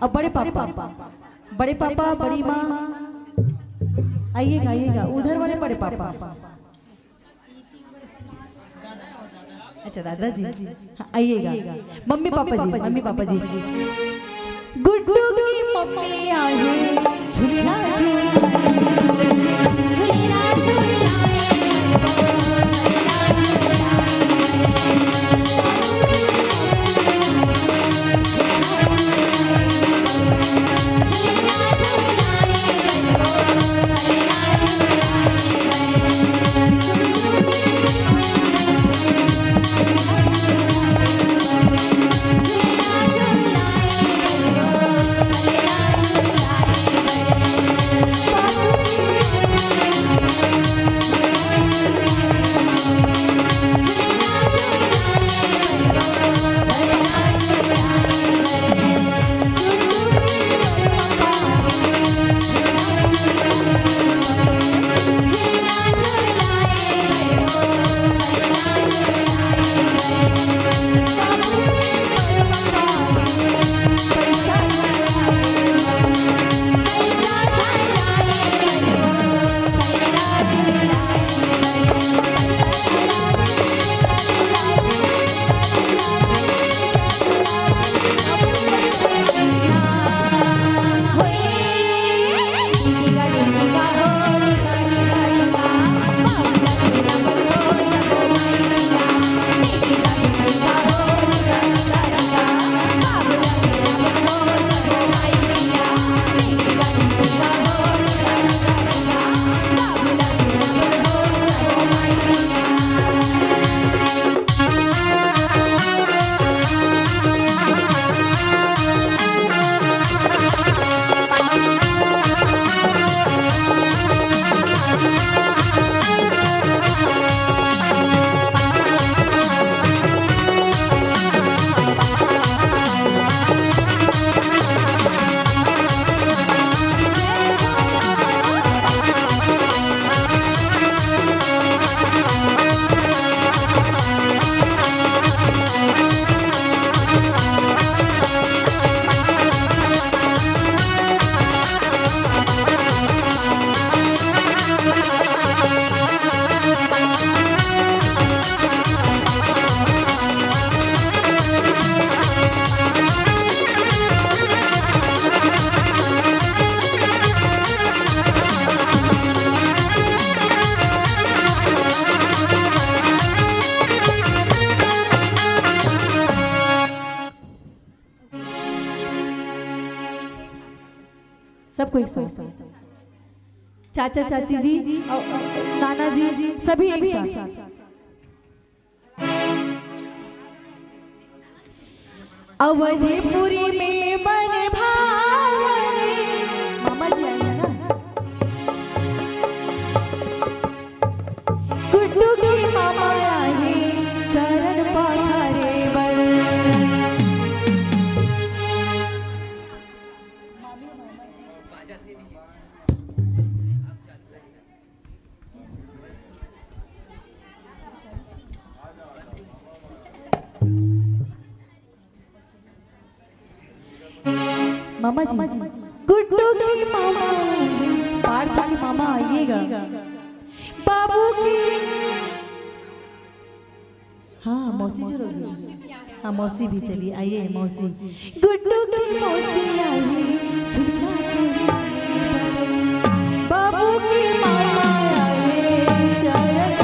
अब बड़े पापा, बड़े पापा, बड़ी माँ, आइएगा आइएगा, उधर वाले बड़े पापा। अच्छा दादाजी, हाँ, आइएगा। मम्मी पापा जी, मम्मी पापा जी। गुड्डू की मम्मी आई झूला सबको एक साथ, चाचा चाची जी और नाना जी सभी एक साथ। अवधीपुरी में बन भावने, मामा जी आए ना, गुड्डू की मामा आए चरण पखारे बर। मामा जी, गुड्डू की मामा, पार्थ के मामा आइएगा, बाबू की, हाँ मौसी जरूर है, हाँ मौसी भी चलिए, आइए मौसी, गुड्डू की मौसी आई झूला से, बाबू की मामा आए चरण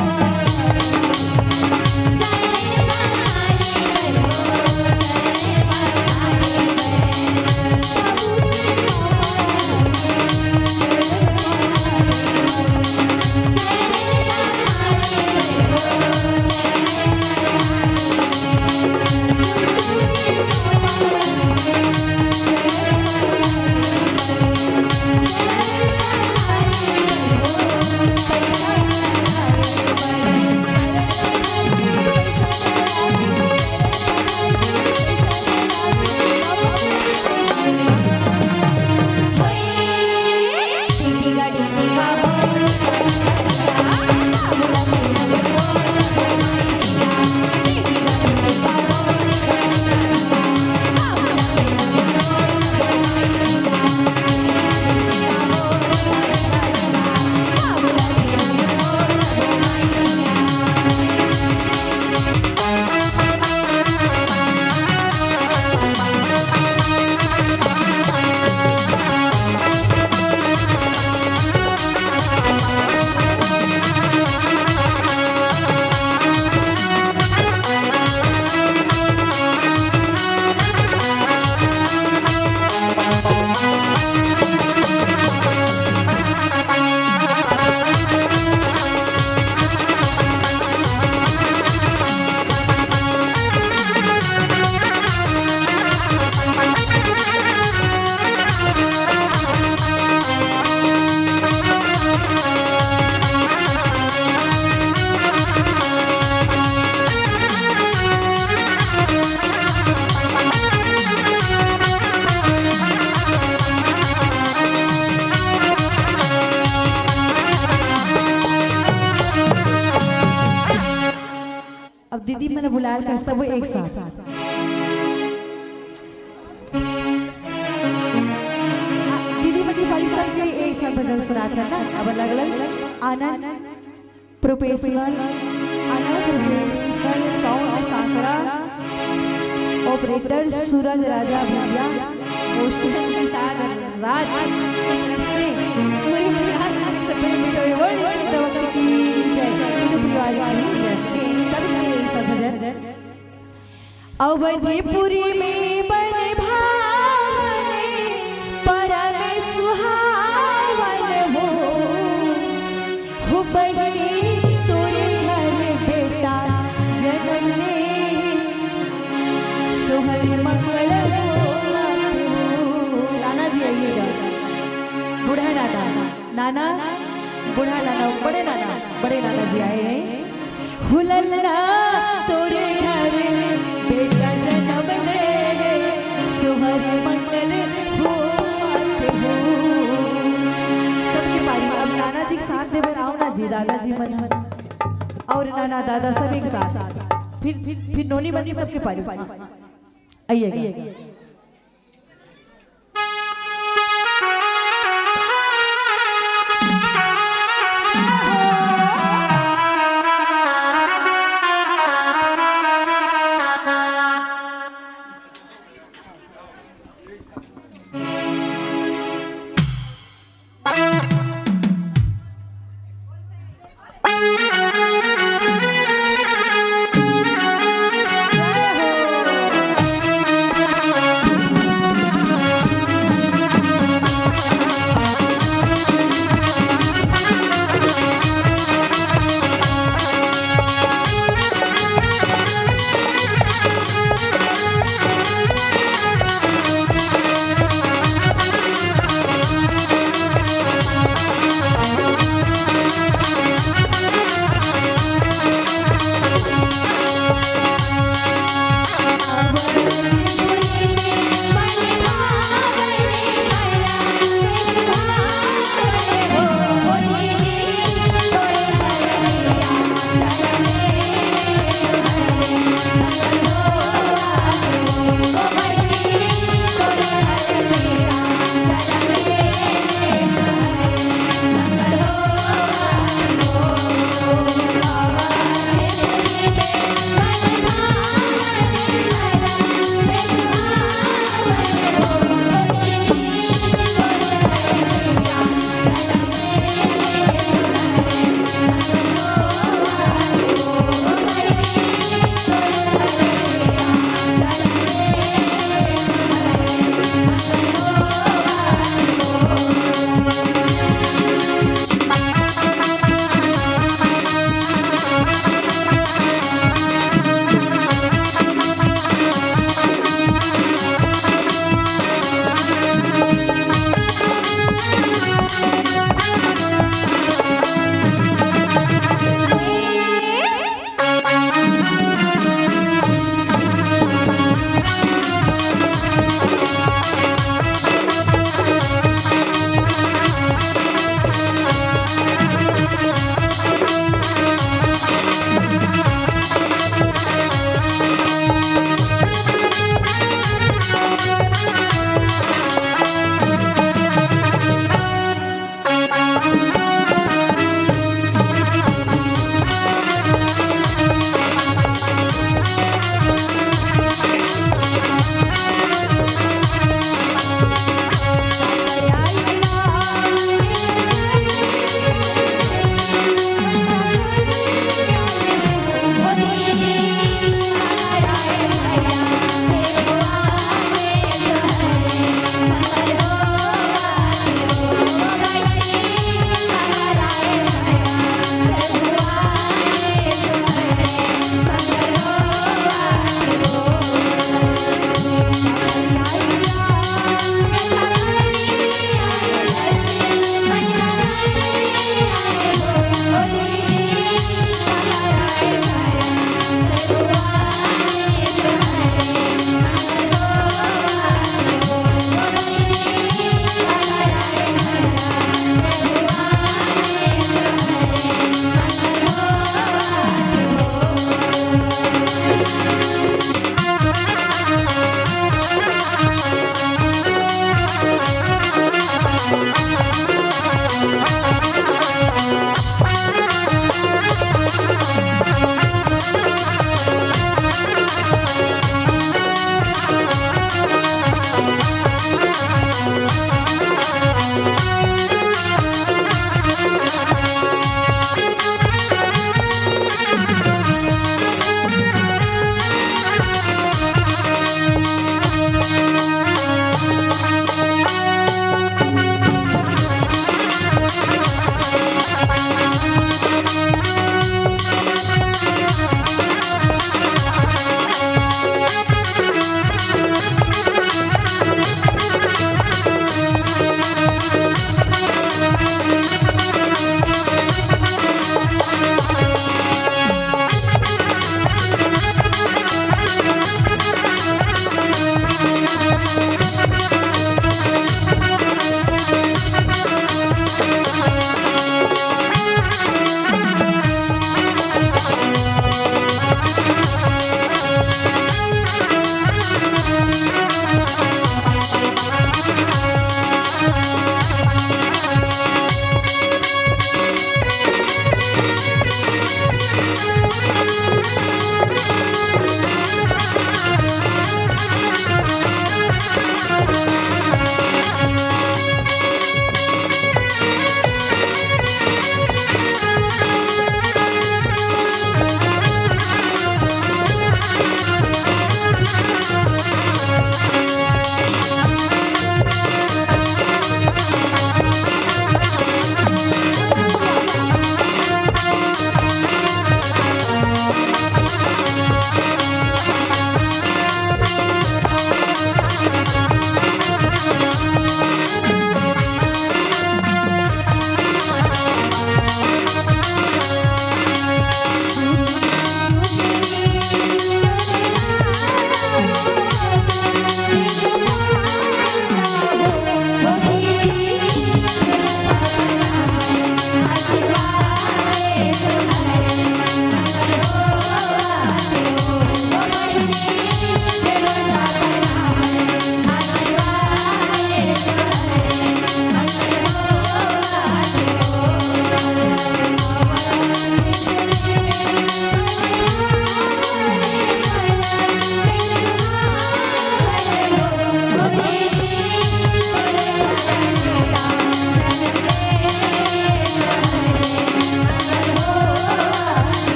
दीदी मैंने बुलाया था सब एक साथ। दीदी मनी वाली सबसे एक साथ भजन सुनाता है ना, अब अलग अलग आनंद प्रोफेशनल, आनंद प्रोफेशनल साउंड सांकरा, ऑपरेटर सूरज राजा भैया और सुधन के साथ राज से पूरे प्रयास से बड़े बड़े वर्ड से दवा की जय, परिवार की जय, अवधीपुरी में बन भावने परम सुहावन हो बड़ी तोरे घर बेटा जन्म ले सोहर मंगल हो। नाना जी आइएगा, बूढ़ा नाना, नाना बूढ़ा नाना, बड़े नाना जी आए हैं। हुलल्ला तोरे घर बेटा जन्म ले सोहर मंगल हो सबके पारी। अब नाना जी के साथ देवे आओ ना जी, दादाजी मन और नाना दादा सब एक साथ, फिर नोनी बन के सबके पारी आइएगा।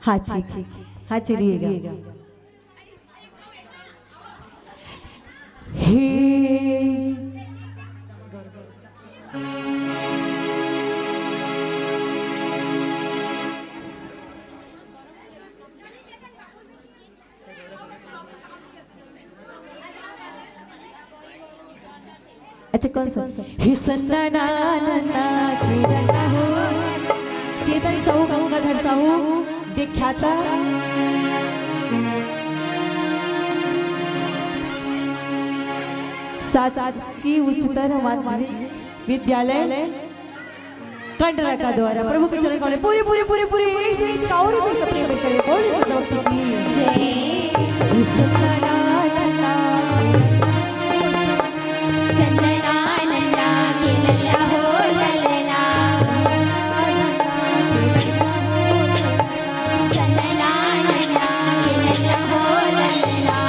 हाँ ठीक, हाँ चलिएगा। हे अच्छा कौन सा हे सन्ना ना नन्ना किरणा हो चेतन साहू गंगाधर साहू विख्याता शासकीय उच्चतर माध्यमिक विद्यालय कंडरा का द्वारा प्रभु के चरण कमल पूरे पूरे पूरे पूरे एक से एक और भी सपने में करे बोले सदा की जय सन्ना नन्ना सन्ना नन्ना किलला हो ललना सन्ना नन्ना किलला हो ललना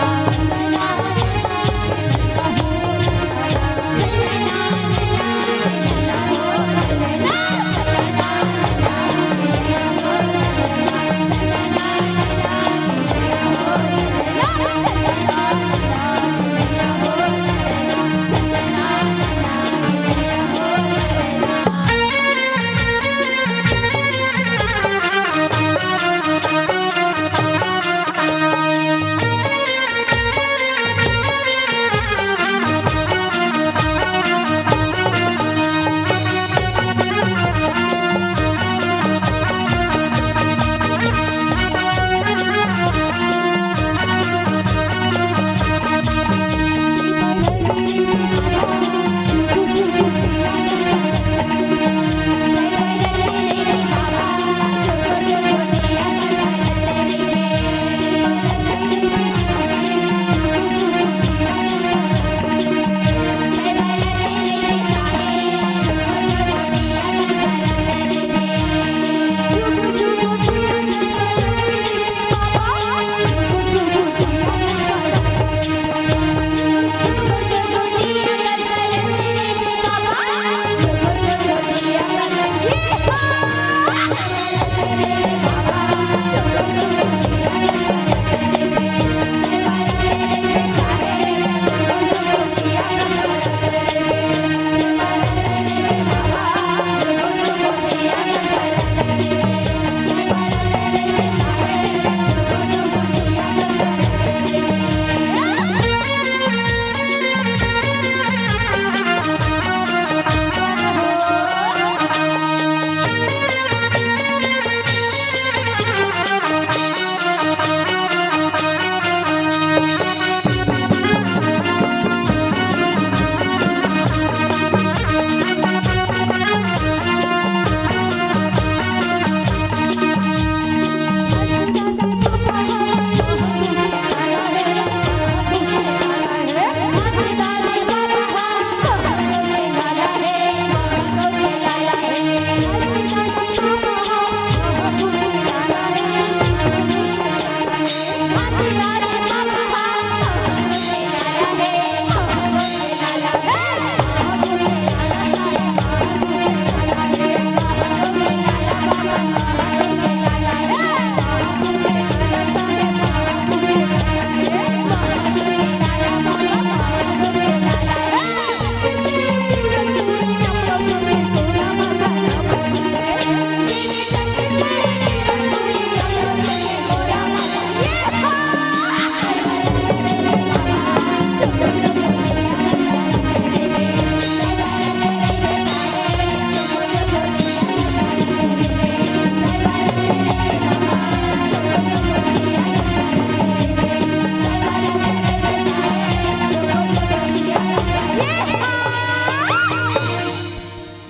सन्ना नन्ना किलला हो ललना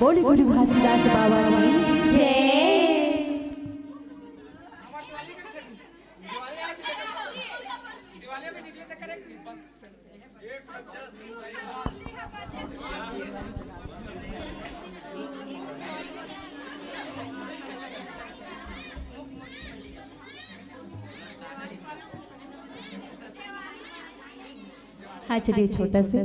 गुरु घासीदास बाबा की जय। हाँ चलिए छोटा से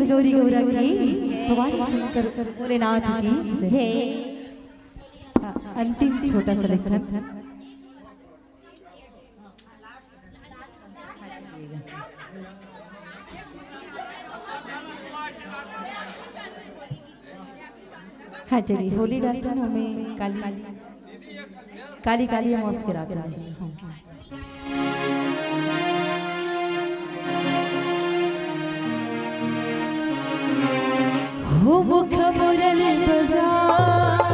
गौरी गौरा की भवानी शंकर भोलेनाथ की जय। अंतिम छोटा सा लेखन। हाँ चलिए, होली डालते हैं हमें काली काली काली हम उसके रात डालते हैं। हो मुख मुरली बाजार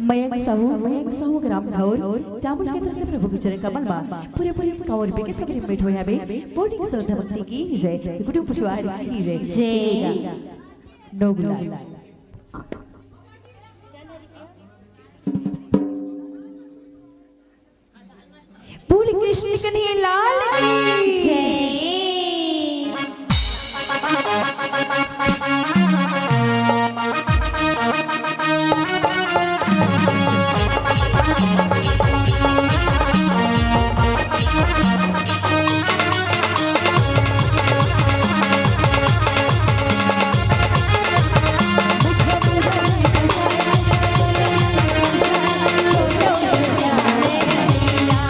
मयंक साहू ग्राम ढौर जामुन के तरफ से प्रभु के चरण कमल बा पूरे पूरे कांवर पे के सब बैठ हो जाबे बोर्डिंग श्रद्धा भक्ति की जय कुटुंब परिवार की जय जय। नोगला बोल कृष्ण कन्हैया लाल की जय। छोटो से श्याम मेरी नैया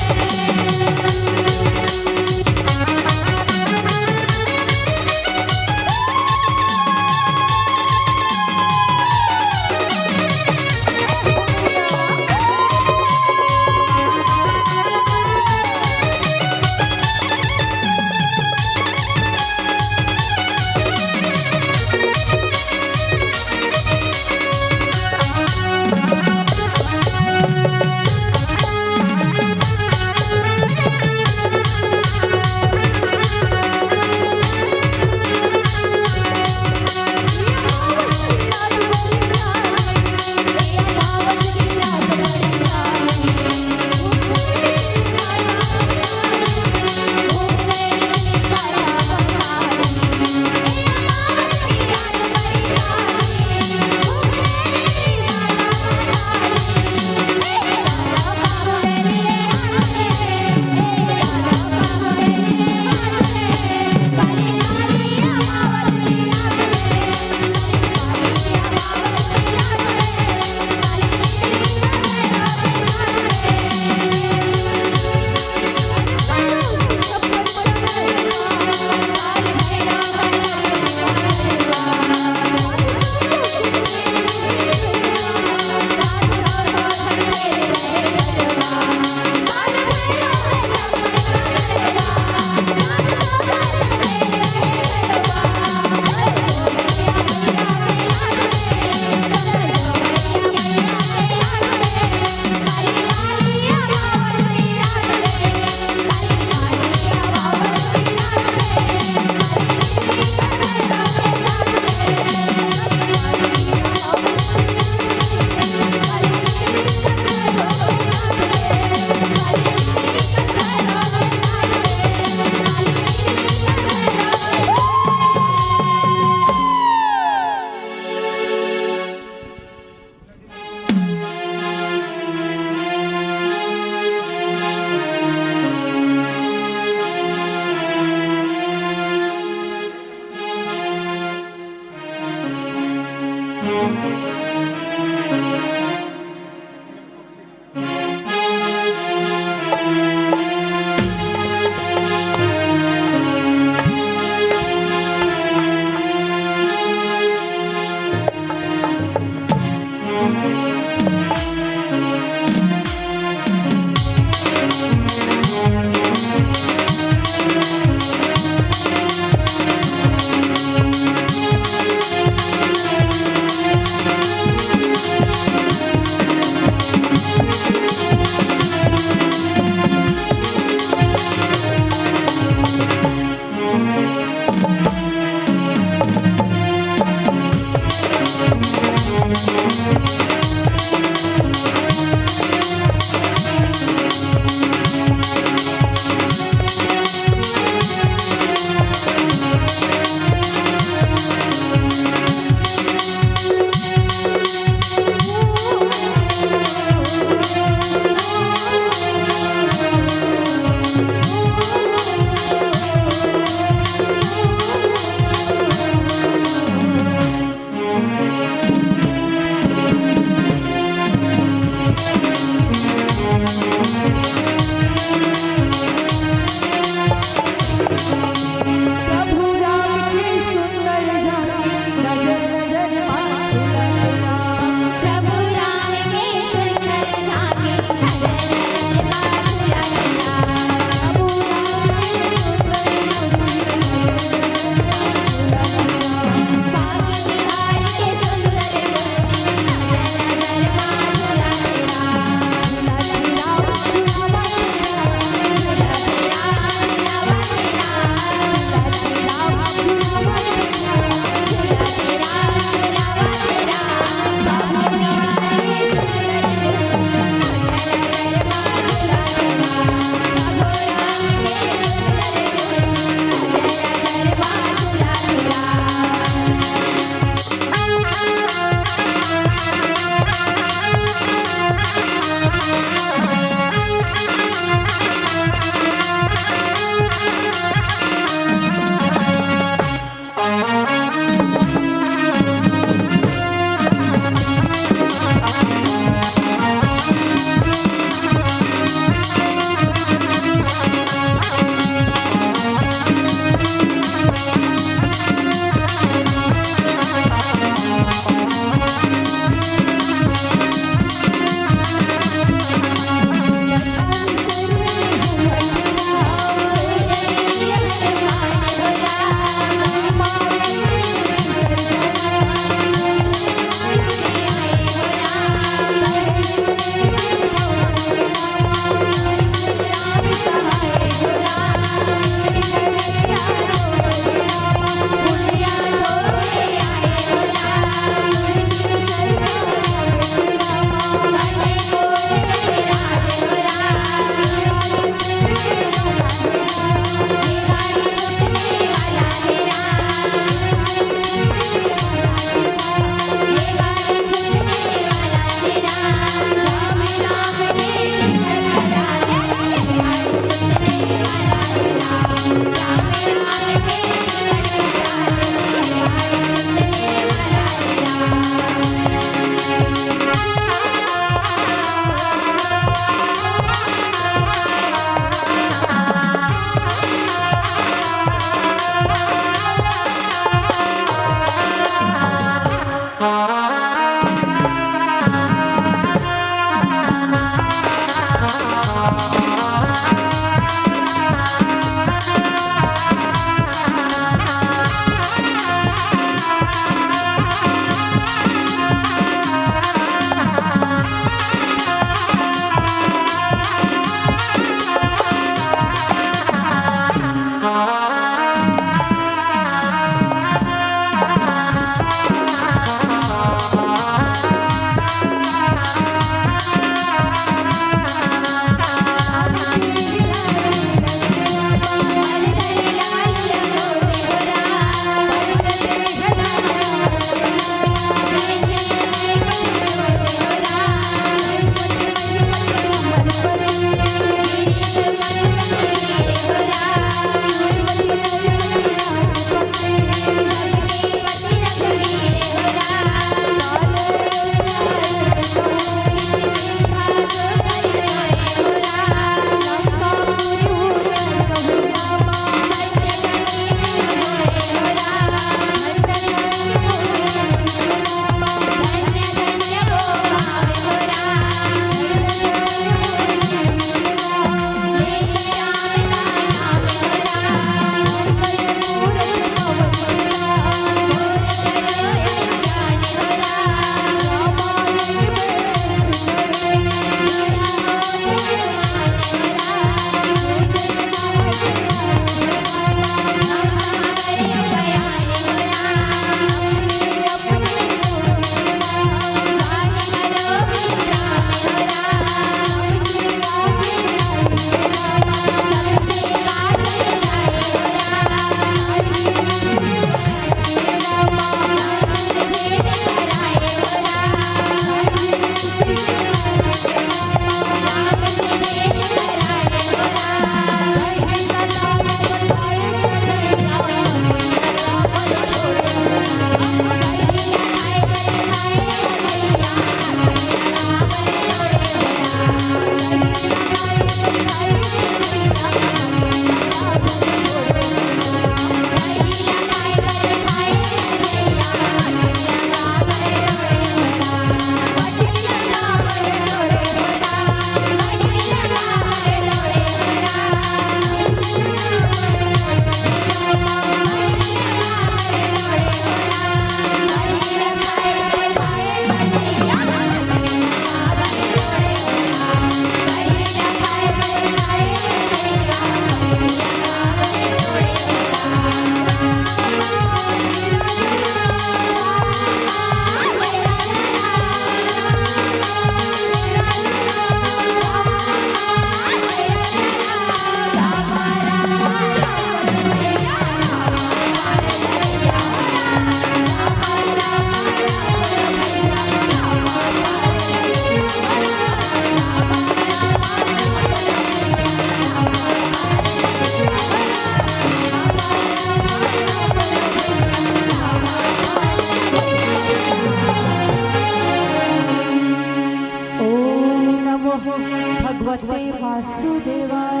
भगवते वासुदेवाय।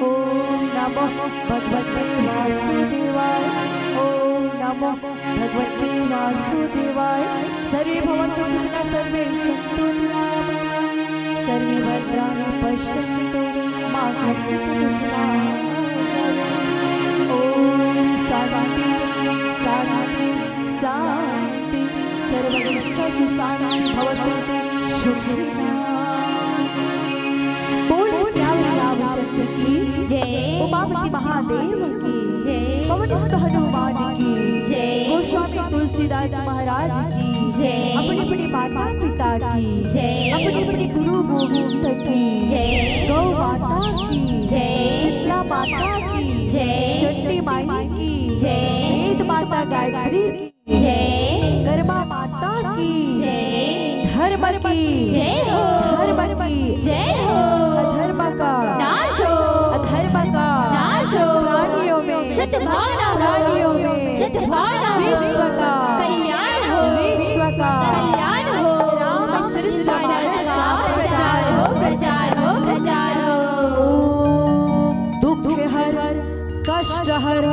ओम नमो भगवते वासुदेवाय। ओम नमो भगवते वासुदेवाय। सर्वे भवन्तु सुखिनः, सर्वे सन्तु निरामयाः, सर्वे भद्राणि पश्यन्तु मा कश्चित् दुःखभाग् भवेत्। ओम शान्ति शान्ति शान्ति। सर्वविश्वसु शान्ति भवतु। शुभदिना। बोलो श्याम रामचंद्र की जय। उमापति महादेव की जय। पवनसुत हनुमान की जय। गोस्वामी तुलसीदास महाराज की जय। अपने अपने माता पिता की जय। अपने अपने गुरु गोविंद की जय। गौ माता की जय। शीतला माता की जय। चंडी माई की जय। वेद माता गायत्री की जय। गरमा माता की जय। धर्म की जय हो। धर्म की जय हो। अधर्म का नाश हो। अधर्म का नाश हो। प्राणियों में सद्भावना हो। प्राणियों में सद्भावना हो। विश्व का कल्याण हो। विश्व का कल्याण हो। रामचरित मानस का प्रचार हो, प्रचार हो, प्रचार हो। दुख हर कष्ट हर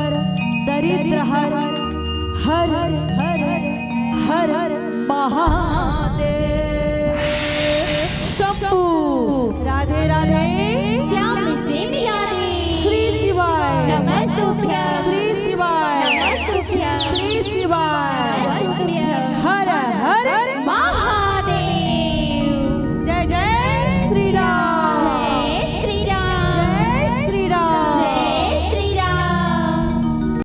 दरिद्र हर हर हर हर महादेव शंभू। राधे राधे।